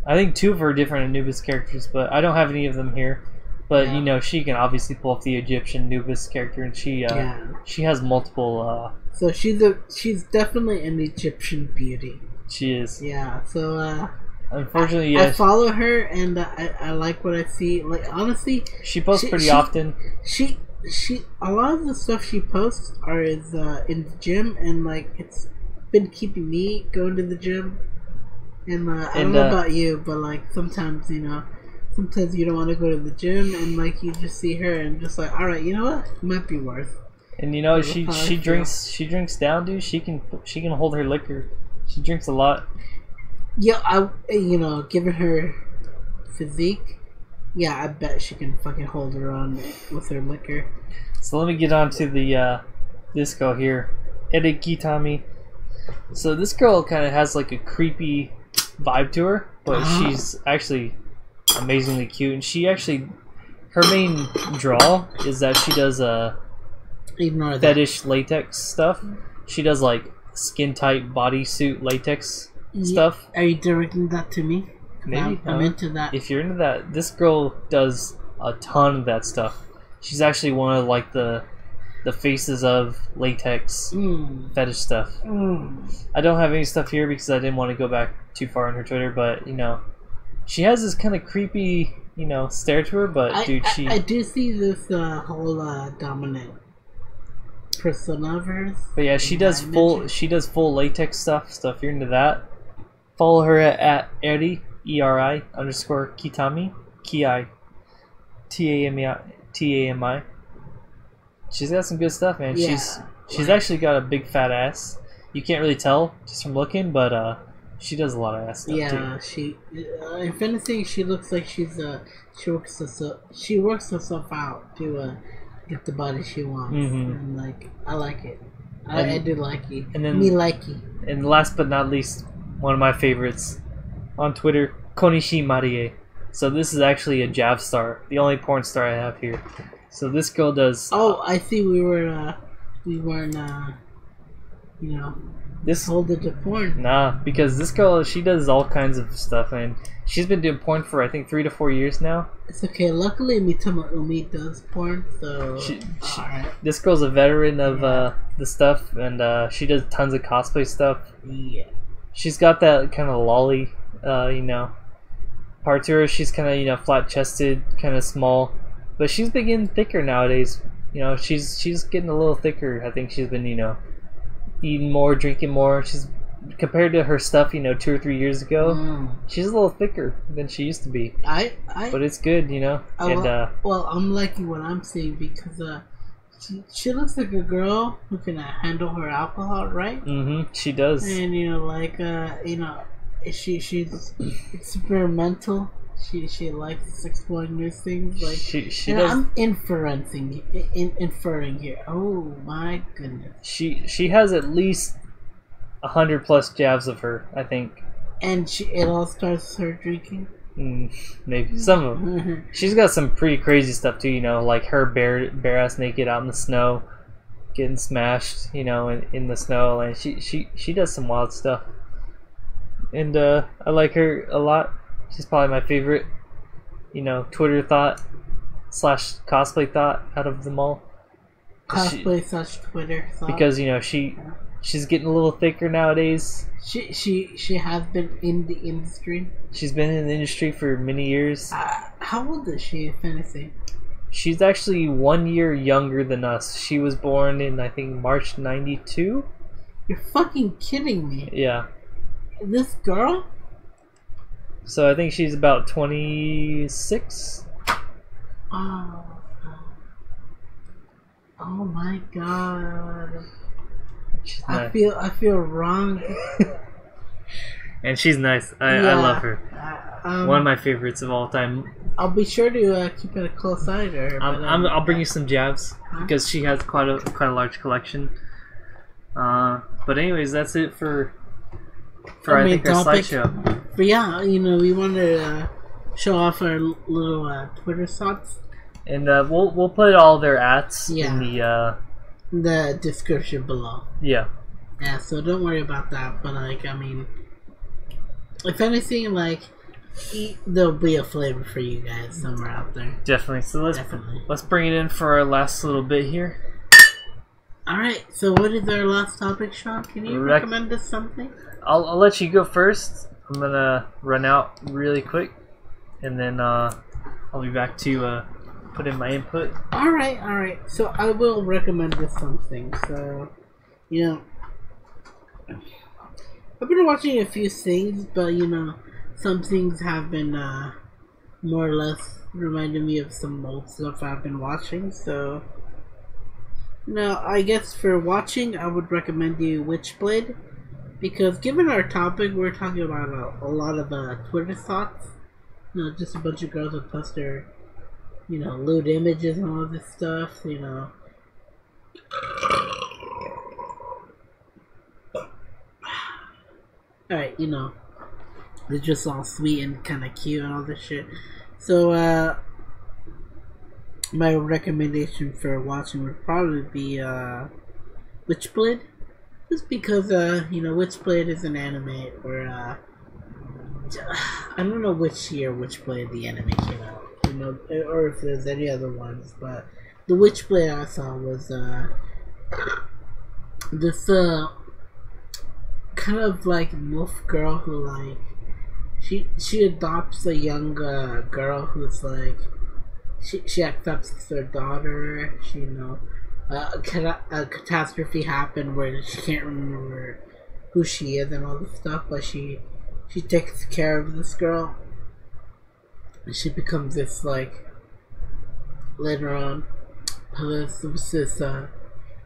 I think 2 of her different Anubis characters, but I don't have any of them here. But she can obviously pull off the Egyptian Anubis character, and she has multiple. So she's definitely an Egyptian beauty. She is. Yeah. So unfortunately, I follow her, and I like what I see. Like honestly, she posts pretty often. She a lot of the stuff she posts is in the gym, and like it's been keeping me going to the gym. And I don't know about you, but like sometimes sometimes you don't want to go to the gym, and like you just see her and just like, all right, you know what, it might be worth. And she drinks down, dude. She can hold her liquor. She drinks a lot. Yeah, given her physique, yeah, I bet she can fucking hold her on with her liquor. So let me get on to the this girl here, Eri Kitami. So this girl kind of has like a creepy vibe to her, but she's actually amazingly cute, and she actually, her main draw is that she does fetish latex stuff. She does like skin tight bodysuit latex stuff. Are you directing that to me? Maybe I'm into that. If you're into that, this girl does a ton of that stuff. She's actually one of like the faces of latex fetish stuff. I don't have any stuff here because I didn't want to go back too far on her Twitter, but you know, she has this kind of creepy, you know, stare to her. But I do see this whole dominant persona of hers. But yeah, she does full latex stuff. So if you're into that, follow her at Eri _Kitami Tami. She's got some good stuff, man. Yeah, she's actually got a big fat ass. You can't really tell just from looking, but she does a lot of ass stuff too. Yeah, if anything, she looks like she works herself out to get the body she wants, and like I like it. I do like it. And then And last but not least, one of my favorites on Twitter, Konishi. So this is actually a Jav star, the only porn star I have here. So this girl does. Oh, I see. We weren't, this holded to porn. Nah, because this girl, she does all kinds of stuff, and she's been doing porn for I think 3 to 4 years now. It's okay. Luckily, Mitama Umi does porn, so alright. This girl's a veteran of the stuff, and she does tons of cosplay stuff. Yeah. She's got that kind of lolly, part to her. She's kind of flat chested, kind of small. But she's been getting thicker nowadays. You know, she's getting a little thicker. I think she's been, eating more, drinking more. She's compared to her stuff, 2 or 3 years ago. She's a little thicker than she used to be. But it's good, well, I'm liking what I'm seeing because she looks like a girl who can handle her alcohol, right? She does. And she's experimental. She likes exploring new things. Like she does. I'm inferring here. Oh my goodness. She has at least 100+ jabs of her, I think. And it all starts with her drinking. Maybe some of them. She's got some pretty crazy stuff too. Like her bare ass naked out in the snow, getting smashed. In the snow, and she does some wild stuff. And I like her a lot. She's probably my favorite, Twitter thought / cosplay thought out of them all. Cosplay / Twitter thought. Because she's getting a little thicker nowadays. She has been in the industry. She's been in the industry for many years. How old is she, if anything? She's actually 1 year younger than us. She was born in I think March '92. You're fucking kidding me. Yeah. This girl? So I think she's about 26. Oh my god. Nice. I feel wrong. And she's nice. I love her. One of my favorites of all time. I'll be sure to keep it a close eye to her. I'll bring you some jabs because she has quite a large collection. But anyways, that's it for I think our slideshow. But yeah, we wanted to show off our little Twitter thoughts. And we'll put all their ats in the description below. Yeah. Yeah, so don't worry about that. But if anything, there'll be a flavor for you guys somewhere out there. Definitely. So let's bring it in for our last little bit here. Alright, so what is our last topic, Sean? Can you recommend us something? I'll let you go first. I'm gonna run out really quick, and then I'll be back to put in my input. Alright. So I will recommend us something. So, I've been watching a few things, but some things have been more or less reminding me of some old stuff I've been watching. So, I guess for watching, I would recommend you Witchblade. Because given our topic, we're talking about a lot of Twitter thoughts. Just a bunch of girls would post their, lewd images and all this stuff, Alright, you know, they're just all sweet and kind of cute and all this shit. So, my recommendation for watching would probably be, Witchblade. Just because, you know, Witchblade is an anime where, I don't know which year Witchblade the anime came out, you know, or if there's any other ones, but the Witchblade I saw was, this, kind of like MILF girl who, like, she adopts a young, girl who's, like, she accepts it's her daughter, she, you know, a catastrophe happened where she can't remember who she is and all this stuff, but she takes care of this girl, and she becomes this, like, later on, this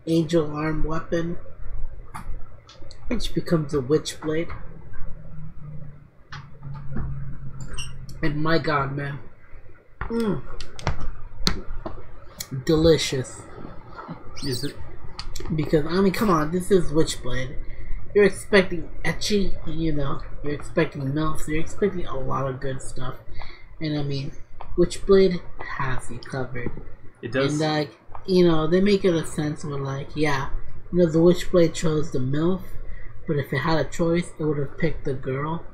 angel arm weapon, and she becomes a witchblade. And my god, man, delicious. Is it? Because, I mean, come on, this is Witchblade. You're expecting ecchi, you know, you're expecting MILFs, you're expecting a lot of good stuff. And I mean, Witchblade has you covered. It does. And, like, you know, they make it a sense where, like, yeah, you know, the Witchblade chose the MILF, but if it had a choice, it would have picked the girl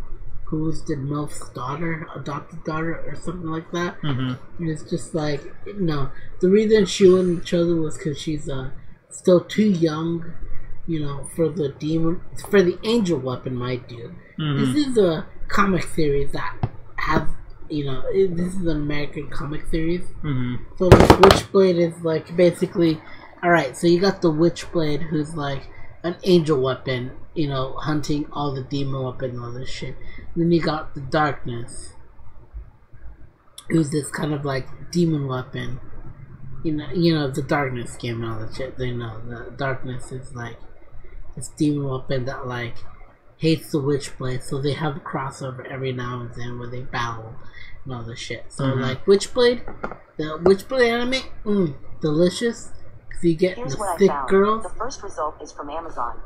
who's the MILF's daughter, adopted daughter, or something like that. And it's just like, no, the reason she wouldn't have chosen was because she's still too young, you know, for the angel weapon, mind you. This is a comic series that has, you know, this is an American comic series. So like, Witchblade is like basically, alright, so you got the Witchblade who's like an angel weapon, you know, hunting all the demon weapons and all this shit. And then you got the Darkness, who's this kind of like demon weapon. You know the Darkness game and all that shit. You know, the Darkness is like this demon weapon that like hates the Witchblade, so they have a crossover every now and then where they battle and all this shit. So like Witchblade, the Witchblade anime, delicious. Cause you get Here's the thick girls. The first result is from Amazon.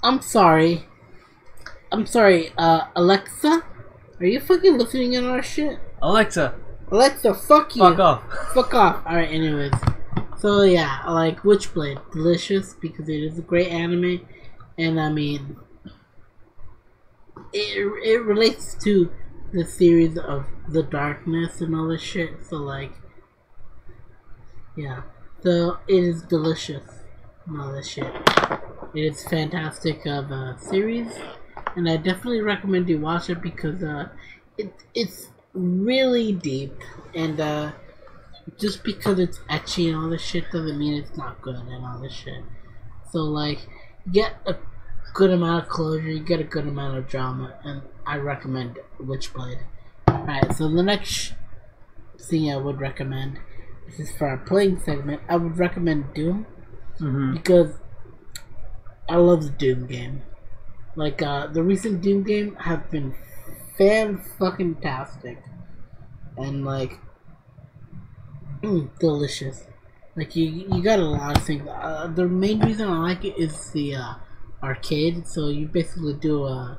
I'm sorry, Alexa, are you fucking listening in our shit? Alexa, fuck you. Fuck off. Fuck off. Alright, anyways. So yeah, I like Witchblade. Delicious because it is a great anime. And I mean, it relates to the series of the Darkness and all this shit. So like, yeah. So it is delicious and all this shit. It is fantastic of a series. And I definitely recommend you watch it because it's really deep, and just because it's ecchi and all this shit doesn't mean it's not good and all this shit. So like, you get a good amount of closure, you get a good amount of drama, and I recommend Witchblade. Alright, so the next thing I would recommend, this is for our playing segment, I would recommend Doom, because I love the Doom game. Like, the recent Doom game have been fan-fucking-tastic. And, like, delicious. Like, you got a lot of things. The main reason I like it is the, arcade. So you basically do a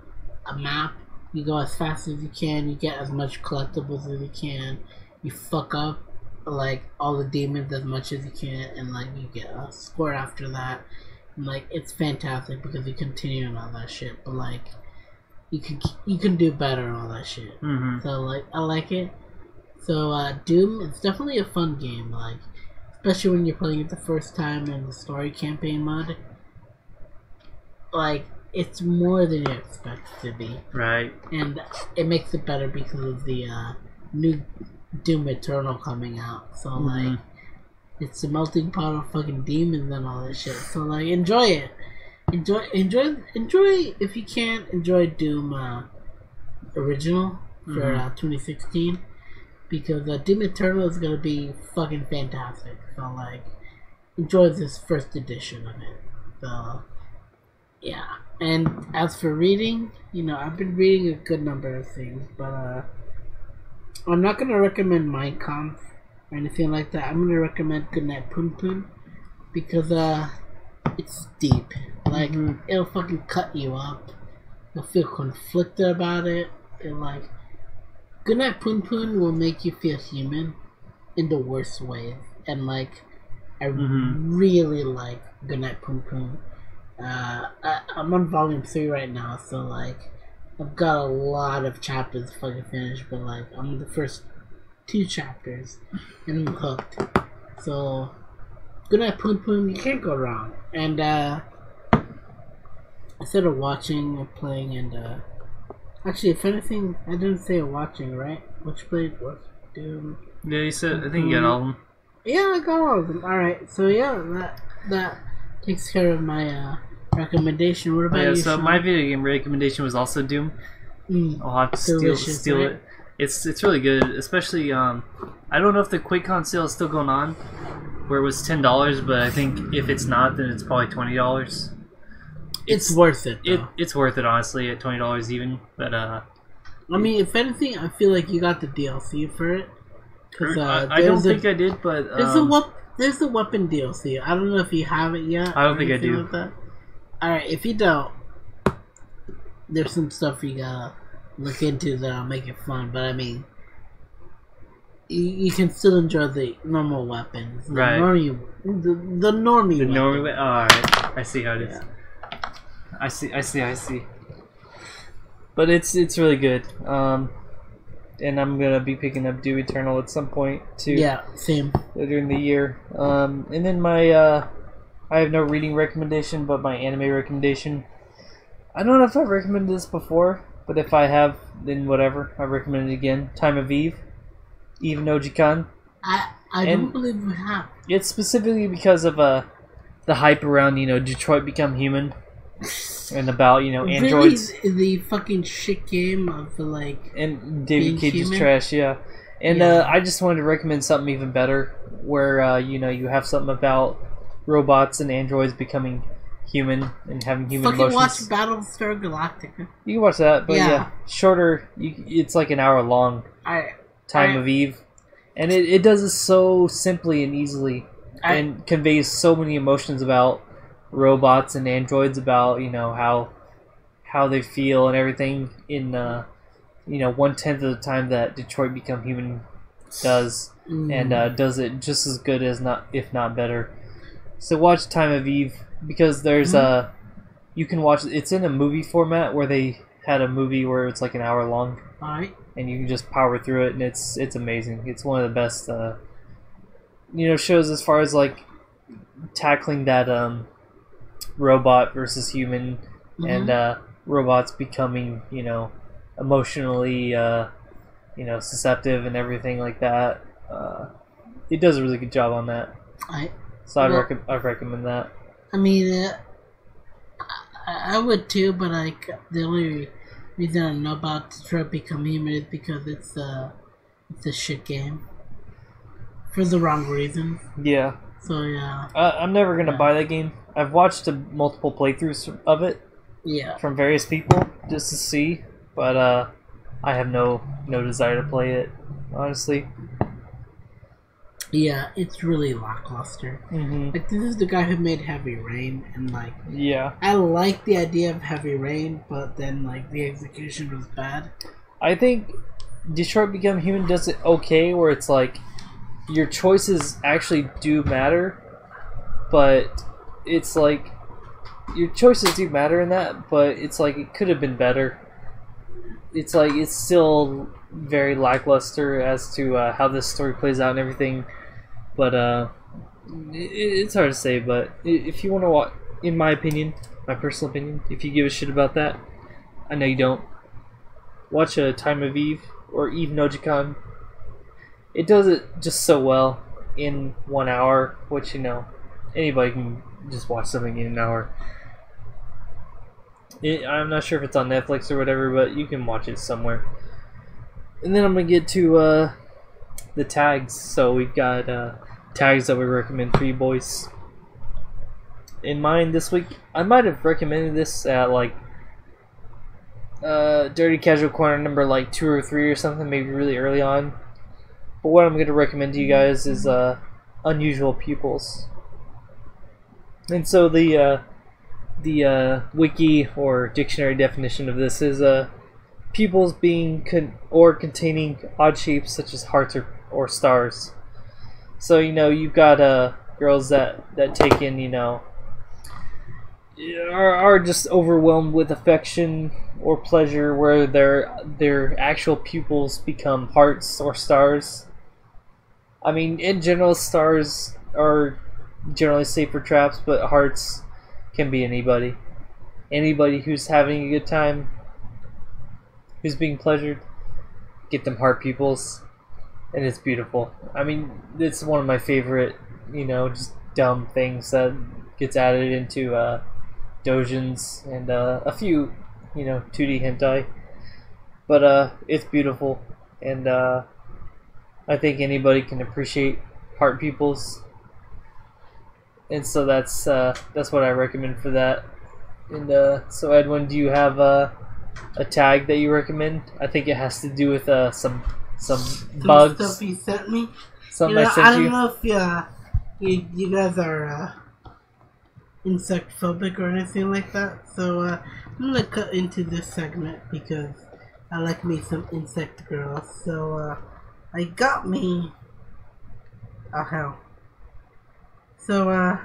map. You go as fast as you can. You get as much collectibles as you can. You fuck up, like, all the demons as much as you can. And, like, you get a score after that. And, like, it's fantastic because you continue and all that shit. But, like, you can do better and all that shit. So, like, I like it. So, Doom, it's definitely a fun game, like, especially when you're playing it the first time in the story campaign mode. Like, it's more than you expect it to be. Right. And it makes it better because of the, new Doom Eternal coming out. So, like, it's a melting pot of fucking demons and all that shit. So, like, enjoy it. Enjoy, if you can, enjoy Doom, original for, 2016. Because Doom Eternal is gonna be fucking fantastic. So, like, enjoy this first edition of it. So, yeah. And as for reading, you know, I've been reading a good number of things, but I'm not gonna recommend Mein Kampf or anything like that. I'm gonna recommend Goodnight Poon Poon because it's deep. Like, it'll fucking cut you up. You'll feel conflicted about it. And, like, Goodnight Poon Poon will make you feel human in the worst ways. And, like, I really like Goodnight Poon Poon. I'm on volume 3 right now, so, like, I've got a lot of chapters to fucking finish, but, like, I'm in the first 2 chapters, and I'm hooked. So, Goodnight Poon Poon, you can't go wrong. And, instead of watching or playing, and, actually, if anything, I didn't say watching, right? Which played what? Doom. Yeah, you said, I think you got all of them. Yeah, I got all of them. Alright, so yeah, that takes care of my, recommendation. What about you? So Sean? my video game recommendation was also Doom. I'll have to steal right? it. It's really good, especially I don't know if the QuakeCon sale is still going on, where it was $10, but I think if it's not, then it's probably $20. It's worth it. Though. It's worth it honestly at $20 even. But I mean, if anything, I feel like you got the DLC for it. I don't think I did, but there's the weapon DLC. I don't know if you have it yet. I don't think I do. Like Alright, if you don't, there's some stuff you gotta look into that'll make it fun. But I mean, you can still enjoy the normal weapons, the normie weapons. Alright, I see how it is. Yeah. I see. But it's really good. And I'm gonna be picking up Doom Eternal at some point too. Yeah, same. Later in the year. And then my I have no reading recommendation, but my anime recommendation. I don't know if I've recommended this before, but if I have, then whatever. I recommend it again. Time of Eve. Eve no Jikan. I don't believe we have. It's specifically because of the hype around, Detroit Become Human. And about, androids. Really, the fucking shit game of like. And David Cage's human? trash, yeah. And I just wanted to recommend something even better, where you have something about robots and androids becoming human and having human fucking emotions. Watch Battlestar Galactica. You can watch that, but yeah shorter. It's like an hour long. Time of Eve, and it does it so simply and easily, and conveys so many emotions about robots and androids, about how they feel and everything in 1/10 of the time that Detroit Become Human does, and does it just as good as if not better. So watch Time of Eve, because there's you can watch it's in a movie format, where they had a movie where it's like an hour long. Alright. And you can just power through it, and it's amazing. It's one of the best shows as far as like tackling that robot versus human, and robots becoming emotionally susceptible and everything like that. It does a really good job on that. So I'd recommend that. I mean, I would too, but like the only reason I know about Detroit Become Human is because it's a shit game for the wrong reasons. Yeah. So yeah. I'm never gonna buy that game. I've watched multiple playthroughs of it. Yeah. From various people just to see, but I have no desire to play it, honestly. Yeah, it's really lackluster. Like, this is the guy who made Heavy Rain, and like, I like the idea of Heavy Rain, but then like the execution was bad. I think Detroit Become Human does it okay, where it's like your choices actually do matter, but it's like your choices do matter in that, but it's like it could have been better. It's like it's still very lackluster as to how this story plays out and everything. But it's hard to say. But if you want to watch, in my opinion, my personal opinion, if you give a shit about that, I know you don't, watch a Time of Eve or Eve no Jikan. It does it just so well in 1 hour, which anybody can just watch something in an hour. I'm not sure if it's on Netflix or whatever, but you can watch it somewhere. And then I'm gonna get to the tags. So we've got tags that we recommend for you boys. In mine this week, I might have recommended this at like Dirty Casual Corner number like 2 or 3 or something, maybe really early on. But what I'm gonna recommend to you guys is Unusual Pupils. And so the the wiki or dictionary definition of this is pupils being containing odd shapes such as hearts or stars. So you've got girls that take in are just overwhelmed with affection or pleasure, where their actual pupils become hearts or stars. I mean, in general, stars are generally safe for traps, but hearts can be anybody. Anybody who's having a good time, who's being pleasured, get them heart pupils, and it's beautiful. I mean, it's one of my favorite, just dumb things that gets added into doujins and a few, 2D hentai. But it's beautiful, and I think anybody can appreciate heart pupils. And so that's what I recommend for that. And so Edwin, do you have a tag that you recommend? I think it has to do with some bugs. Stuff you sent me. Something I sent you. I don't know if you guys are insect phobic or anything like that. So I'm gonna cut into this segment because I like me some insect girls. So I got me. Oh hell. So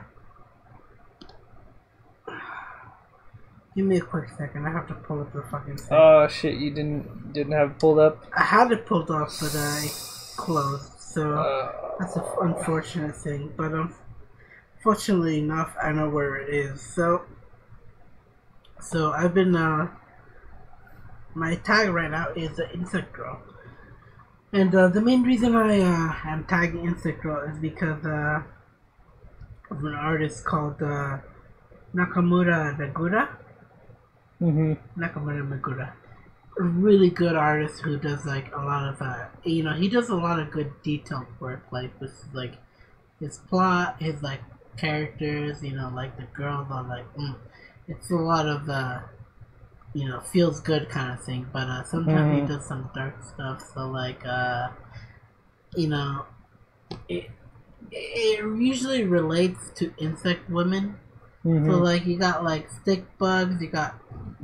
give me a quick second. I have to pull up the fucking thing. Oh shit! You didn't have it pulled up. I had it pulled up, but I closed. So that's an unfortunate thing. But fortunately enough, I know where it is. So I've been my tag right now is the insect girl, and the main reason I am tagging insect girl is because of an artist called Nakamura Megura. Nakamura Megura, a really good artist who does like a lot of he does a lot of good detailed work, like with like his plot, his like characters, like the girls are like it's a lot of feels good kind of thing, but sometimes he does some dark stuff, so like it usually relates to insect women. So like you got like stick bugs, you got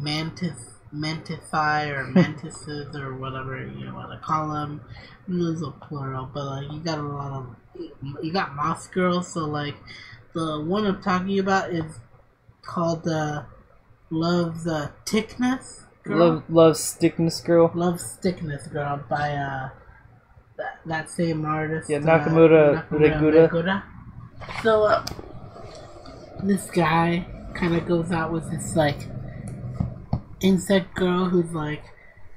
mantici or mantises or whatever you want to call them. Those are plural, but like you got a lot of moss girls. So like the one I'm talking about is called Love's Thickness Girl. Love's Stickness Girl. Love's Stickness Girl by that same artist. Yeah, Nakamura Megura. So this guy kind of goes out with this like insect girl who's like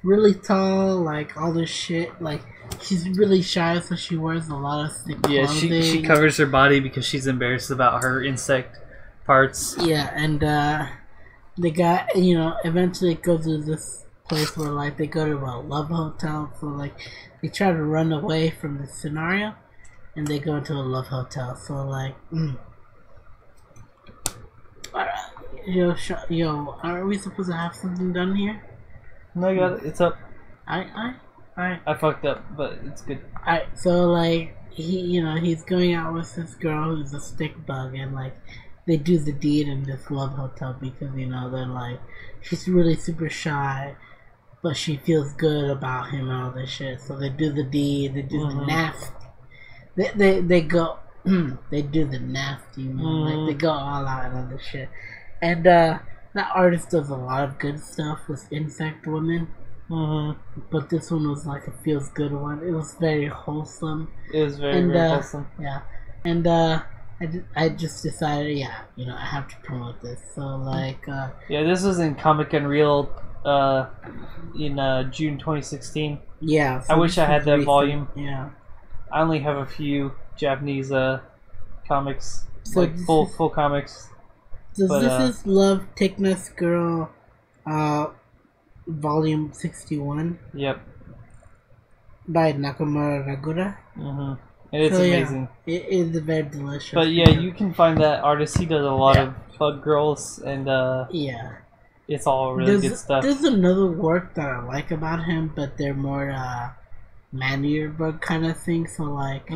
really tall, like all this shit. Like she's really shy, so she wears a lot of thick clothing. Yeah, she covers her body because she's embarrassed about her insect parts. Yeah, and the guy, eventually goes to this place where like they go to a love hotel. So like they try to run away from the scenario, and they go to a love hotel. So like. Yo, are we supposed to have something done here? No, I got it. It's up. Alright. I fucked up, but it's good. Alright, so like he's going out with this girl who's a stick bug, and like they do the deed in this love hotel because they're like she's really super shy, but she feels good about him and all this shit. So they do the deed. They do the nasty. They go. They do the nasty, like they go all out and all this shit. And that artist does a lot of good stuff with insect women. But this one was like a feels good one. It was very wholesome. It was very wholesome. Yeah, and I just decided, I have to promote this. So like, this was in Comic Unreal in June 2016. Yeah, so I wish I had that recent. volume. Yeah, I only have a few Japanese comics, so like full comics. So this is Love Thickness Girl, volume 61. Yep. By Nakamura Megura. And it's amazing. Yeah, it is very delicious. But yeah, you can find that artist. He does a lot of bug girls, and it's all really good stuff. There's another work that I like about him, but they're more man-eater bug kind of thing. So like,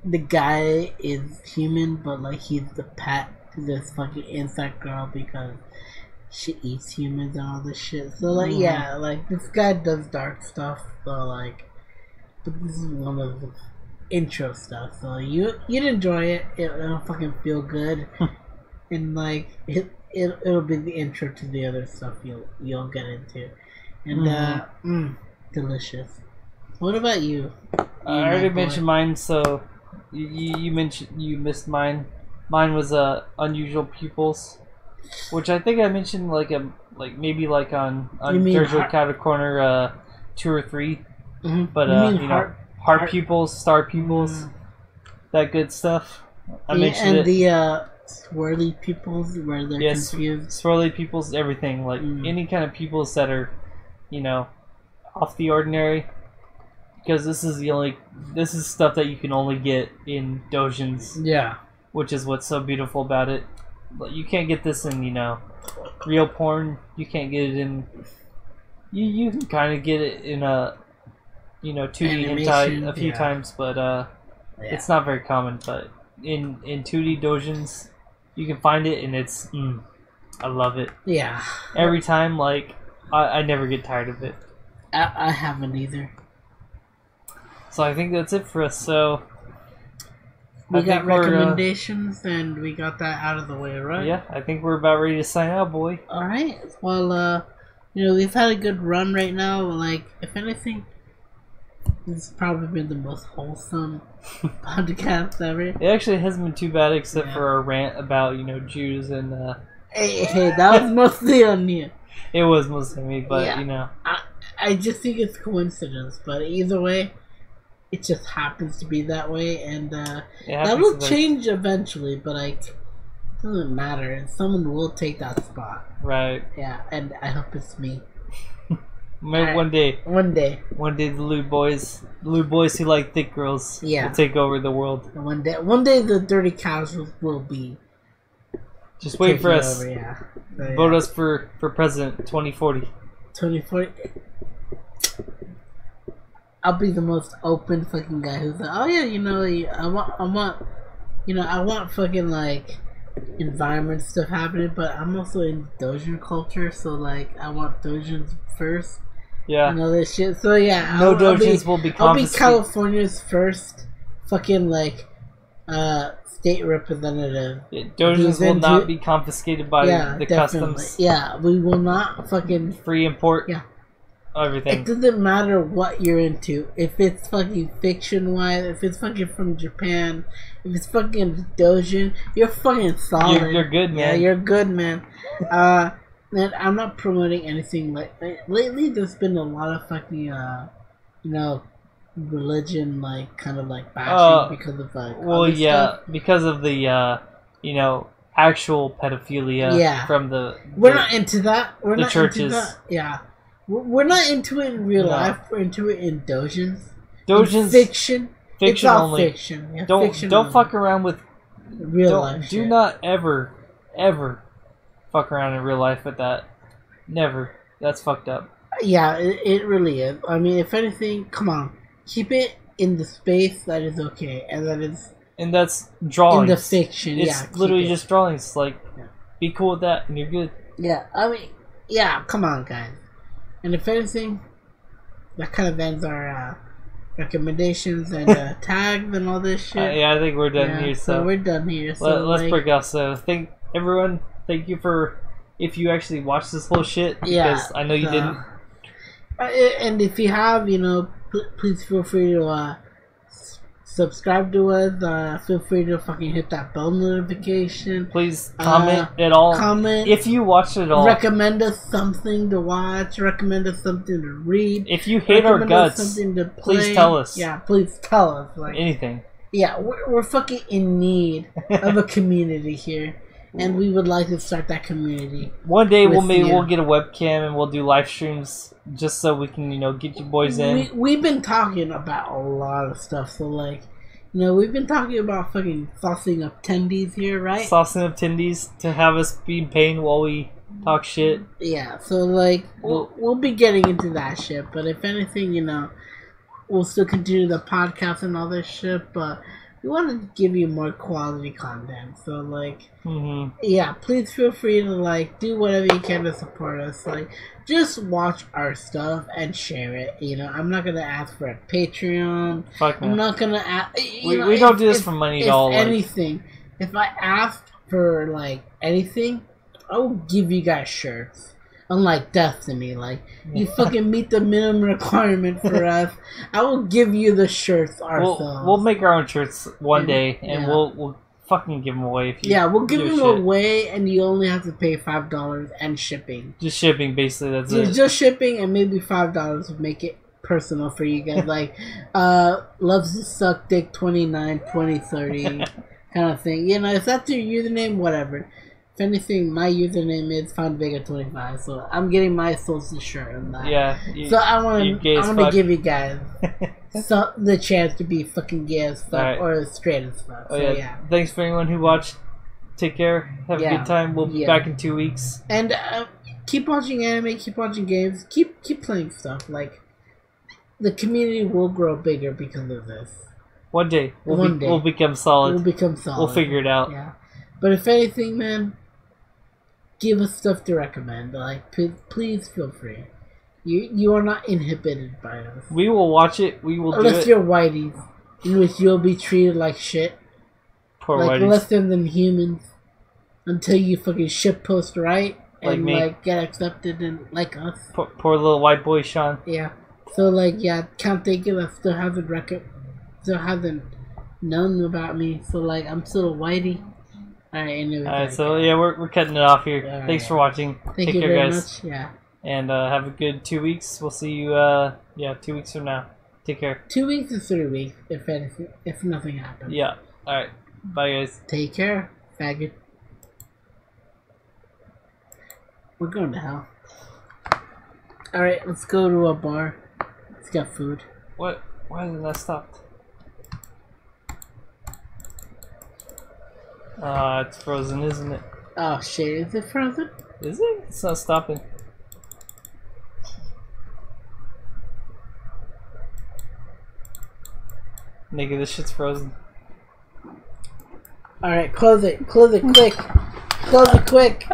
the guy is human, but like he's the pet to this fucking insect girl because she eats humans and all this shit. So like, yeah, like this guy does dark stuff. So like, but this is one of the intro stuff. So you'd enjoy it. It'll fucking feel good, and like it'll be the intro to the other stuff you'll get into, and delicious. What about you? I already mentioned mine, so you missed mine. Mine was Unusual Pupils, which I think I mentioned maybe on Jojo Cat Corner 2 or 3. Mm-hmm. But heart pupils, star pupils, that good stuff. I mentioned and the swirly pupils where they're confused. Swirly pupils, everything any kind of pupils that are, off the ordinary. Because this is stuff that you can only get in doujins. Yeah. Which is what's so beautiful about it. But you can't get this in, real porn. You can't get it in. You can kind of get it in a, 2D hentai a few times, but it's not very common. But in 2D doujins, you can find it, and it's I love it. Yeah. Every time, I never get tired of it. I haven't either. So I think that's it for us. So we got recommendations, and we got that out of the way, right? Yeah, I think we're about ready to sign out, boy. All right. Well, we've had a good run right now. Like, if anything, this has probably been the most wholesome podcast ever. It actually hasn't been too bad, except for our rant about Jews and. Hey, that was mostly on you. It was mostly me, but I just think it's coincidence. But either way. It just happens to be that way, and that will change eventually. But it doesn't matter. Someone will take that spot. Right. Yeah, and I hope it's me. One day. One day, the lewd boys who like thick girls, will take over the world. And one day, the dirty casuals will be. Just wait for us. Over, Vote us for president 2040. 2040. I'll be the most open fucking guy who's like, oh yeah, I want fucking environment stuff happening, but I'm also in doujin culture, so I want doujins first. Yeah. And all this shit. So yeah, doujins will be confiscated. I'll be California's first fucking state representative. Yeah, doujins will not be confiscated by the customs. Yeah, we will not fucking free import. Yeah. Everything. It doesn't matter what you're into. If it's fucking fiction-wise, if it's fucking from Japan, if it's fucking doujin, you're fucking solid. You're good, man. Yeah, you're good, man. And I'm not promoting anything lately. There's been a lot of fucking, religion bashing because of stuff. Because of the actual pedophilia from we're not into that. We're not churches. Into that. Yeah. We're not into it in real life. We're into it in doujins. Doujins, in fiction. It's all only. Fiction. Yeah, don't fiction don't only. fuck around with real life. Do not ever fuck around in real life with that. Never. That's fucked up. Yeah, it really is. I mean, if anything, come on, keep it in the space that is okay, and that's drawings. In the fiction. It's literally just drawings. Be cool with that, and you're good. Yeah, I mean, come on, guys. And if anything, that kind of ends our recommendations and tags and all this shit. I think we're done here. So we're done here. So let's break out. So thank you for if you actually watched this whole shit. Because I know you didn't. And if you have, please feel free to subscribe to us. Feel free to fucking hit that bell notification. Please comment at all. Comment. If you watched it all. Recommend us something to watch. Recommend us something to read. If you hate our guts, something to play. Please tell us. Yeah, please tell us. Anything. Yeah, we're fucking in need of a community here. And we would like to start that community. One day we'll get a webcam and we'll do live streams just so we can, get you boys in. We've been talking about a lot of stuff, so we've been talking about fucking saucing up tendies here, right? Saucing up tendies to have us be in pain while we talk shit. Yeah, so we'll be getting into that shit, but if anything, we'll still continue the podcast and all this shit, but we want to give you more quality content. So like, yeah, please feel free to like do whatever you can to support us. Like, just watch our stuff and share it. You know, I'm not gonna ask for a Patreon. Fuck no. I'm not gonna ask. We don't do this for money at all. If anything, if I asked for like anything, I will give you guys shirts. Unlike Destiny, like, you fucking meet the minimum requirement for us, I will give you the shirts ourselves. We'll make our own shirts one day, and we'll fucking give them away. If you we'll give them away, and you only have to pay $5 and shipping. Just shipping, basically, that's it. Just shipping, and maybe $5 would make it personal for you guys. Like, loves to suck dick 29, 20, 30 kind of thing. You know, if that's your username, whatever. If anything, my username is FoundVega25, so I'm getting my social shirt on that. Yeah. So I want to give you guys the chance to be fucking gay as fuck or straight as fuck. So yeah. Thanks for anyone who watched. Take care. Have a good time. We'll be back in 2 weeks. And keep watching anime. Keep watching games. Keep playing stuff. Like, the community will grow bigger because of this. One day we'll become solid. We'll figure it out. Yeah. But if anything, man, give us stuff to recommend. Like, please feel free. You are not inhibited by us. We will watch it. We will do it. Unless you're whiteys, in which you'll be treated like shit. Poor like whiteys. less than humans. Until you fucking shitpost right and like get accepted and like us. Poor little white boy Sean. Yeah. So like can't think of it. Still hasn't known about me. So like I'm still a whitey. Alright, so yeah, we're cutting it off here. Thanks for watching. Take care, guys. Much. Yeah. And have a good 2 weeks. We'll see you 2 weeks from now. Take care. 2 weeks or 3 weeks, if nothing happens. Yeah. Alright. Bye guys. Take care, faggot. We're going to hell. Alright, let's go to a bar. Let's get food. What? Why hasn't that stopped? It's frozen, isn't it? Oh shit, is it frozen? Is it? It's not stopping. Nigga, this shit's frozen. Alright, close it quick. Close it quick.